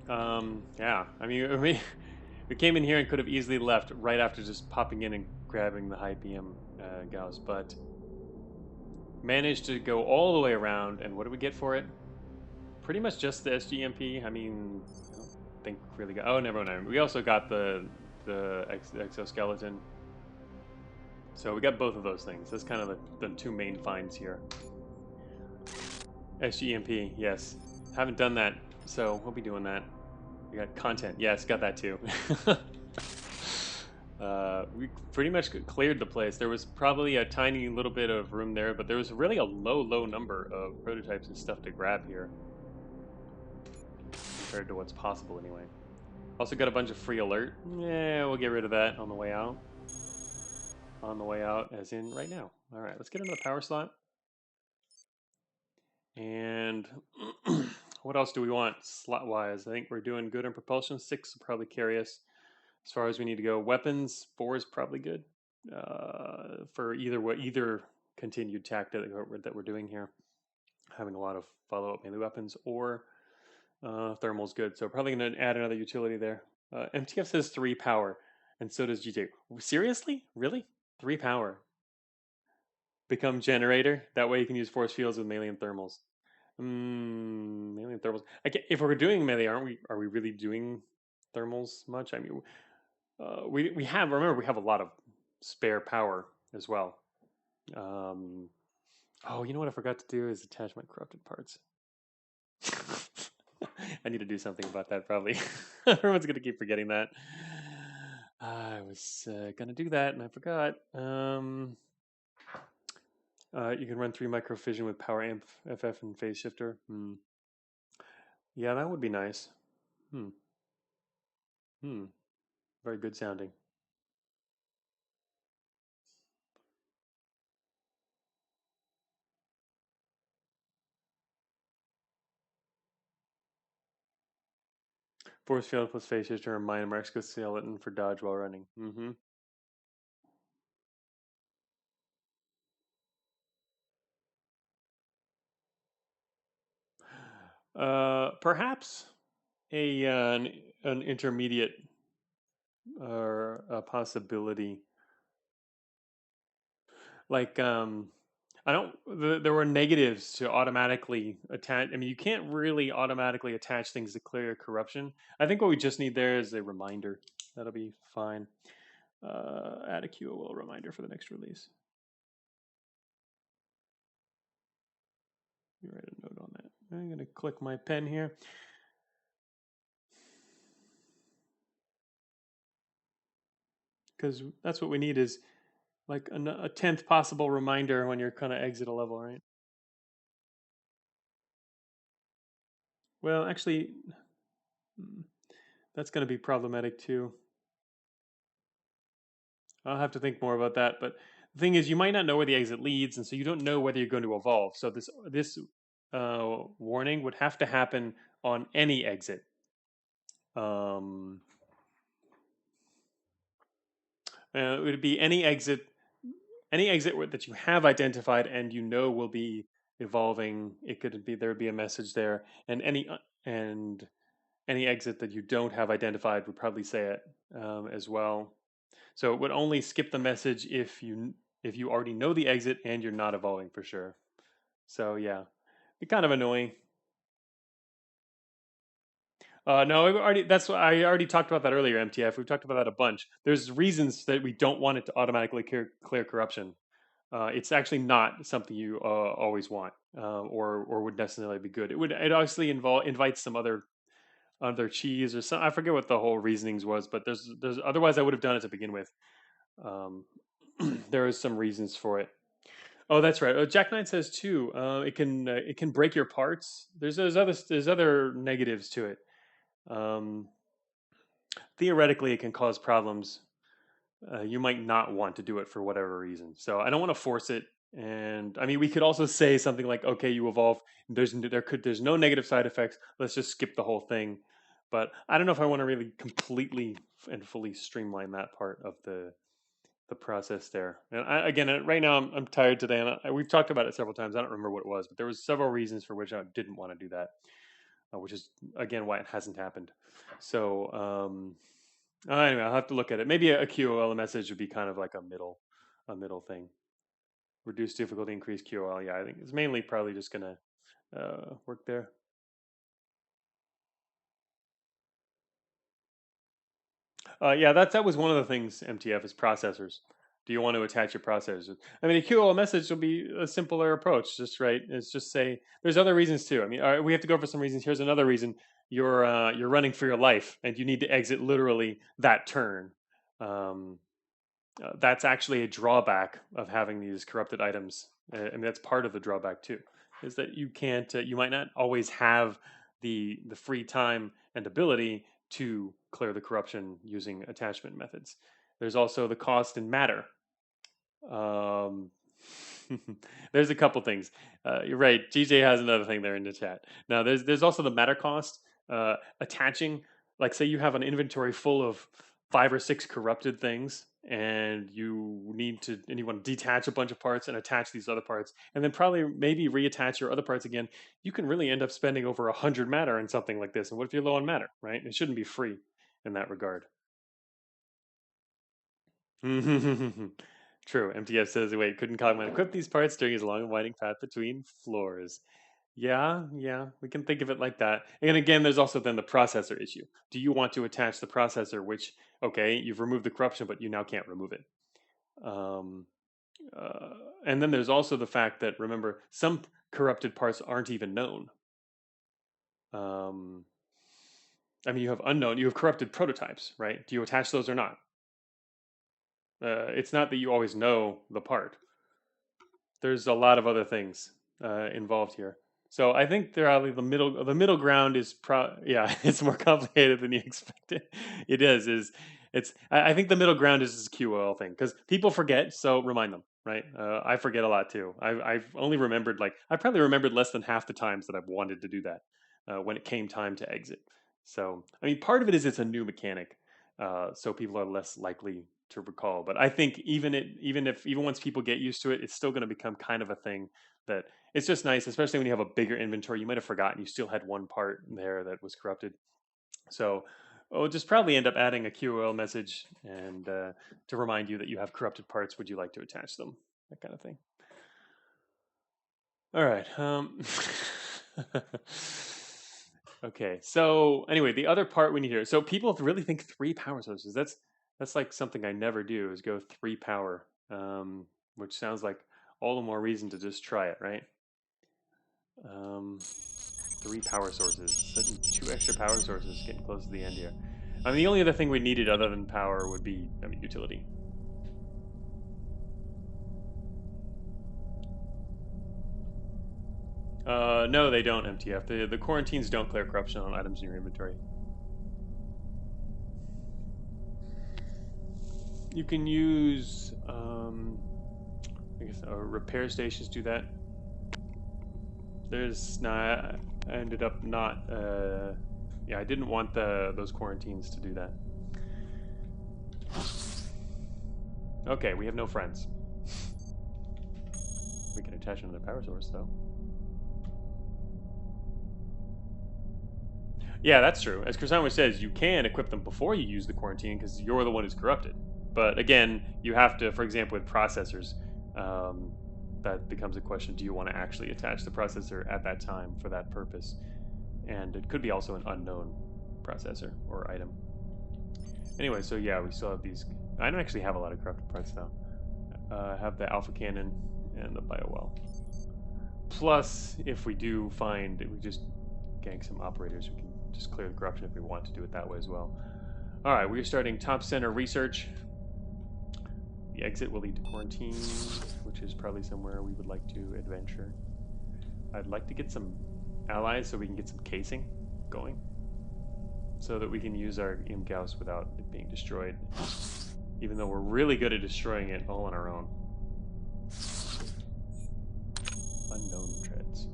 yeah, I mean, we came in here and could have easily left right after just popping in and grabbing the high PM gauss, but managed to go all the way around, and what did we get for it? Pretty much just the SGMP. I mean, I don't think really got. Oh, never mind. We also got the exoskeleton. So we got both of those things. That's kind of the two main finds here. SGMP, yes. Haven't done that, so we'll be doing that. We got content. Yes, got that too. We pretty much cleared the place. There was probably a tiny little bit of room there, but there was really a low number of prototypes and stuff to grab here. Compared to what's possible anyway. Also got a bunch of free alert. Yeah, we'll get rid of that on the way out. On the way out, as in right now. All right, let's get another power slot. And what else do we want slot-wise? I think we're doing good on propulsion. 6 will probably carry us as far as we need to go. Weapons, 4 is probably good for either continued tactic that we're doing here. Having a lot of follow-up melee weapons or thermal's good. So probably going to add another utility there. MTF says 3 power, and so does GJ. Seriously? Really? 3 power. Become generator. That way you can use force fields with melee and thermals. Melee and thermals. If we're doing melee, are we really doing thermals much? I mean, we have. Remember, we have a lot of spare power as well. Oh, you know what I forgot to do is attach my corrupted parts. I need to do something about that, probably. Everyone's going to keep forgetting that. I was going to do that, and I forgot. You can run 3 microfission with power amp, FF, and phase shifter. Yeah, that would be nice. Very good sounding. Force field plus phase shift to remind him exoskeleton for dodge while running. Perhaps an intermediate or a possibility. Like I don't. There were negatives to automatically attach. I mean, you can't really automatically attach things to clear corruption. I think what we just need there is a reminder. That'll be fine. Add a QOL reminder for the next release. Let me write a note on that. I'm gonna click my pen here. Because that's what we need is like a 10th possible reminder when you're kind of exit a level, right? Well, actually, that's going to be problematic too. I'll have to think more about that. But the thing is, you might not know where the exit leads, and so you don't know whether you're going to evolve. So this warning would have to happen on any exit. It would be any exit that you have identified and you know will be evolving. It could be there would be a message there, and any exit that you don't have identified would probably say it as well. So it would only skip the message if you already know the exit and you're not evolving for sure. So yeah, be kind of annoying. No, I already talked about that earlier. MTF. We've talked about that a bunch. There's reasons that we don't want it to automatically clear corruption. It's actually not something you always want, or would necessarily be good. It obviously invites some other cheese or some. I forget what the whole reasonings was, but there's otherwise I would have done it to begin with. Um, there is some reasons for it. Oh, that's right. Jack Knight says too. It can break your parts. There's other negatives to it. Um, Theoretically, it can cause problems. You might not want to do it for whatever reason. So I don't want to force it. And I mean, we could also say something like, "Okay, you evolve. There's no negative side effects. Let's just skip the whole thing." But I don't know if I want to really completely and fully streamline that part of the process there. And again, right now I'm tired today, and we've talked about it several times. I don't remember what it was, but there was several reasons for which I didn't want to do that, which is again why it hasn't happened. So anyway, I'll have to look at it. Maybe a QOL message would be kind of like a middle thing. Reduce difficulty, increase QOL. Yeah, I think it's mainly probably just gonna work there. Yeah, that was one of the things. MTF is processors. Do you want to attach your processors? I mean, a QOL message will be a simpler approach. Just right. It's just say there's other reasons too. I mean, all right, we have to go for some reasons. Here's another reason. You're running for your life and you need to exit literally that turn. Um, that's actually a drawback of having these corrupted items. I mean, that's part of the drawback too, is that you can't, you might not always have the free time and ability to clear the corruption using attachment methods. There's also the cost in matter. Um, there's a couple things. You're right. GJ has another thing there in the chat. Now, there's also the matter cost. Attaching, like, say you have an inventory full of 5 or 6 corrupted things, and you want to detach a bunch of parts and attach these other parts, and then probably maybe reattach your other parts again. You can really end up spending over 100 matter in something like this. And what if you're low on matter, right? It shouldn't be free in that regard. True. MTF says, wait, couldn't Cogmind equip these parts during his long and winding path between floors? Yeah, we can think of it like that. And again, there's also then the processor issue. Do you want to attach the processor, which, okay, you've removed the corruption, but you now can't remove it? Um, uh, and then there's also the fact that, remember, some corrupted parts aren't even known. Um, I mean, you have corrupted prototypes, right? Do you attach those or not? It's not that you always know the part. There's a lot of other things involved here. So I think the middle ground is yeah, it's more complicated than you expected. It is I think the middle ground is this QOL thing because people forget, so remind them, right? I forget a lot too. I've only remembered I probably remembered less than half the times that I've wanted to do that when it came time to exit. So, I mean, part of it is it's a new mechanic, so people are less likely to recall. But I think even once people get used to it, it's still going to become kind of a thing that it's just nice, especially when you have a bigger inventory. You might have forgotten you still had one part there that was corrupted. So we'll just probably end up adding a QOL message and to remind you that you have corrupted parts. Would you like to attach them? That kind of thing. All right. Okay. So anyway, the other part we need here. So people really think 3 power sources. That's like something I never do is go 3 power, which sounds like all the more reason to just try it, right? 3 power sources. Sudden 2 extra power sources. Getting close to the end here. I mean, the only other thing we needed other than power would be, I mean, utility. No, they don't, MTF. The quarantines don't clear corruption on items in your inventory. You can use, I guess, repair stations do that. There's not. I ended up not. Yeah, I didn't want those quarantines to do that. Okay, we have no friends. We can attach another power source, though. Yeah, that's true. As Kursama says, you can equip them before you use the quarantine because you're the one who's corrupted. But again, you have to, for example, with processors, that becomes a question: do you want to actually attach the processor at that time for that purpose? And it could be also an unknown processor or item. Anyway, so yeah, we still have these. I don't actually have a lot of corrupted parts though. I have the alpha cannon and the biowell. Plus, if we do find, we just gank some operators, we can just clear the corruption if we want to do it that way as well. All right, we're starting top center research. The exit will lead to quarantine, which is probably somewhere we would like to adventure. I'd like to get some allies so we can get some casing going, so that we can use our Imgaus without it being destroyed, even though we're really good at destroying it all on our own. Unknown treads.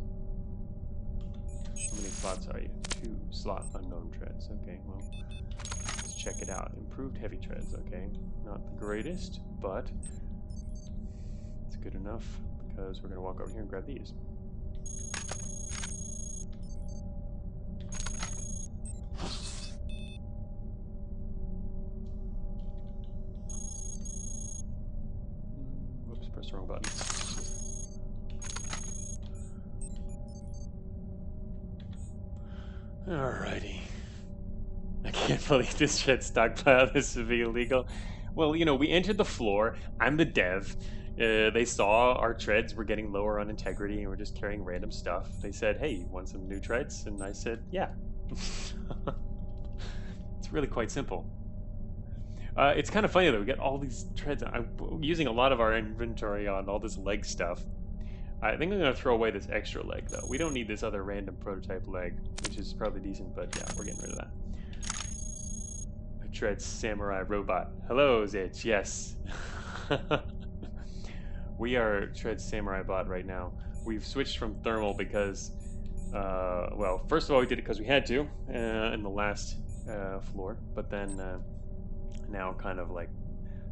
How many slots are you? 2 slot unknown treads. Okay, well, let's check it out. Improved heavy treads. Okay, not the greatest, but it's good enough because we're going to walk over here and grab these. Whoops, pressed the wrong button. Alrighty. I can't believe this shit stockpile. This would be illegal. Well, you know, we entered the floor. I'm the dev. They saw our treads were getting lower on integrity and we're just carrying random stuff. They said, hey, you want some new treads? And I said, yeah. It's really quite simple. It's kind of funny though. We get all these treads. I'm using a lot of our inventory on all this leg stuff. I think I'm going to throw away this extra leg, though. We don't need this other random prototype leg, which is probably decent, but yeah, we're getting rid of that. Treads Samurai Robot. Hello, Zitch. Yes. We are Treads Samurai Bot right now. We've switched from thermal because, well, first of all, we did it because we had to in the last floor, but then now kind of like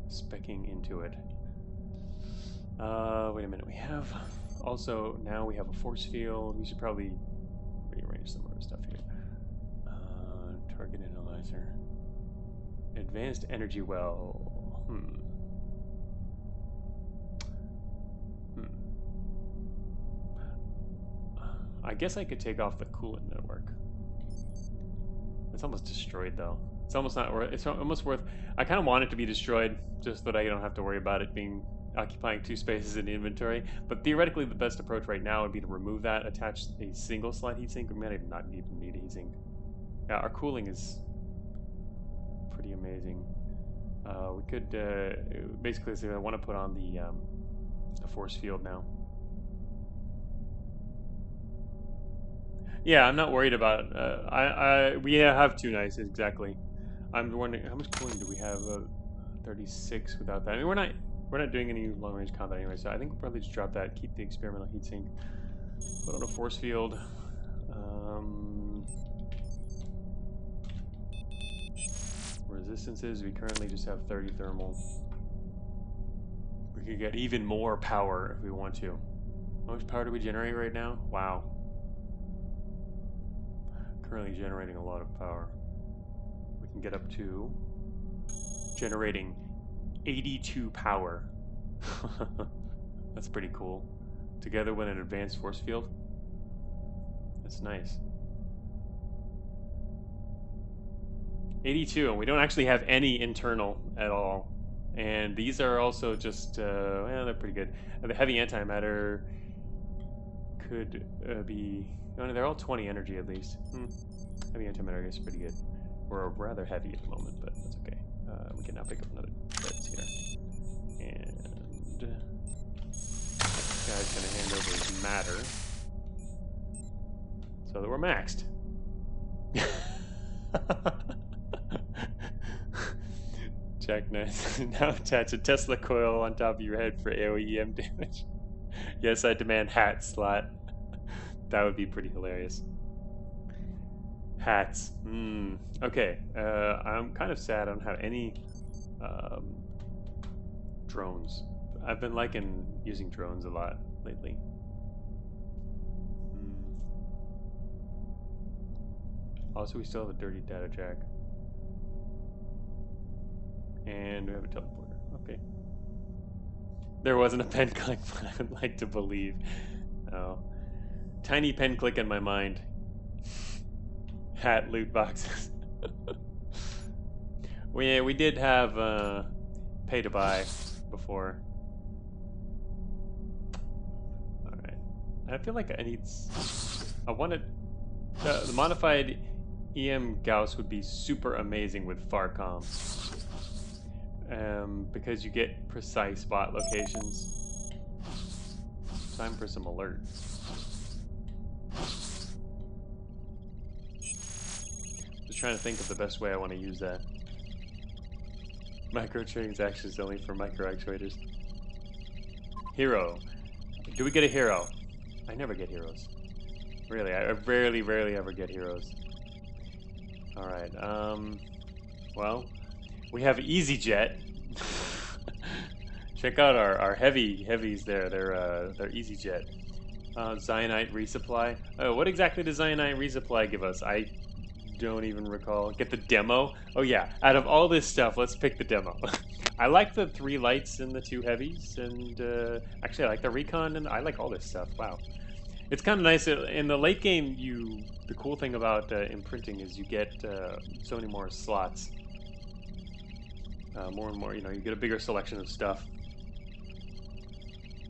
specking into it. Wait a minute. We have... Also, now we have a force field. We should probably rearrange some other stuff here. Target analyzer. Advanced energy well. I guess I could take off the coolant network. It's almost destroyed though. It's almost not worth. It's almost worth. I kind of want it to be destroyed just so that I don't have to worry about it being occupying 2 spaces in the inventory. But theoretically, the best approach right now would be to remove that, attach a single slide heatsink. We might not even need a heatsink. Yeah, our cooling is pretty amazing. We could basically say I want to put on the force field now. Yeah, I'm not worried about it. We have 2 nice exactly. I'm wondering how much cooling do we have? 36 without that. I mean, we're not doing any long range combat anyway, so I think we'll probably just drop that. Keep the experimental heatsink. Put on a force field. resistances. We currently just have 30 thermal. We could get even more power if we want to. How much power do we generate right now? Wow. Currently generating a lot of power. We can get up to generating 82 power. That's pretty cool. Together with an advanced force field. That's nice. 82, and we don't actually have any internal at all. And these are also just, well, they're pretty good. The heavy antimatter could be, no, they're all 20 energy at least. Heavy antimatter is pretty good. We're rather heavy at the moment, but that's okay. We can now pick up another threads here. And this guy's gonna hand over his matter. So that we're maxed. Jack Knight. Now attach a Tesla coil on top of your head for AoE EM damage. Yes, I demand hat slot. That would be pretty hilarious. Hats. Okay. I'm kind of sad I don't have any drones. I've been liking using drones a lot lately. Also, we still have a dirty data jack. And we have a teleporter. Okay. There wasn't a pen click, but I would like to believe. Oh. Tiny pen click in my mind. Hat loot boxes. we did have pay to buy before. Alright. I feel like I wanted the modified EM Gauss would be super amazing with Farcom. Because you get precise spot locations. Time for some alerts. Just trying to think of the best way I want to use that. Microtransactions only for micro actuators. Hero. Do we get a hero? I never get heroes. Really, I rarely ever get heroes. Alright, well, we have EasyJet. Check out our heavies there. They're EasyJet. Zionite resupply. What exactly does Zionite resupply give us? I don't even recall. Get the demo? Oh yeah, out of all this stuff, let's pick the demo. I like the 3 lights and the 2 heavies, and actually I like the recon, and I like all this stuff. Wow. It's kind of nice. In the late game, the cool thing about imprinting is you get so many more slots. More and more, you get a bigger selection of stuff.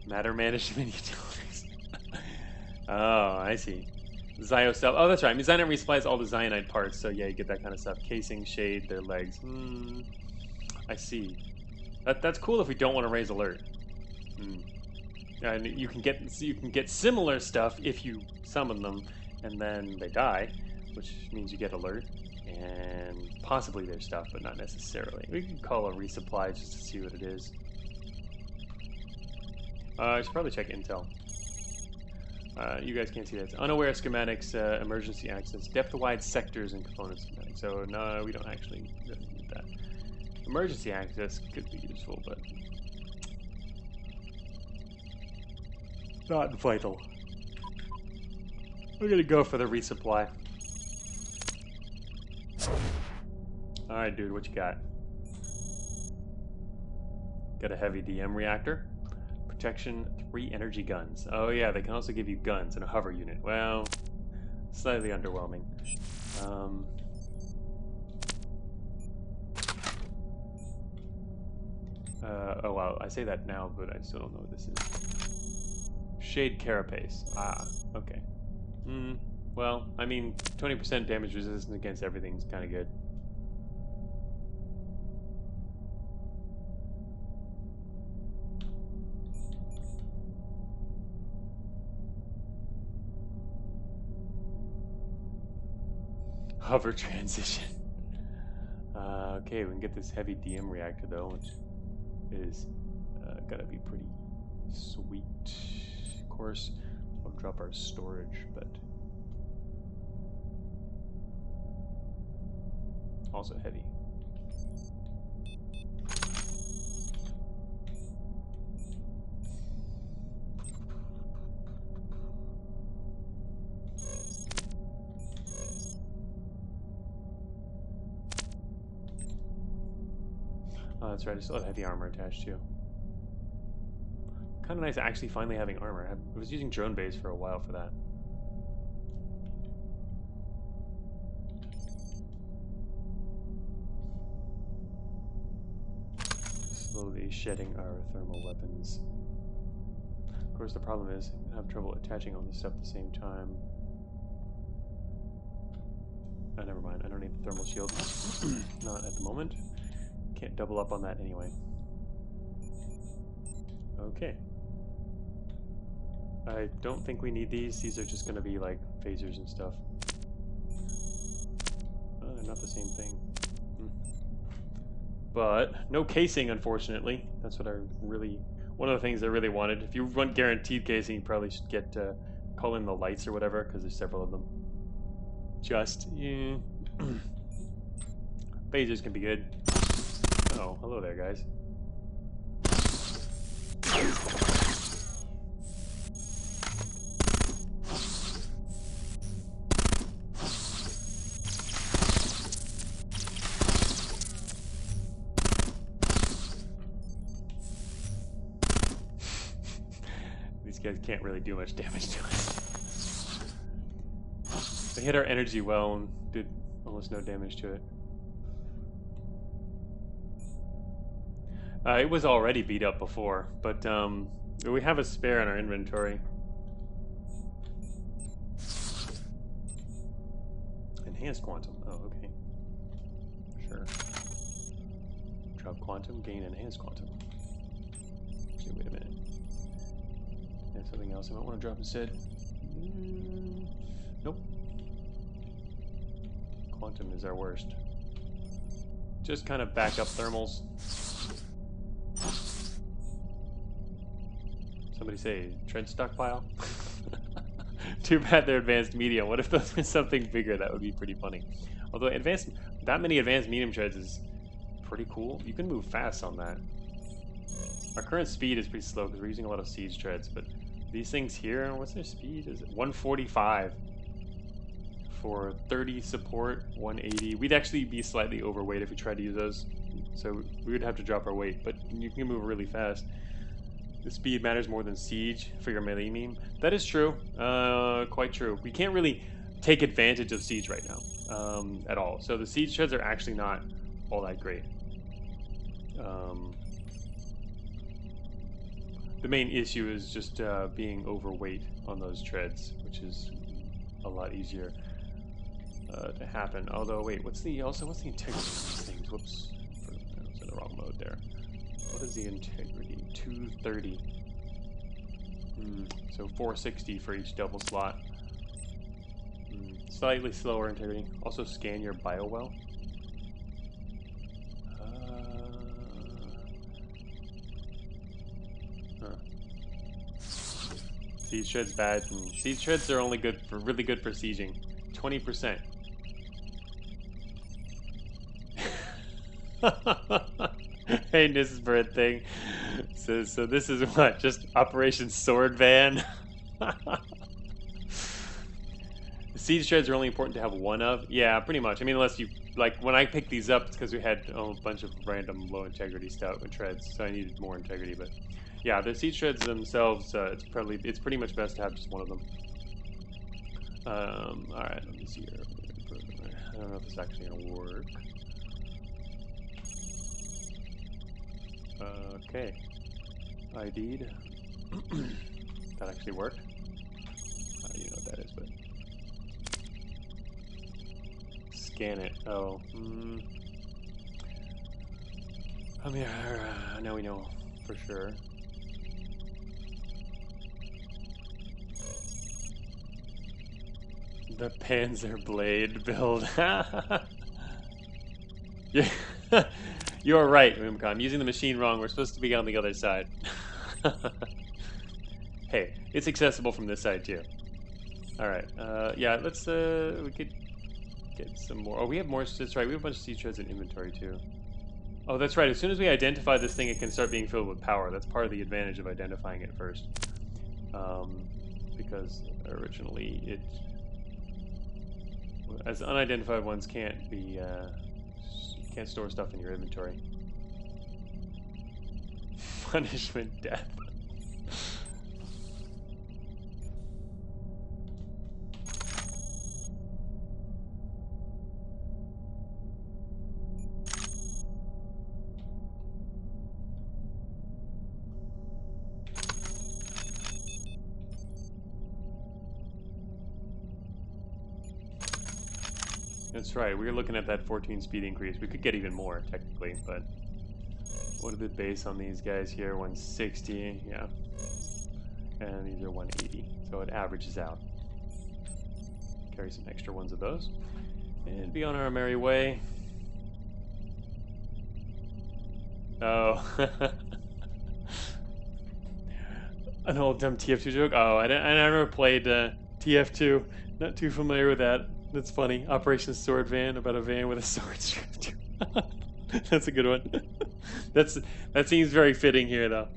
Matter management utilities. Oh, I see. Zio stuff. Oh, that's right. I mean, Zionite resupplies all the Zionite parts, so yeah, you get that kind of stuff. Casing, shade, their legs. I see. That's cool if we don't want to raise alert. And you can get similar stuff if you summon them, and then they die, which means you get alert. And possibly their stuff, but not necessarily. We can call a resupply just to see what it is. I should probably check intel. You guys can't see that. It's unaware schematics, emergency access, depth-wide sectors, and component schematics. So no, we don't actually really need that. Emergency access could be useful, but not vital. We're gonna go for the resupply. Alright, dude, what you got? Got a heavy DM reactor. Protection, 3 energy guns. Oh yeah, they can also give you guns and a hover unit. Well, slightly underwhelming. Oh wow, I say that now, but I still don't know what this is. Shade Carapace. Ah, okay. Well, I mean, 20% damage resistance against everything's kind of good. Hover transition. Okay, we can get this heavy DM reactor though, which is gotta be pretty sweet. Of course, we'll drop our storage, but also heavy. Oh, that's right. I still have heavy armor attached to. Kind of nice actually finally having armor. I was using drone base for a while for that. Slowly shedding our thermal weapons. Of course, the problem is I have trouble attaching all this stuff at the same time. Oh, never mind. I don't need the thermal shield. Not at the moment. Can't double up on that anyway. Okay. I don't think we need these. These are just going to be like phasers and stuff. Oh, they're not the same thing. But no casing, unfortunately. That's what I really... One of the things I really wanted. If you want guaranteed casing, you probably should get... call in the lights or whatever, because there's several of them. Just... yeah. Phasers can be good. Oh, hello there, guys. These guys can't really do much damage to us. They hit our energy well and did almost no damage to it. It was already beat up before, but we have a spare in our inventory. Enhanced quantum. Oh, okay. Sure. Drop quantum, gain enhanced quantum. Actually, wait a minute. There's something else I might want to drop instead. Nope. Quantum is our worst. Just kind of back up thermals. Somebody say, tread stockpile? Too bad they're advanced medium. What if those were something bigger? That would be pretty funny. Although that many advanced medium treads is pretty cool. You can move fast on that. Our current speed is pretty slow because we're using a lot of siege treads, but these things here, what's their speed? Is it 145 for 30 support, 180? We'd actually be slightly overweight if we tried to use those, so we would have to drop our weight, but you can move really fast. The speed matters more than siege for your melee meme. That is true, quite true. We can't really take advantage of siege right now at all. So the siege treads are actually not all that great. The main issue is just being overweight on those treads, which is a lot easier to happen. Although, wait, what's the integrity of these things? Whoops, I was in the wrong mode there. What is the integrity? 230. So 460 for each double slot. Slightly slower integrity. Also scan your bio well. Siege treads bad, and siege treads are only really good for sieging. 20%. Hey, this is for a thing. So this is what? Just Operation Sword Van? Siege treads are only important to have one of? Yeah, pretty much. I mean, unless you... Like, when I picked these up, it's because we had a bunch of random low integrity stuff with treads, so I needed more integrity, but... Yeah, the siege treads themselves, it's pretty much best to have just one of them. Alright, let me see here. I don't know if this is actually going to work. Okay. ID'd. That actually worked. You know what that is, but... Scan it. Oh. I mean, now we know for sure. The Panzer Blade build. Yeah. You're right, Moomcon. I'm using the machine wrong. We're supposed to be on the other side. Hey, it's accessible from this side too. Alright, yeah, let's, we could get some more. Oh, we have more, that's right, we have a bunch of siege treads in inventory too. Oh, that's right, as soon as we identify this thing, it can start being filled with power. That's part of the advantage of identifying it first. Because originally it... As unidentified ones can't be, can't store stuff in your inventory. Punishment death. That's right, we were looking at that 14 speed increase. We could get even more, technically, but what are the base on these guys here? 160, yeah. And these are 180, so it averages out. Carry some extra ones of those. And be on our merry way. Oh. An old dumb TF2 joke? Oh, I never played TF2. Not too familiar with that. That's funny. Operation Sword Van, about a van with a sword strapped to it. That's a good one. That seems very fitting here, though.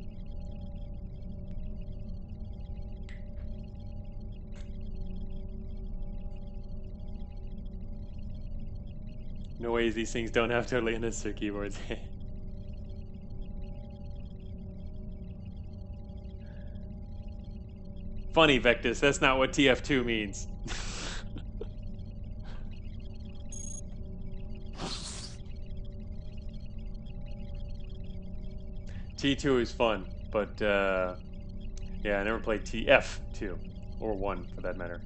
No ways these things don't have totally unnecessary keyboards. Funny, Vectus. That's not what TF2 means. T2 is fun, but yeah, I never played TF2, or 1 for that matter.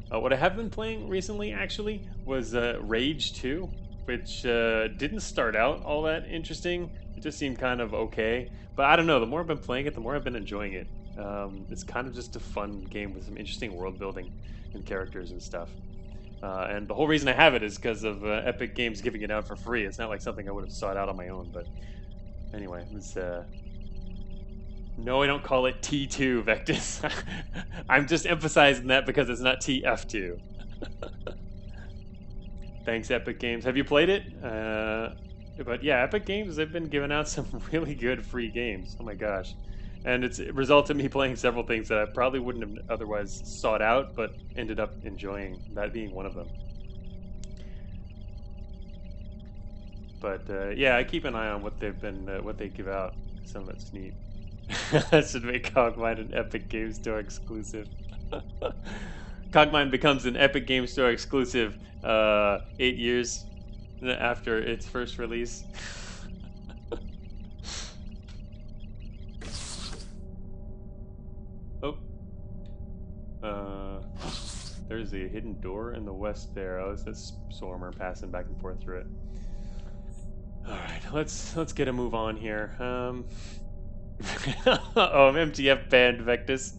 What I have been playing recently, actually, was Rage 2, which didn't start out all that interesting. It just seemed kind of okay. But I don't know, the more I've been playing it, the more I've been enjoying it. It's kind of just a fun game with some interesting world building and characters and stuff. And the whole reason I have it is because of Epic Games giving it out for free. It's not like something I would have sought out on my own, but anyway, it's no, I don't call it T2, Vectus. I'm just emphasizing that because it's not TF2. Thanks, Epic Games. Have you played it? But yeah, Epic Games, they've been giving out some really good free games. Oh my gosh. And it's resulted in me playing several things that I probably wouldn't have otherwise sought out, but ended up enjoying, that being one of them. But yeah, I keep an eye on what they've been, what they give out. Some of it's neat. That should make Cogmind an Epic Game Store exclusive. Cogmind becomes an Epic Game Store exclusive 8 years after its first release. Oh. There's a hidden door in the west there. Oh, it's this Stormer passing back and forth through it. Alright, let's get a move on here. Oh, I'm MTF banned, Vectus.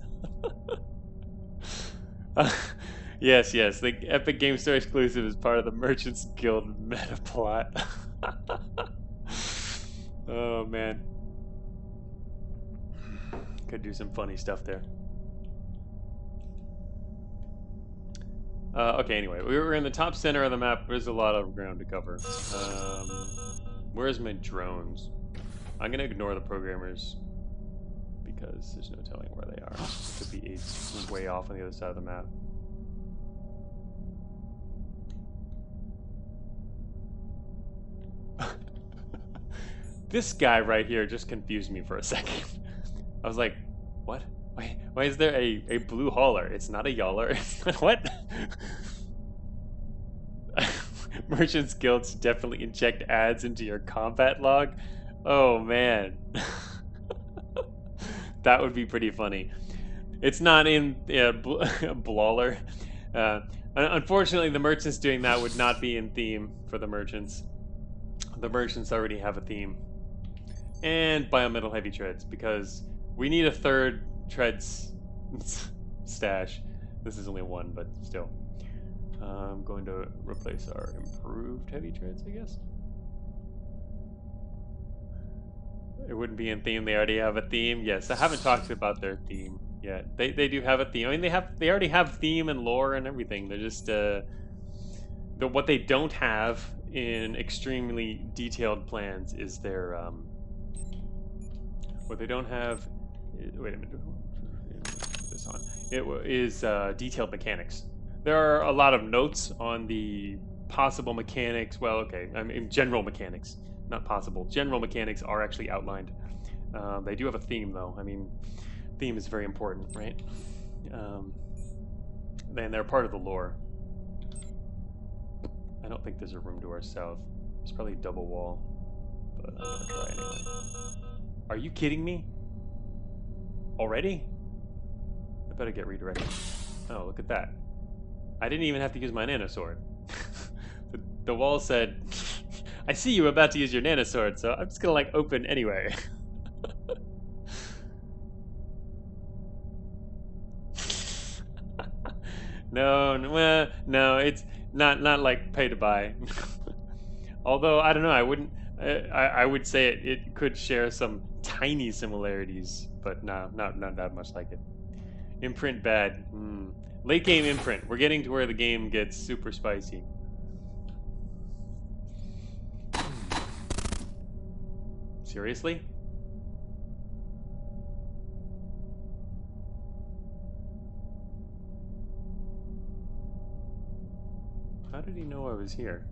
Yes, the Epic Game Store exclusive is part of the Merchants Guild meta plot. Oh man, could do some funny stuff there. Okay, anyway, we were in the top center of the map. There's a lot of ground to cover. Where's my drones? I'm gonna ignore the programmers because there's no telling where they are. It could be way off on the other side of the map. This guy right here just confused me for a second. I was like, what? Why is there a blue hauler? It's not a yawler. What? Merchants Guilds definitely inject ads into your combat log. Oh man. That would be pretty funny. It's not in Blawler. Unfortunately, the merchants doing that would not be in theme for the merchants. The merchants already have a theme. And biometal heavy treads, because we need a third treads stash. This is only one, but still. I'm going to replace our improved heavy treads, I guess. It wouldn't be in theme. They already have a theme. Yes, I haven't talked about their theme yet. They do have a theme. I mean, they already have theme and lore and everything. They're just what they don't have in extremely detailed plans is their what they don't have. Wait a minute. Put this on. It is detailed mechanics. There are a lot of notes on the possible mechanics. Well, okay, I mean general mechanics. Not possible. General mechanics are actually outlined. They do have a theme, though. I mean, theme is very important, right? And they're part of the lore. I don't think there's a room to our south. There's probably a double wall, but I'm gonna try anyway. Are you kidding me? Already? I better get redirected. Oh, look at that. I didn't even have to use my nanosword. The wall said, I see you about to use your nanosword, so I'm just gonna like open anyway. No, it's not like pay to buy. Although I don't know, I wouldn't. I would say it could share some tiny similarities, but no, not that much like it. Imprint bad. Late game imprint. We're getting to where the game gets super spicy. Seriously? How did he know I was here?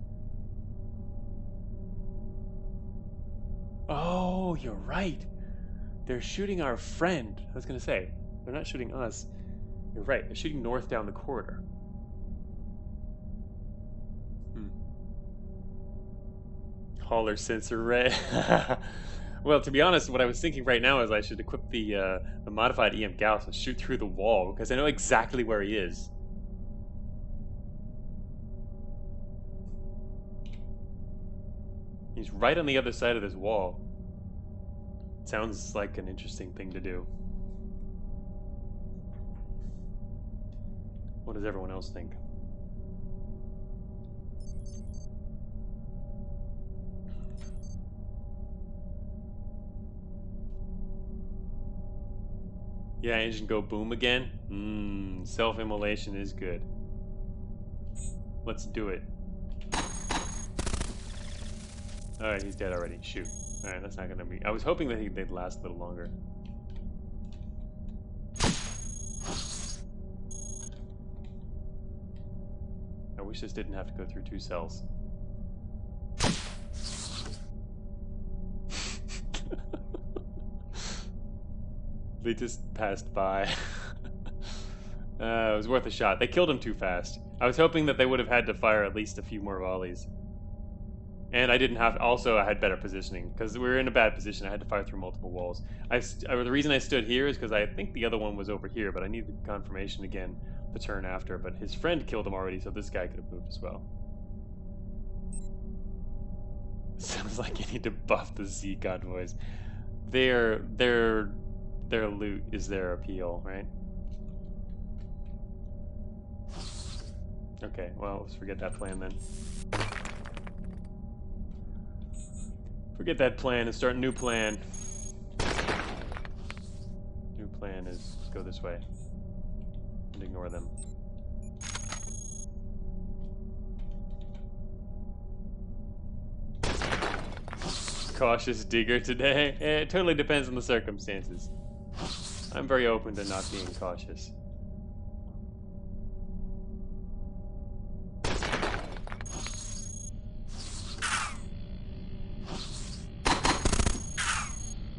Oh, you're right. They're shooting our friend. I was gonna say, they're not shooting us. You're right. They're shooting north down the corridor. Hauler sensor ray. Well, to be honest, what I was thinking right now is I should equip the modified EM Gauss and shoot through the wall because I know exactly where he is. He's right on the other side of this wall. Sounds like an interesting thing to do. What does everyone else think? Yeah, engine go boom again. Self-immolation is good. Let's do it. Alright, he's dead already. Shoot. Alright, that's not gonna be... I was hoping that they'd last a little longer. I wish this didn't have to go through 2 cells. They just passed by. It was worth a shot. They killed him too fast. I was hoping that they would have had to fire at least a few more volleys. And I didn't have... Also, I had better positioning. Because we were in a bad position. I had to fire through multiple walls. The reason I stood here is because I think the other one was over here, but I needed confirmation again the turn after. But his friend killed him already, so this guy could have moved as well. Sounds like you need to buff the Z convoys. Their loot is their appeal, right? Okay, well, let's forget that plan then. Forget that plan and start a new plan. New plan is go this way and ignore them. Cautious digger today? It totally depends on the circumstances. I'm very open to not being cautious.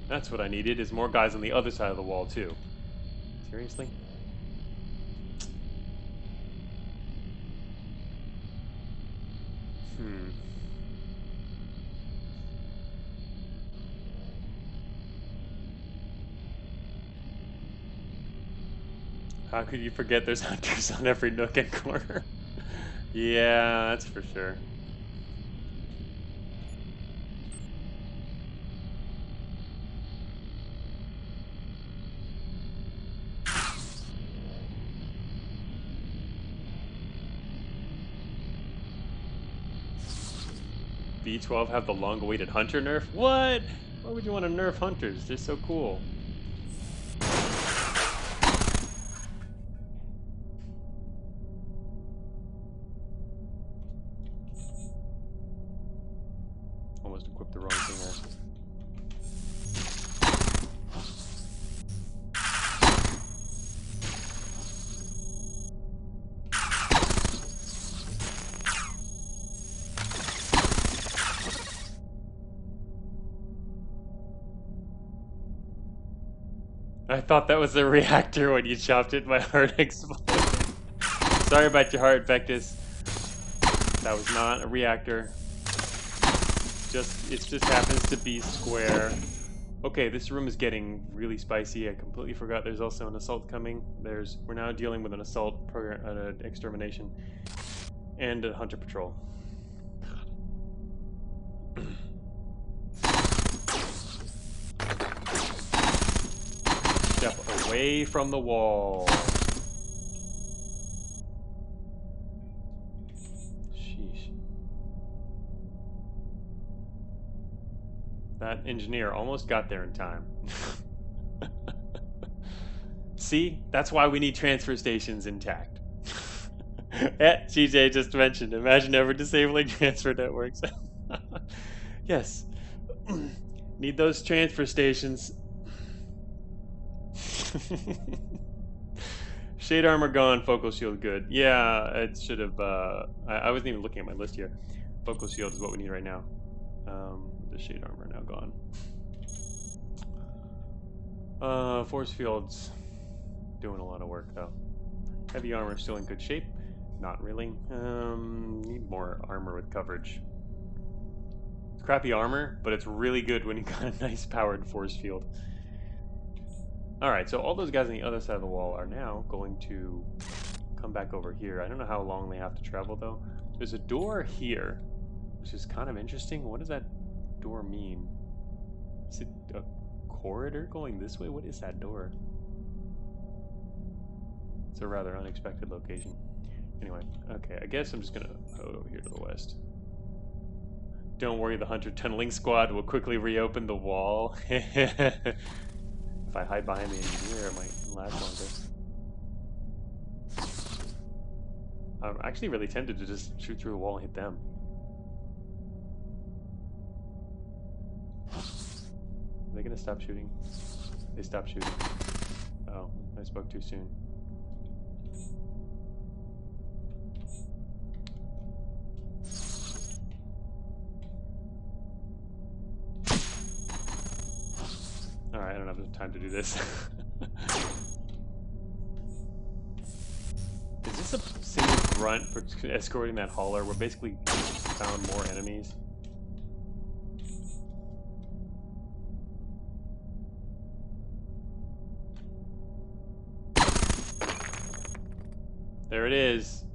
That's what I needed, is more guys on the other side of the wall, too. Seriously? How could you forget there's hunters on every nook and corner? Yeah, that's for sure. V12 have the long-awaited hunter nerf? What? Why would you want to nerf hunters? They're so cool. Almost equipped the wrong thing there. I thought that was a reactor when you chopped it. My heart exploded. Sorry about your heart, Vectus. That was not a reactor. It just happens to be square. Okay, this room is getting really spicy. I completely forgot there's also an assault coming. We're now dealing with an assault program, an extermination, and a hunter patrol. Step away from the wall. Sheesh. That engineer almost got there in time. See? That's why we need transfer stations intact. Yeah, GJ just mentioned, imagine ever disabling transfer networks. Yes. Need those transfer stations. Shade armor gone, focal shield good. Yeah, it should have, I wasn't even looking at my list here. Focal shield is what we need right now. The shade armor now gone. Force fields, doing a lot of work though. Heavy armor still in good shape. Not really. Need more armor with coverage. It's crappy armor, but it's really good when you got a nice powered force field. Alright, so all those guys on the other side of the wall are now going to come back over here. I don't know how long they have to travel though. There's a door here, which is kind of interesting. What does that door mean? Is it a corridor going this way? What is that door? It's a rather unexpected location. Anyway, okay, I guess I'm just gonna go over here to the west. Don't worry, the Hunter Tunneling Squad will quickly reopen the wall. If I hide behind the engineer, it might last longer. I'm actually really tempted to just shoot through the wall and hit them. Are they gonna stop shooting? They stopped shooting. Oh, I spoke too soon. Alright, I don't have enough time to do this. Is this a single grunt for escorting that hauler? We're basically found more enemies. There it is.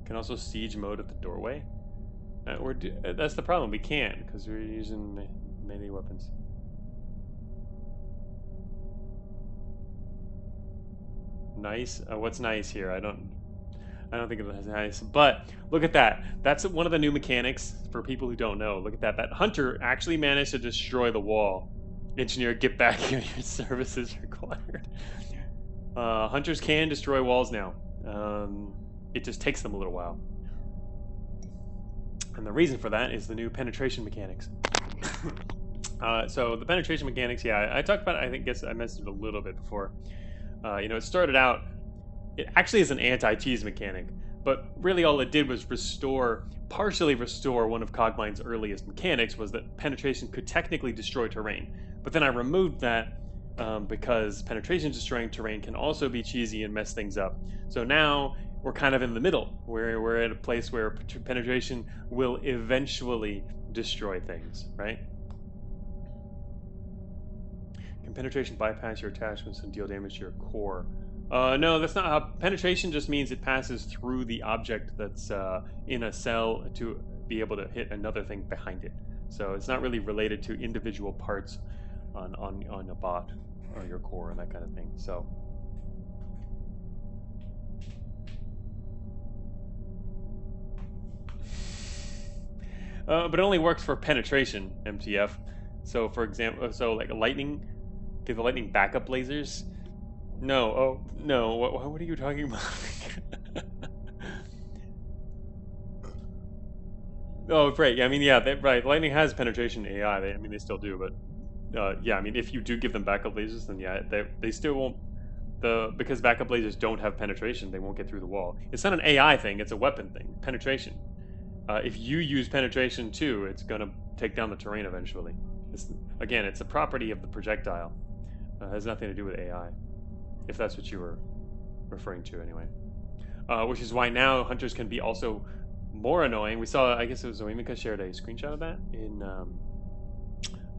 Can also siege mode at the doorway. That's the problem. We can't because we're using melee weapons. Nice. What's nice here? I don't think it's nice. But look at that. That's one of the new mechanics for people who don't know. Look at that. That hunter actually managed to destroy the wall. Engineer, get back here. Your services required. Hunters can destroy walls now. It just takes them a little while. And the reason for that is the new penetration mechanics. So the penetration mechanics, yeah, I talked about it, I mentioned it a little bit before. You know, it started out, it actually is an anti-cheese mechanic, but really all it did was partially restore one of Cogmind's earliest mechanics, was that penetration could technically destroy terrain. But then I removed that because penetration destroying terrain can also be cheesy and mess things up. So now we're kind of in the middle, where we're at a place where penetration will eventually destroy things, right? Can penetration bypass your attachments and deal damage to your core? No, that's not how. Penetration just means it passes through the object that's in a cell to be able to hit another thing behind it. So it's not really related to individual parts on a bot or your core and that kind of thing. So. But it only works for penetration, MTF. So for example, like lightning, give the lightning backup lasers. No, oh no, what are you talking about? Oh, right. I mean, yeah, right. Lightning has penetration AI. They still do, but yeah, I mean, if you do give them backup lasers, then yeah, they still won't. Because backup lasers don't have penetration, they won't get through the wall. It's not an AI thing; it's a weapon thing. Penetration. If you use penetration too, it's going to take down the terrain eventually. Again, it's a property of the projectile. Has nothing to do with AI, if that's what you were referring to anyway. Which is why now hunters can be also more annoying. We saw, I guess it was Oimika shared a screenshot of that in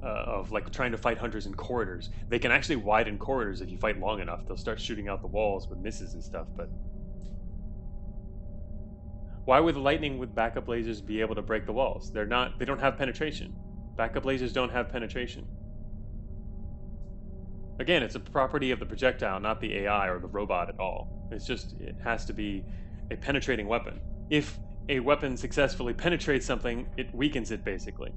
of like trying to fight hunters in corridors. They can actually widen corridors if you fight long enough. They'll start shooting out the walls with misses and stuff. But why would lightning with backup lasers be able to break the walls? They're not. They don't have penetration. Backup lasers don't have penetration. Again, it's a property of the projectile, not the AI or the robot at all. It's just, it has to be a penetrating weapon. If a weapon successfully penetrates something, it weakens it, basically.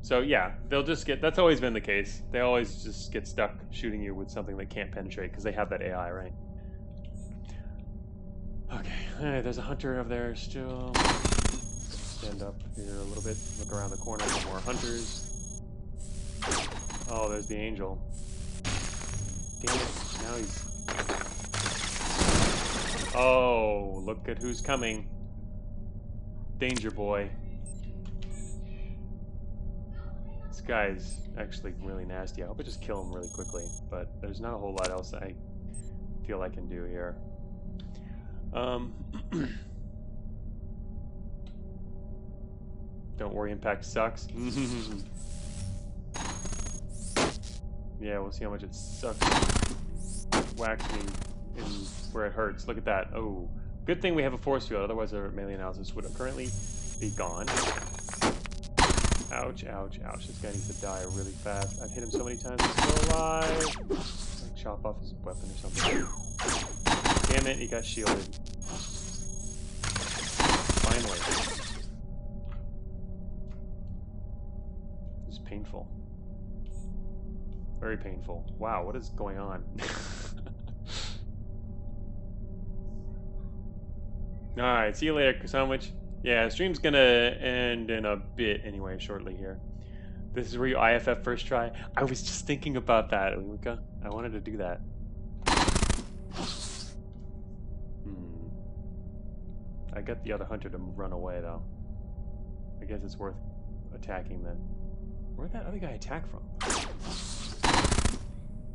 So yeah, they'll just get, that's always been the case. They always just get stuck shooting you with something that can't penetrate, because they have that AI, right? Okay, alright, there's a hunter over there still. Stand up here a little bit, look around the corner for more hunters. Oh, there's the angel. Damn it, now he's... Oh, look at who's coming. Danger boy. This guy's actually really nasty. I hope I just kill him really quickly, but there's not a whole lot else I feel I can do here. Don't worry, impact sucks. Yeah, we'll see how much it sucks. Whacks me in where it hurts. Look at that. Oh, good thing we have a force field, otherwise our melee analysis would currently be gone. Ouch, ouch, ouch. This guy needs to die really fast. I've hit him so many times, he's still alive. Like chop off his weapon or something. Damn it, he got shielded. Finally. This is painful. Very painful. Wow, what is going on? Alright, see you later, Sandwich. Yeah, stream's gonna end in a bit anyway, shortly here. This is where you IFF first try. I was just thinking about that, Ulrika. I wanted to do that. I got the other hunter to run away, though. I guess it's worth attacking then. Where'd that other guy attack from?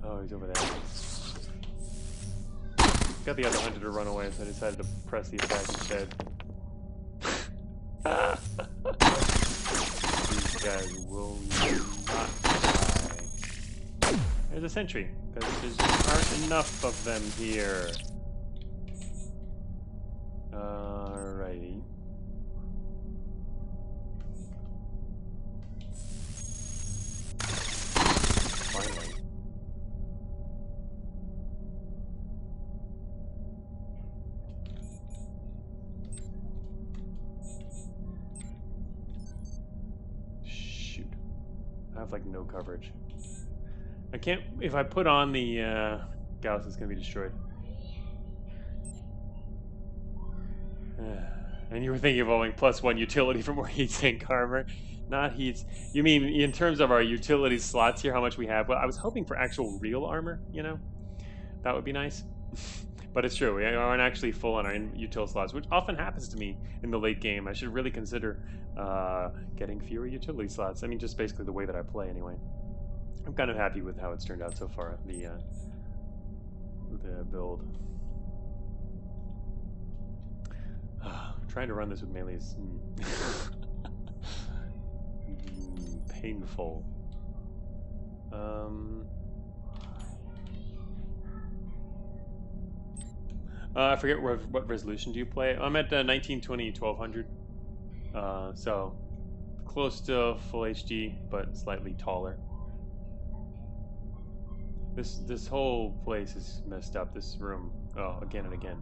Oh, he's over there. Got the other hunter to run away, so I decided to press the attack instead. These guys will not die. There's a sentry, because there just aren't enough of them here. Alrighty. Finally. Shoot. I have like no coverage. I can't, if I put on the Gauss, it's gonna be destroyed. And you were thinking of owing +1 utility for more heatsink armor. Not heats. You mean in terms of our utility slots here, how much we have? Well, I was hoping for actual real armor, you know? That would be nice. But it's true, we aren't actually full on our util slots, which often happens to me in the late game. I should really consider getting fewer utility slots. I mean, just basically the way that I play anyway. I'm kind of happy with how it's turned out so far, the build. Trying to run this with melee is painful. I forget what resolution do you play? I'm at 1920 1200, so close to full HD, but slightly taller. This whole place is messed up. This room, oh, again and again.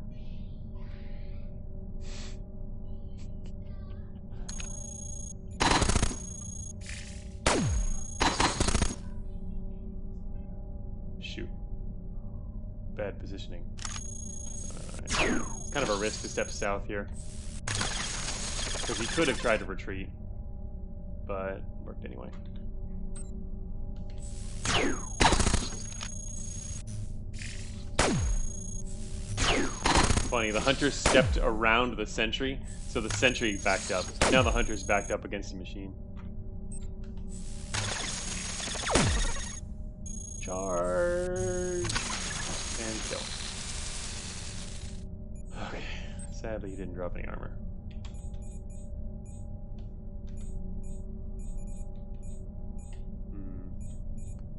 Shoot. Bad positioning. It's kind of a risk to step south here. Because he could have tried to retreat, but worked anyway. Funny, the hunter stepped around the sentry, so the sentry backed up. Now the hunter's backed up against the machine. Charge! And kill. Okay. Sadly, he didn't drop any armor.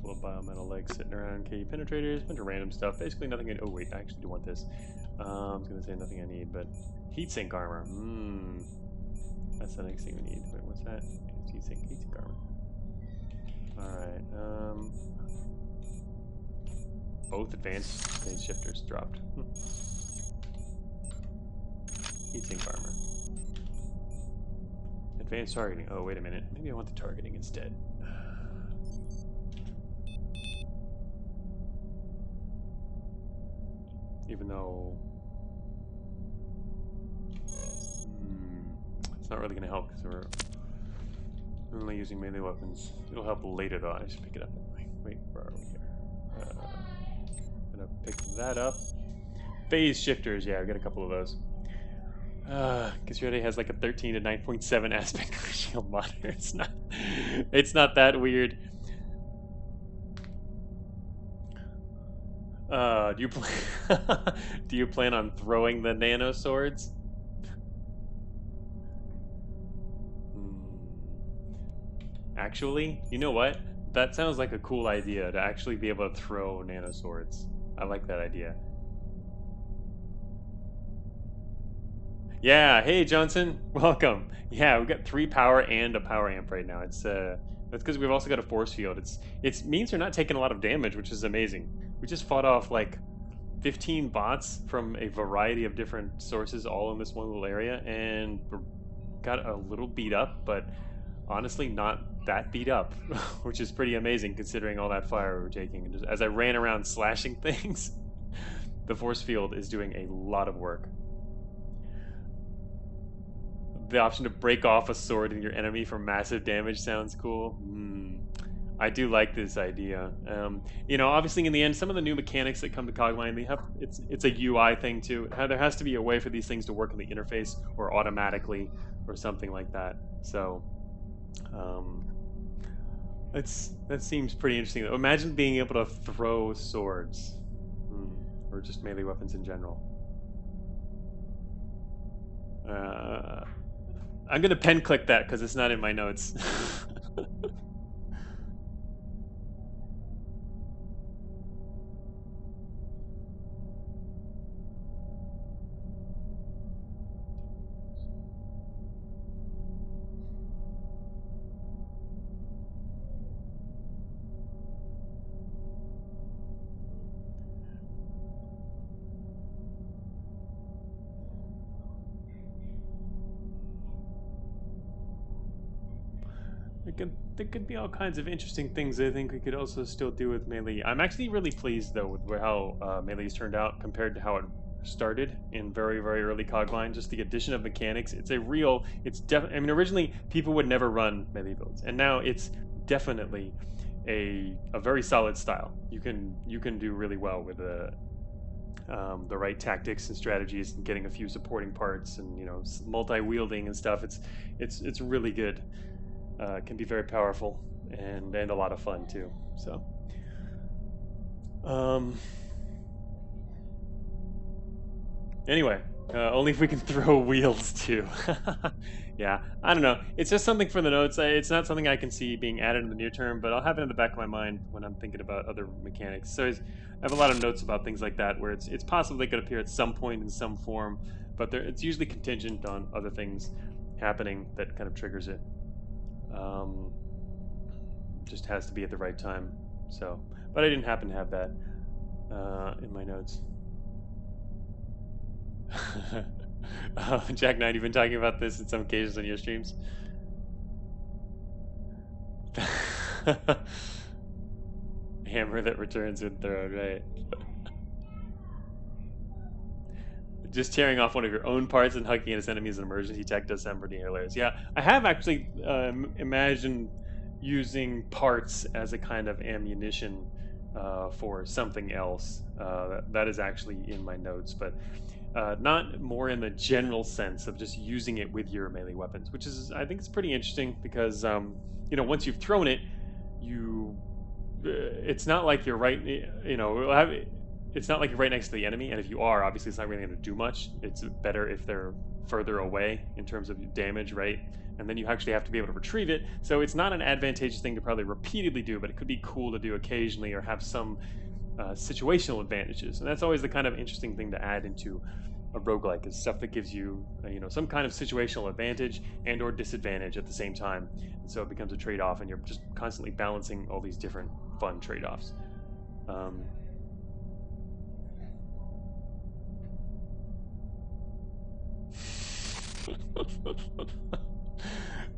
Little biometal legs sitting around, KE penetrators, bunch of random stuff. Basically nothing I... Oh wait, I actually do want this. I was going to say nothing I need, but... Heatsink armor. That's the next thing we need. Wait, what's that? Heatsink armor. Alright, both advanced phase shifters dropped. Heatsink armor. Advanced targeting. Oh, wait a minute. Maybe I want the targeting instead. Even though it's not really going to help because we're only using melee weapons. It'll help later though. I should pick it up anyway. Wait, where are we here? I'm going to pick that up. Phase shifters, yeah, I've got a couple of those. Because he already has like a 13 to 9.7 aspect ratio monitor. It's not that weird. Do you plan on throwing the Nanoswords? Actually, you know what? That sounds like a cool idea, to actually be able to throw Nanoswords. I like that idea. Yeah, hey Johnson, welcome. Yeah, we've got 3 power and a power amp right now. It's that's because we've also got a force field. It means we're not taking a lot of damage, which is amazing. We just fought off like 15 bots from a variety of different sources all in this one little area, and got a little beat up, but honestly not that beat up, which is pretty amazing considering all that fire we were taking. And just, as I ran around slashing things, the force field is doing a lot of work. The option to break off a sword in your enemy for massive damage sounds cool. I do like this idea. You know, obviously in the end, some of the new mechanics that come to Cogmind, they have it's a UI thing too. There has to be a way for these things to work in the interface or automatically or something like that. So that seems pretty interesting. Imagine being able to throw swords or just melee weapons in general. I'm gonna pen click that because it's not in my notes. There could be all kinds of interesting things I think we could also still do with Melee. I'm actually really pleased though with how Melee's turned out compared to how it started in very, very early Cogmind. Just the addition of mechanics. I mean, originally people would never run Melee builds, and now it's definitely a very solid style. You can do really well with the right tactics and strategies and getting a few supporting parts and, you know, multi-wielding and stuff. It's really good. Can be very powerful and a lot of fun too. So, anyway, only if we can throw wheels too. Yeah, I don't know. It's just something for the notes. It's not something I can see being added in the near term, but I'll have it in the back of my mind when I'm thinking about other mechanics. So I have a lot of notes about things like that where it's possible they could appear at some point in some form, but it's usually contingent on other things happening that kind of triggers it. Just has to be at the right time. So, but I didn't happen to have that in my notes. Jack Knight, you've been talking about this in some occasions on your streams. Hammer that returns when thrown, right? Just tearing off one of your own parts and hugging its enemy as an emergency tech does sound pretty hilarious. Yeah, I have actually imagined using parts as a kind of ammunition for something else. That is actually in my notes, but not more in the general sense of just using it with your melee weapons, which is, I think, it's pretty interesting because you know, once you've thrown it, you it's not like you're right. You know, it's not like you're right next to the enemy, and if you are, obviously it's not really going to do much. It's better if they're further away in terms of damage, right? And then you actually have to be able to retrieve it. So it's not an advantageous thing to probably repeatedly do, but it could be cool to do occasionally or have some situational advantages. And that's always the kind of interesting thing to add into a roguelike, is stuff that gives you, you know, some kind of situational advantage and or disadvantage at the same time. And so it becomes a trade-off, and you're just constantly balancing all these different fun trade-offs.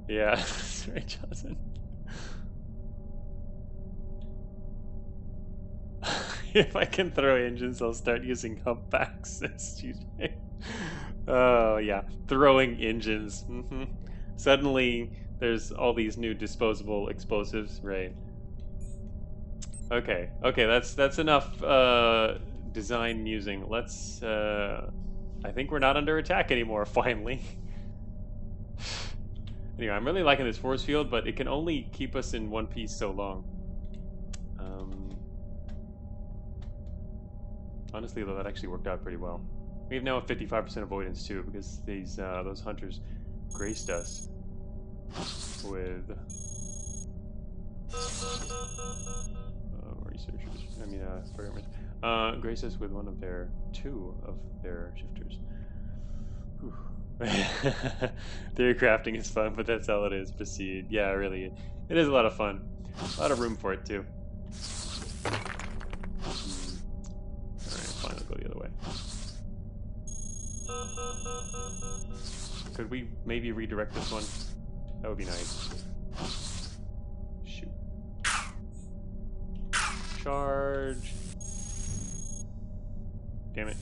Yeah, that's right, Johnson. If I can throw engines, I'll start using humpbacks, says GJ. Oh, yeah. Throwing engines. Suddenly, there's all these new disposable explosives, right? Okay, that's enough design musing. Let's, I think we're not under attack anymore, finally. Anyway, I'm really liking this force field, but it can only keep us in one piece so long. Honestly, though, that actually worked out pretty well. We have now a 55% avoidance too, because these those hunters graced us with researchers. I mean, programmers. Graced us with two of their shifters. Theory crafting is fun, but that's all it is. Proceed. Yeah, really, it is a lot of fun. A lot of room for it too. Fine, I'll go the other way. Could we maybe redirect this one? That would be nice. Shoot. Charge. Damn it.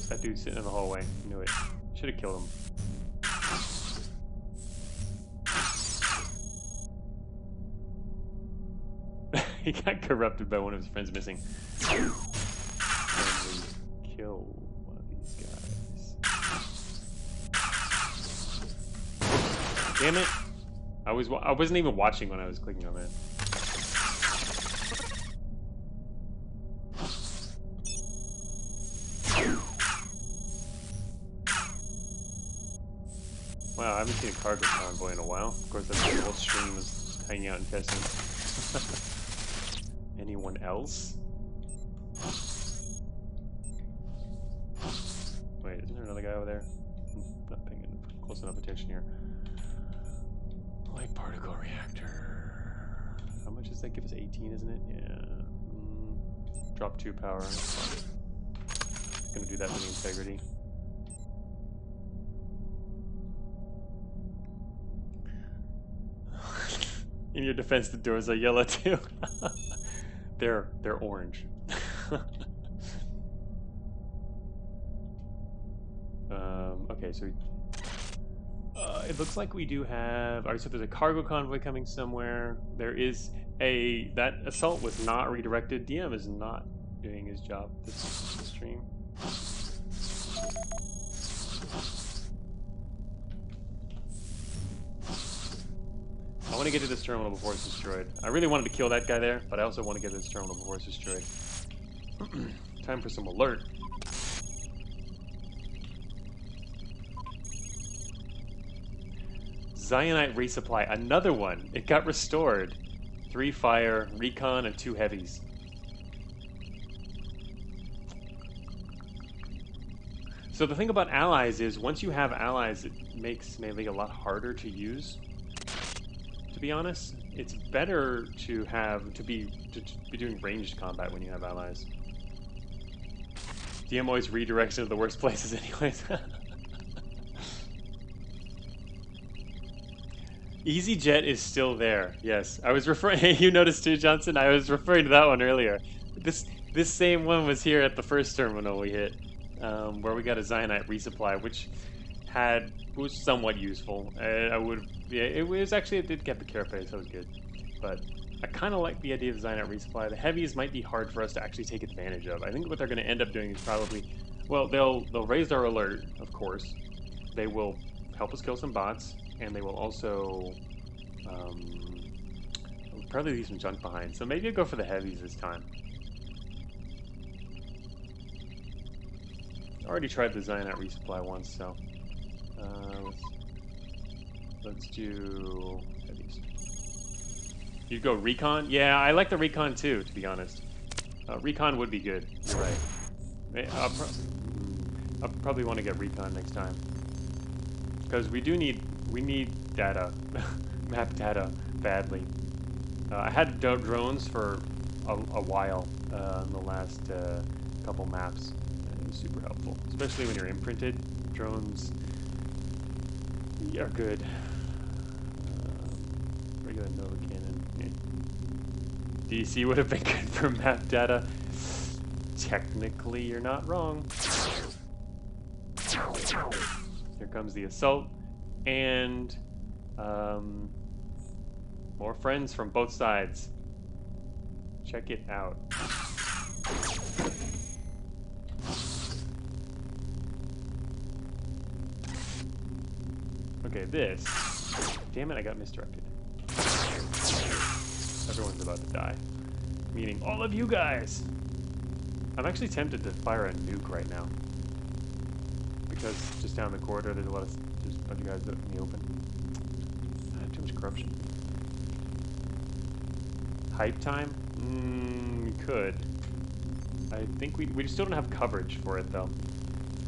That dude's sitting in the hallway. Knew it. Should have killed him. He got corrupted by one of his friends missing. Kill one of these guys. Damn it! I wasn't even watching when I was clicking on that. Wow, I haven't seen a cargo convoy in a while. Of course, that's the whole stream was hanging out and testing. Anyone else? Wait, isn't there another guy over there? Not paying close enough attention here. Light particle reactor. How much does that give us? 18, isn't it? Yeah. Drop 2 power. Gonna do that with integrity. In your defense, the doors are yellow too. They're orange. Okay, so it looks like we do have. All right, so there's a cargo convoy coming somewhere. There is that assault was not redirected. DM is not doing his job this stream. I want to get to this terminal before it's destroyed. I really wanted to kill that guy there, but I also want to get to this terminal before it's destroyed. Time for some alert. Zionite resupply, another one. It got restored. 3 fire, recon, and 2 heavies. So the thing about allies is, once you have allies, it makes melee a lot harder to use. To be honest, it's better to be doing ranged combat when you have allies. DM always redirects into the worst places anyways. EasyJet is still there. Yes, I was referring. You noticed too, Johnson. I was referring to that one earlier. This same one was here at the first terminal we hit, where we got a Zionite resupply, which was somewhat useful. It did get the carapace, that was good. But I kind of like the idea of the Zionite resupply. The heavies might be hard for us to actually take advantage of. I think what they're going to end up doing is probably, well, they'll raise our alert, of course. They will help us kill some bots, and they will also probably leave some junk behind. So maybe I'll go for the heavies this time. I already tried the Zionite resupply once, so let's do heavies. You'd go recon? Yeah, I like the recon too, to be honest. Recon would be good. You're right. I'll probably want to get recon next time because we need data, map data badly. I had drones for a while in the last couple maps, and it was super helpful, especially when you're imprinted. Drones are good. Regular Nova Cannon. Yeah. DC would have been good for map data. Technically, you're not wrong. Here comes the assault, and more friends from both sides. Check it out. Okay, this. Damn it, I got misdirected. Everyone's about to die. Meaning all of you guys. I'm actually tempted to fire a nuke right now. Because just down the corridor there's a bunch of guys out in the open. I have too much corruption. Hype time? We could. I think we still don't have coverage for it though.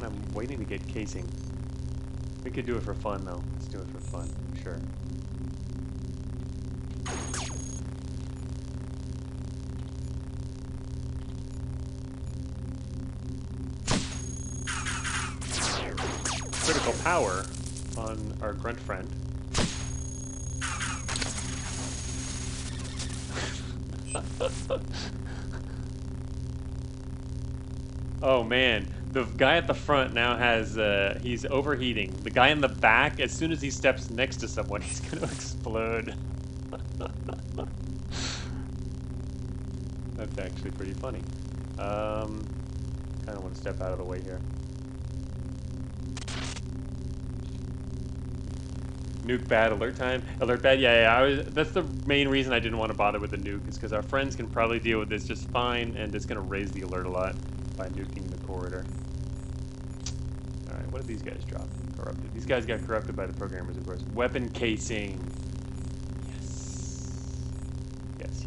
I'm waiting to get casing. We could do it for fun though. Let's do it for fun, sure. Critical power on our grunt friend. Oh man, the guy at the front now has, he's overheating. The guy in the back, as soon as he steps next to someone, he's gonna explode. That's actually pretty funny. Kinda wanna step out of the way here. Nuke bad, alert time. Alert bad, yeah. That's the main reason I didn't want to bother with the nuke, is because our friends can probably deal with this just fine, and it's going to raise the alert a lot by nuking the corridor. Alright, what did these guys drop? Corrupted. These guys got corrupted by the programmers, of course. Weapon casing. Yes. Yes.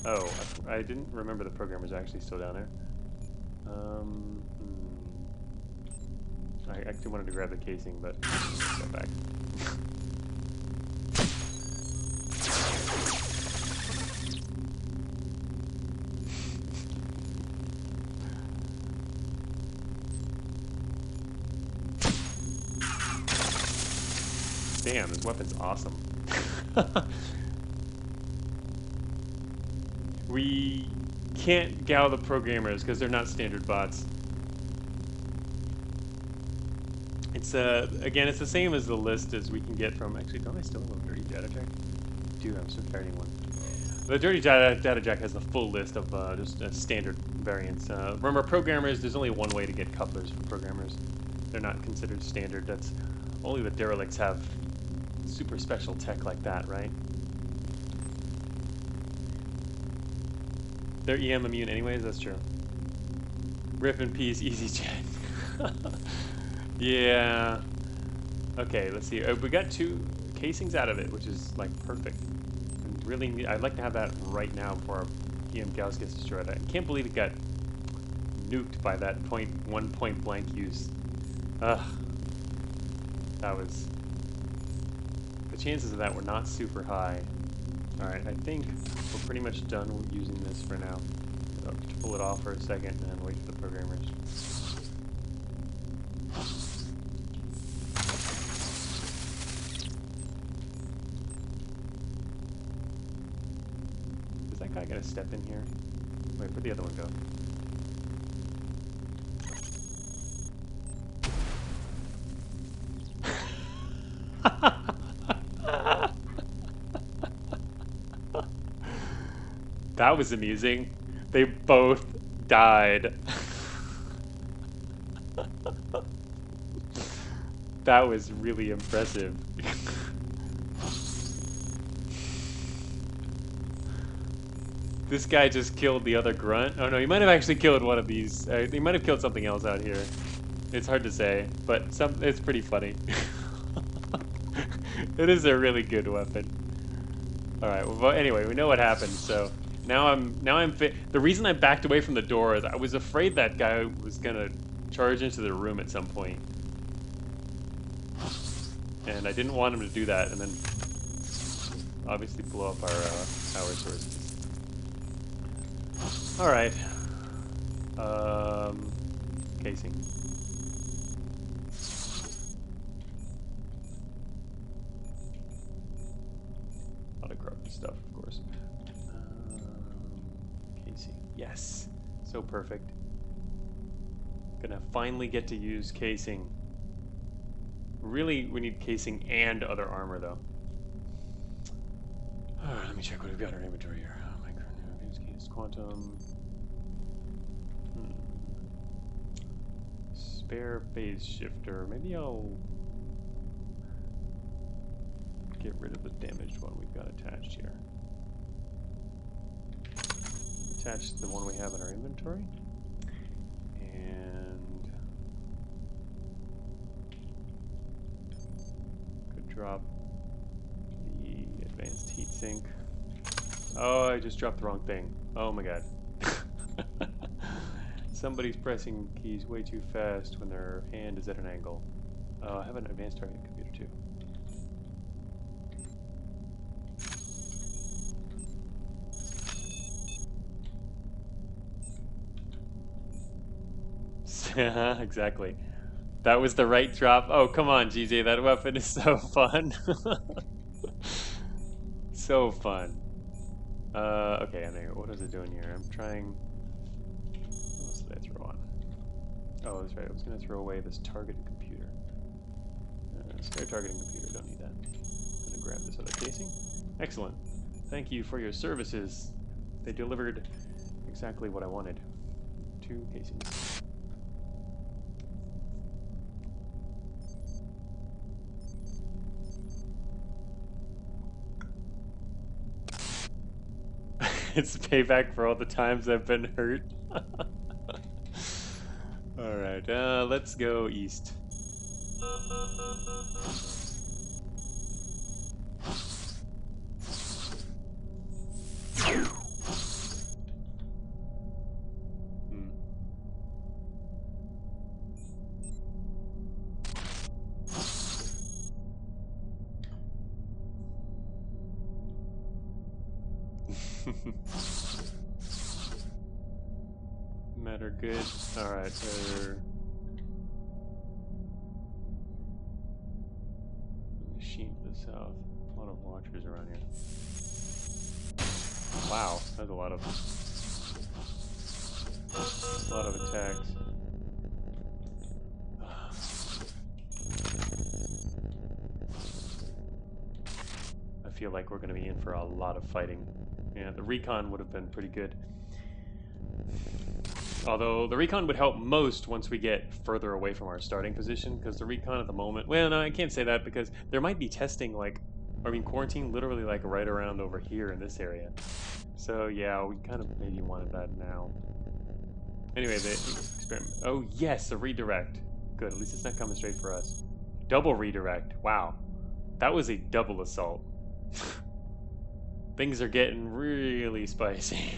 Oh, I didn't remember the programmers are actually still down there. I actually wanted to grab the casing, but step back. Damn, this weapon's awesome. We can't gal the programmers because they're not standard bots. It's again, it's the same as the list as we can get from. Actually, don't I still have a dirty data jack? Dude, I'm still carrying one. The dirty data jack has the full list of just standard variants. Remember, programmers. There's only one way to get couplers for programmers. They're not considered standard. That's only the derelicts have super special tech like that, right? They're EM immune anyways. That's true. Rip in peace, EasyJet. Yeah. Okay, let's see. We got 2 casings out of it, which is like perfect. And really, I'd like to have that right now before our EM Gauss gets destroyed. I can't believe it got nuked by that one point blank use. Ugh. That was. The chances of that were not super high. Alright, I think we're pretty much done with using this for now. I'll pull it off for a second and then wait for the programmers. Is that guy gonna step in here? Wait, where'd the other one go? That was amusing. They both died. That was really impressive. This guy just killed the other grunt. Oh no, he might have actually killed one of these. He might have killed something else out here. It's hard to say, but it's pretty funny. It is a really good weapon. All right. Well, anyway, we know what happened. So now I'm fit. The reason I backed away from the door is I was afraid that guy was gonna charge into the room at some point, and I didn't want him to do that, and then obviously blow up our power sources. All right. Casing. A lot of corrupted stuff, of course. Casing. Yes. So perfect. Gonna finally get to use casing. Really, we need casing and other armor, though. Let me check what we've got in our inventory here. Oh my god. Quantum. Spare phase shifter. Maybe I'll get rid of the damaged one we've got attached here. Attach the one we have in our inventory. And could drop the advanced heatsink. Oh, I just dropped the wrong thing. Oh my god. Somebody's pressing keys way too fast when their hand is at an angle. I have an advanced targeting computer too. Exactly. That was the right drop. Oh, come on, GJ. That weapon is so fun. So fun. Okay, and what is it doing here? I'm trying... What else did I throw on? Oh, that's right. I was going to throw away this targeted computer. Spare targeting computer. Don't need that. I'm going to grab this other casing. Excellent. Thank you for your services. They delivered exactly what I wanted. 2 casings. It's payback for all the times I've been hurt. Alright, let's go east. Matter good. Alright, machine to the south. A lot of watchers around here. Wow, that's a lot of attacks. I feel like we're going to be in for a lot of fighting. Yeah, the recon would have been pretty good. Although the recon would help most once we get further away from our starting position, because the recon at the moment... Well, no, I can't say that, because there might be testing, like... I mean, quarantine literally, like, right around over here in this area. So, yeah, we kind of maybe wanted that now. Anyway, the experiment... Oh, yes, a redirect. Good, at least it's not coming straight for us. Double redirect. Wow. That was a double assault. Things are getting really spicy.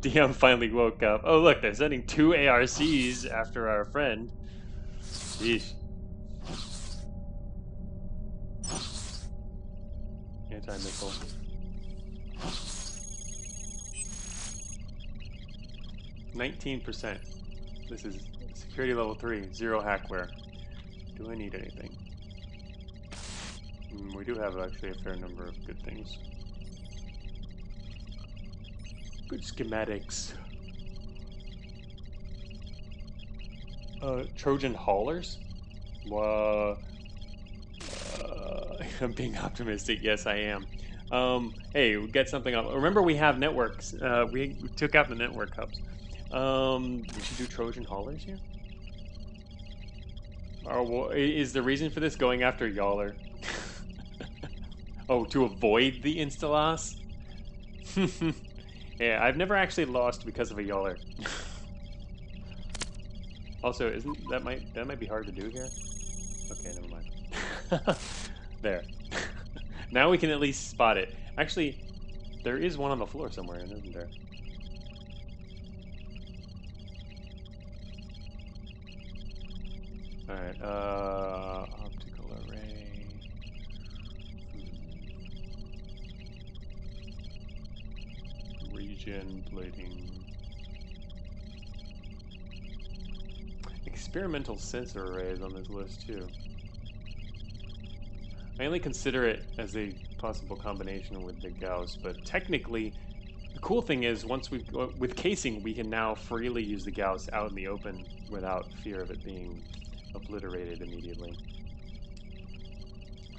DM finally woke up. Oh, look, they're sending 2 ARCs after our friend. Sheesh. Anti-missile. %. This is security level 3, 0 hackware. Do I need anything? We do have actually a fair number of good things. Good schematics. Trojan haulers? I'm being optimistic. Yes, I am. Hey, we get something up. Remember, we have networks. We took out the network hubs. We should do Trojan haulers here. Oh, well, is the reason for this going after Yawler? Oh, to avoid the insta-loss? Yeah, I've never actually lost because of a Yawler. Also, isn't that might be hard to do here? Okay, never mind. There. Now we can at least spot it. Actually, there is one on the floor somewhere, isn't there? Alright, optical array. Regen plating. Experimental sensor arrays on this list too. I only consider it as a possible combination with the Gauss, but technically, the cool thing is once with casing, we can now freely use the Gauss out in the open without fear of it being obliterated immediately.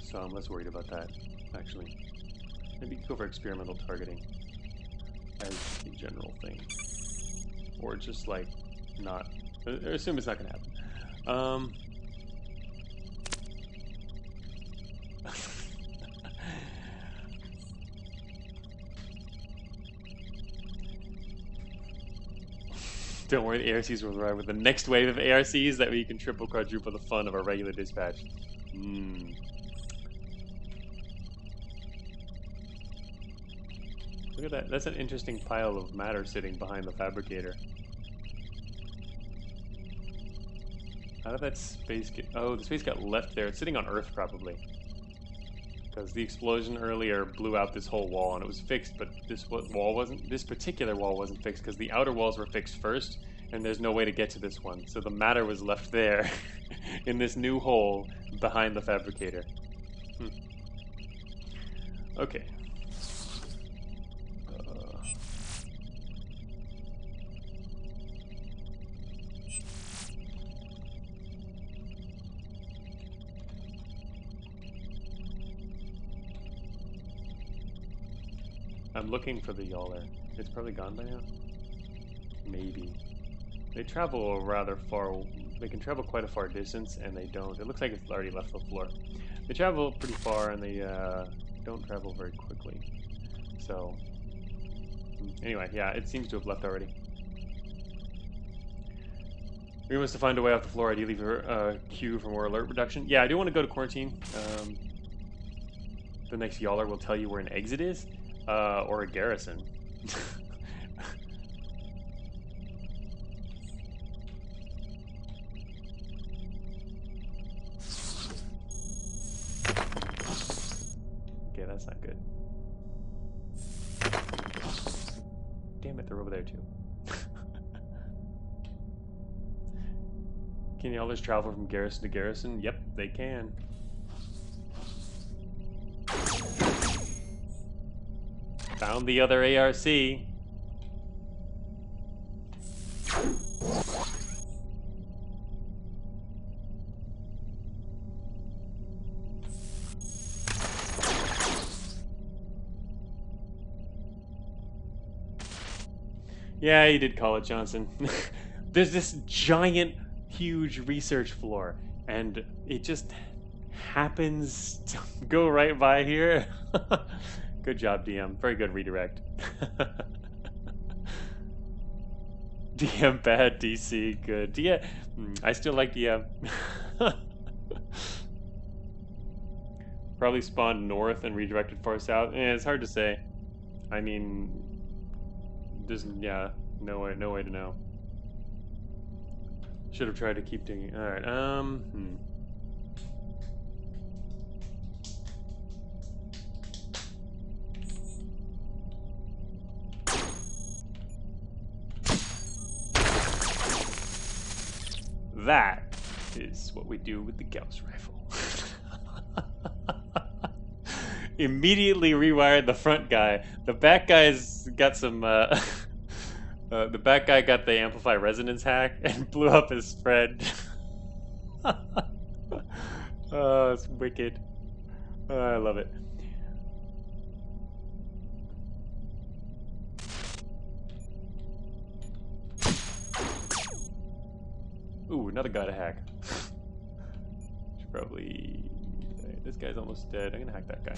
So I'm less worried about that, actually. Maybe go for experimental targeting as a general thing. Or just like not, assume it's not going to happen. Don't worry, the ARCs will arrive with the next wave of ARCs. That way you can triple, quadruple the fun of a regular dispatch. Look at that. That's an interesting pile of matter sitting behind the fabricator. How did that space get... Oh, the space got left there. It's sitting on Earth, probably. Because the explosion earlier blew out this whole wall, and it was fixed, but this particular wall wasn't fixed, because the outer walls were fixed first, and there's no way to get to this one. So the matter was left there, in this new hole behind the fabricator. Okay. I'm looking for the Yawler. It's probably gone by now? Maybe. They travel rather far. They can travel quite a far distance, and they don't. It looks like it's already left the floor. They travel pretty far, and they don't travel very quickly. So, anyway, yeah, it seems to have left already. We must find a way off the floor, ideally for Q for more alert reduction. Yeah, I do want to go to quarantine. The next Yawler will tell you where an exit is. Or a garrison. Okay, that's not good. Damn it, they're over there too. Can Yawlers travel from garrison to garrison? Yep, they can. Found the other ARC. Yeah, you did call it, Johnson. There's this giant, huge research floor, and it just happens to go right by here. Good job, DM. Very good redirect. DM bad, DC good. DM, I still like DM. Probably spawned north and redirected far south. It's hard to say. I mean, yeah, no way to know. Should have tried to keep digging. All right. That is what we do with the Gauss rifle. Immediately rewired the front guy. The back guy's got some. The back guy got the amplify resonance hack and blew up his friend. Oh, it's wicked. Oh, I love it. Ooh, another guy to hack. Should probably... This guy's almost dead. I'm gonna hack that guy.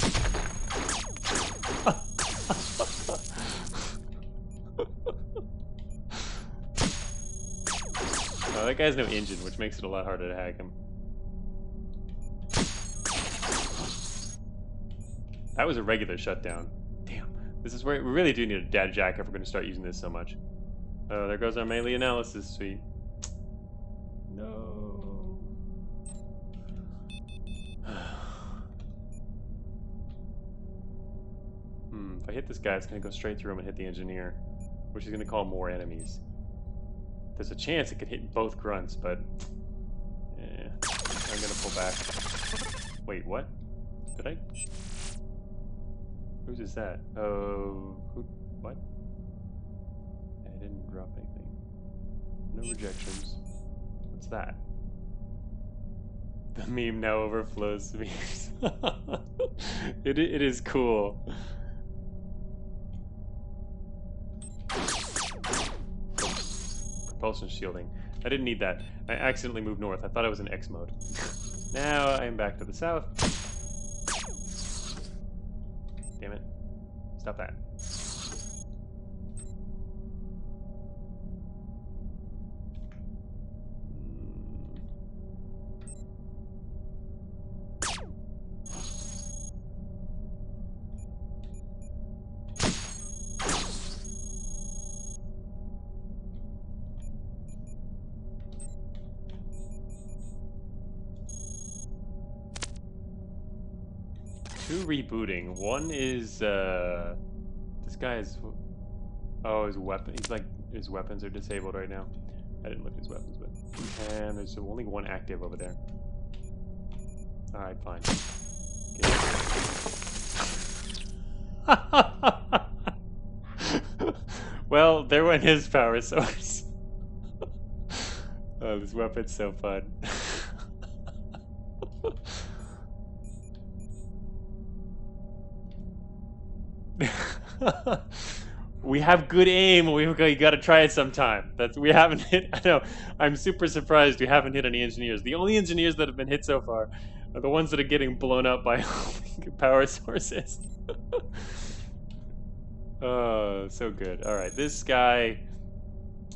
that guy has no engine, which makes it a lot harder to hack him. That was a regular shutdown. Damn. This is where we really do need a data jack if we're going to start using this so much. Oh, there goes our melee analysis suite. No. If I hit this guy, it's going to go straight through him and hit the engineer, which is going to call more enemies. There's a chance it could hit both grunts, but yeah, I'm going to pull back. Wait, what? Did I? Whose is that? Oh, what? I didn't drop anything. No rejections. What's that? The meme now overflows memes. It is cool. Propulsion shielding. I didn't need that. I accidentally moved north. I thought I was in X mode. Now I am back to the south. Damn it. Stop that. Two rebooting. One is this guy is, oh, his weapon. He's like, his weapons are disabled right now. I didn't look at his weapons, but and there's only one active over there. All right, fine. Okay. Well, there went his power source. Oh, this weapon's so fun. We have good aim. You got to try it sometime. We haven't hit. I know. I'm super surprised we haven't hit any engineers. The only engineers that have been hit so far are the ones that are getting blown up by power sources. Oh, so good. All right, this guy,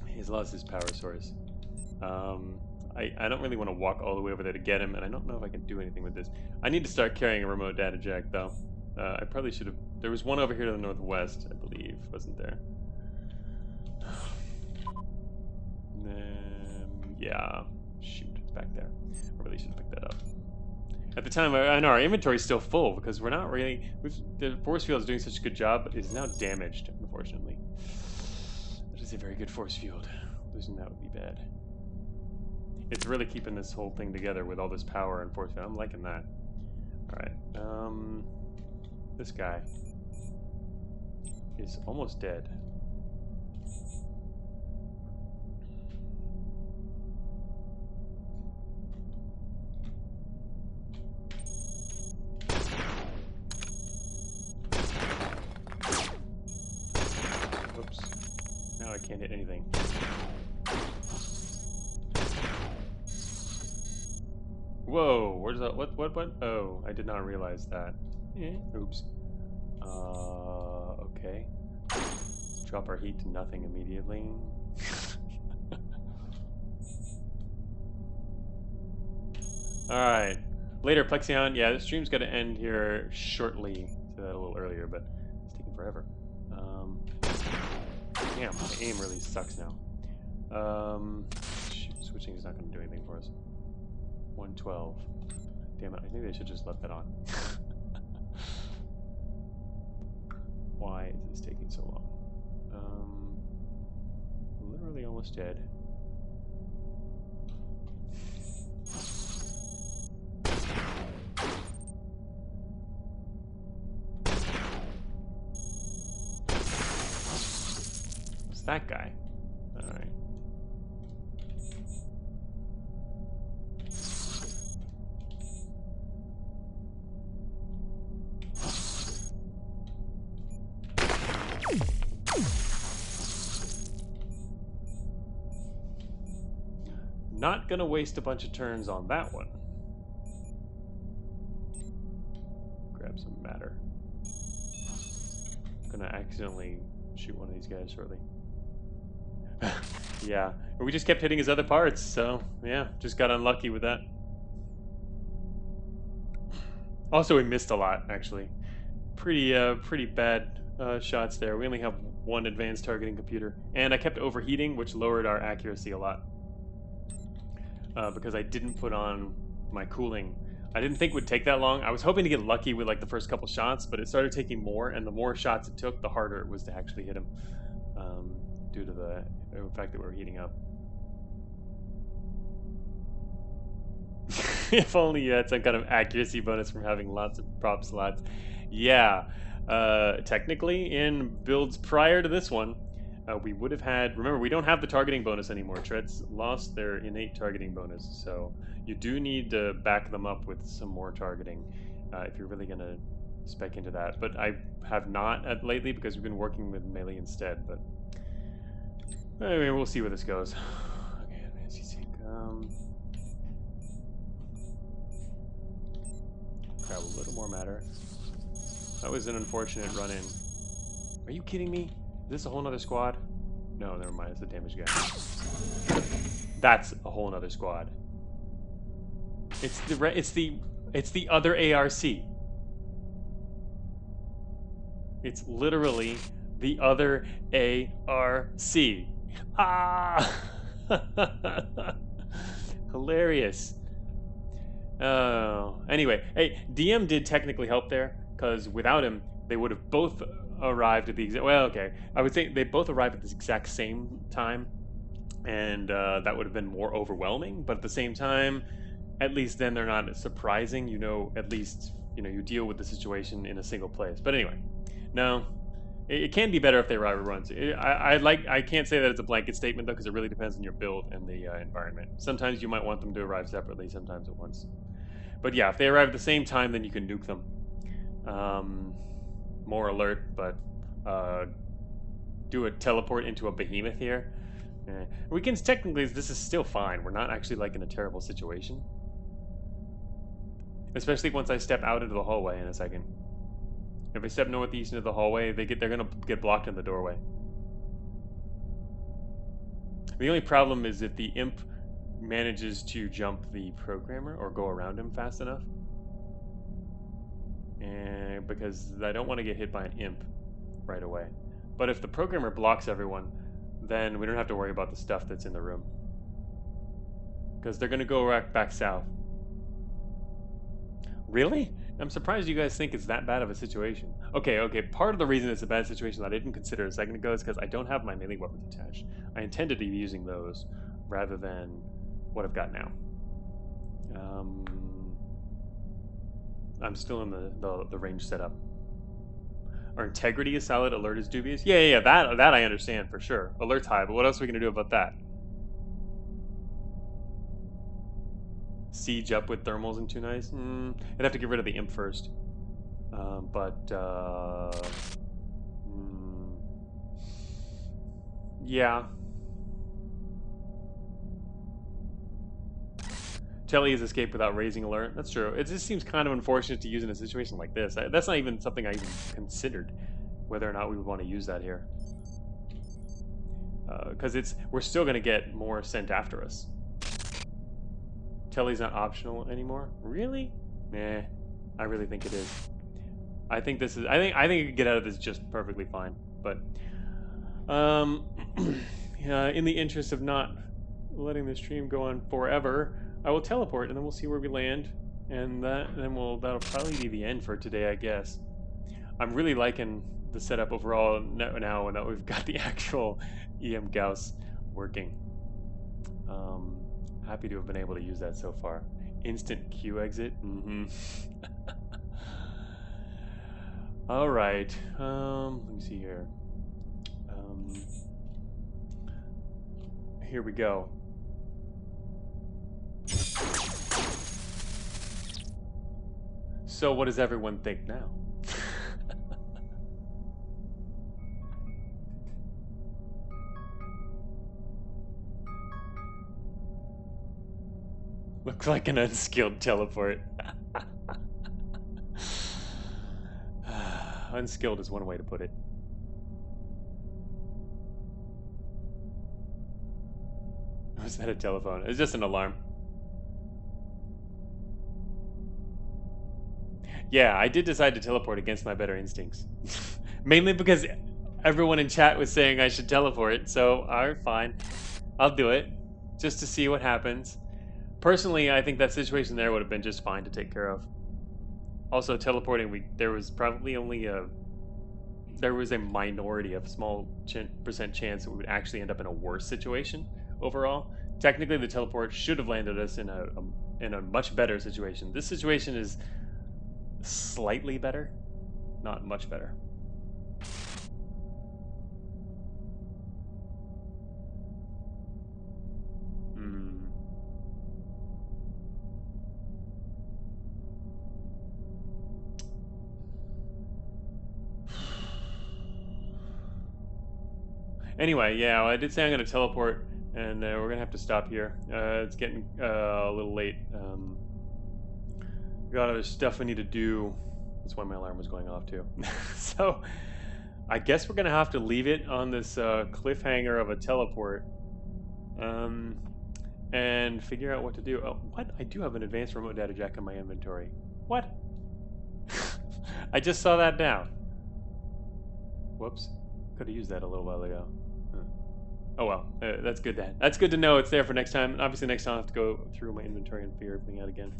he's lost his power source. I don't really want to walk all the way over there to get him, and I don't know if I can do anything with this. I need to start carrying a remote data jack, though. I probably should have. There was one over here to the northwest, I believe, wasn't there? Yeah. Shoot, it's back there. I really should have picked that up. At the time, I know our inventory's still full because we're not really. The force field is doing such a good job, but it is now damaged, unfortunately. That is a very good force field. Losing that would be bad. It's really keeping this whole thing together with all this power and force field. I'm liking that. All right. This guy is almost dead. Oops. Now I can't hit anything. Whoa, where's that? What? Oh, I did not realize that. Oops. Okay. Drop our heat to nothing immediately. Alright. Later, Plexion. Yeah, the stream's got to end here shortly. Said that a little earlier, but it's taking forever. Damn, my aim really sucks now. Shoot, switching is not going to do anything for us. 112. Damn it, I think they should just let that on. Why is this taking so long? Literally almost dead. What's that guy? Alright. Not gonna waste a bunch of turns on that one. Grab some matter. Gonna accidentally shoot one of these guys shortly. Yeah, we just kept hitting his other parts, so yeah, just got unlucky with that. Also, we missed a lot, actually. Pretty bad shots there. We only have one advanced targeting computer, and I kept overheating, which lowered our accuracy a lot because I didn't put on my cooling. I didn't think it would take that long. I was hoping to get lucky with like the first couple shots, but it started taking more, and the more shots it took, the harder it was to actually hit him, due to the fact that we were heating up. If only you had some kind of accuracy bonus from having lots of prop slots. Yeah, technically in builds prior to this one, we would have had, remember we don't have the targeting bonus anymore. Treads lost their innate targeting bonus, so you do need to back them up with some more targeting if you're really going to spec into that. But I have not lately because we've been working with melee instead, but anyway, we'll see where this goes. Okay, grab a little more matter. That was an unfortunate run-in. Are you kidding me? Is this a whole nother squad? No, never mind. It's a damage guy. That's a whole nother squad. It's the other ARC. It's literally the other ARC. Ah! Hilarious. Oh, anyway, hey, DM did technically help there, because without him, they would have both arrived at the exact, well, okay, I would say they both arrived at the exact same time, and that would have been more overwhelming, but at the same time, at least then they're not surprising, you know, at least, you know, you deal with the situation in a single place. But anyway, no, it can be better if they arrive at once. I can't say that it's a blanket statement, though, because it really depends on your build and the environment. Sometimes you might want them to arrive separately, sometimes at once. But yeah, if they arrive at the same time, then you can nuke them. More alert, but do a teleport into a behemoth here. We can technically, this is still fine. We're not actually like in a terrible situation. Especially once I step out into the hallway in a second. If I step northeast into the hallway, they're gonna get blocked in the doorway. The only problem is if the imp manages to jump the programmer or go around him fast enough. And because I don't want to get hit by an imp right away. But if the programmer blocks everyone, then we don't have to worry about the stuff that's in the room. Because they're gonna go back south. Really? I'm surprised you guys think it's that bad of a situation. Okay, part of the reason it's a bad situation that I didn't consider a second ago is because I don't have my melee weapons attached. I intended to be using those rather than what I've got now. I'm still in the range setup. Our integrity is solid, alert is dubious. Yeah, that I understand for sure. Alert's high, but what else are we gonna do about that? Siege up with thermals and 2 nice? I'd have to get rid of the imp first. Yeah. Telly has escaped without raising alert. That's true. It just seems kind of unfortunate to use in a situation like this. That's not even something I even considered, whether or not we would want to use that here. Because we're still going to get more sent after us. Telly's not optional anymore. Really? Nah, I really think it is. I think this is. I think you could get out of this just perfectly fine. But, in the interest of not letting the stream go on forever, I will teleport, and then we'll see where we land, and that'll probably be the end for today, I guess. I'm really liking the setup overall now that we've got the actual EM Gauss working. Happy to have been able to use that so far. Instant Q exit. All right. Let me see here. Here we go. So what does everyone think now? Looks like an unskilled teleport. Unskilled is one way to put it. Was that a telephone? It's just an alarm. Yeah, I did decide to teleport against my better instincts. Mainly because everyone in chat was saying I should teleport, so alright, fine. I'll do it. Just to see what happens. Personally, I think that situation there would have been just fine to take care of. Also, teleporting, there was probably only a minority of small percent chance that we would actually end up in a worse situation overall. Technically, the teleport should have landed us in a much better situation. This situation is slightly better, not much better. Anyway, yeah, I did say I'm going to teleport, and we're going to have to stop here. It's getting a little late. Got other stuff I need to do. That's why my alarm was going off too. So, I guess we're going to have to leave it on this cliffhanger of a teleport. And figure out what to do. Oh, what? I do have an advanced remote data jack in my inventory. What? I just saw that now. Whoops. Could have used that a little while ago. Oh well, that's good. That's good to know. It's there for next time. Obviously, next time I have to go through my inventory and figure everything out again.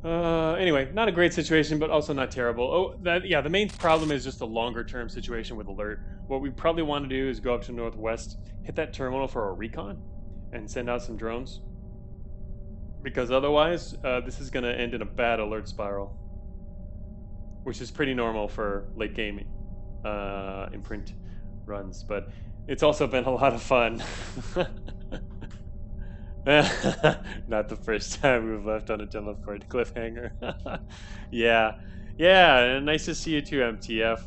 Anyway, not a great situation, but also not terrible. Oh, yeah. The main problem is just a longer-term situation with alert. What we probably want to do is go up to northwest, hit that terminal for a recon, and send out some drones. Because otherwise, this is going to end in a bad alert spiral, which is pretty normal for late game imprint runs, but it's also been a lot of fun. Not the first time we've left on a teleport cliffhanger. Yeah, nice to see you too, MTF.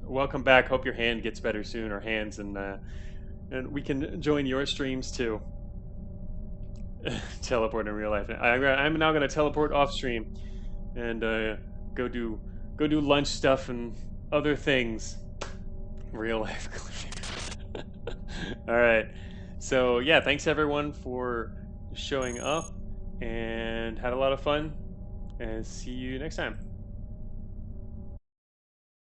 Welcome back. Hope your hand gets better soon, or hands, and we can join your streams too. Teleport in real life. I'm now gonna teleport off stream and go do lunch stuff and other things. Real life cliffhanger. All right. So yeah, thanks everyone for showing up, and had a lot of fun, and see you next time.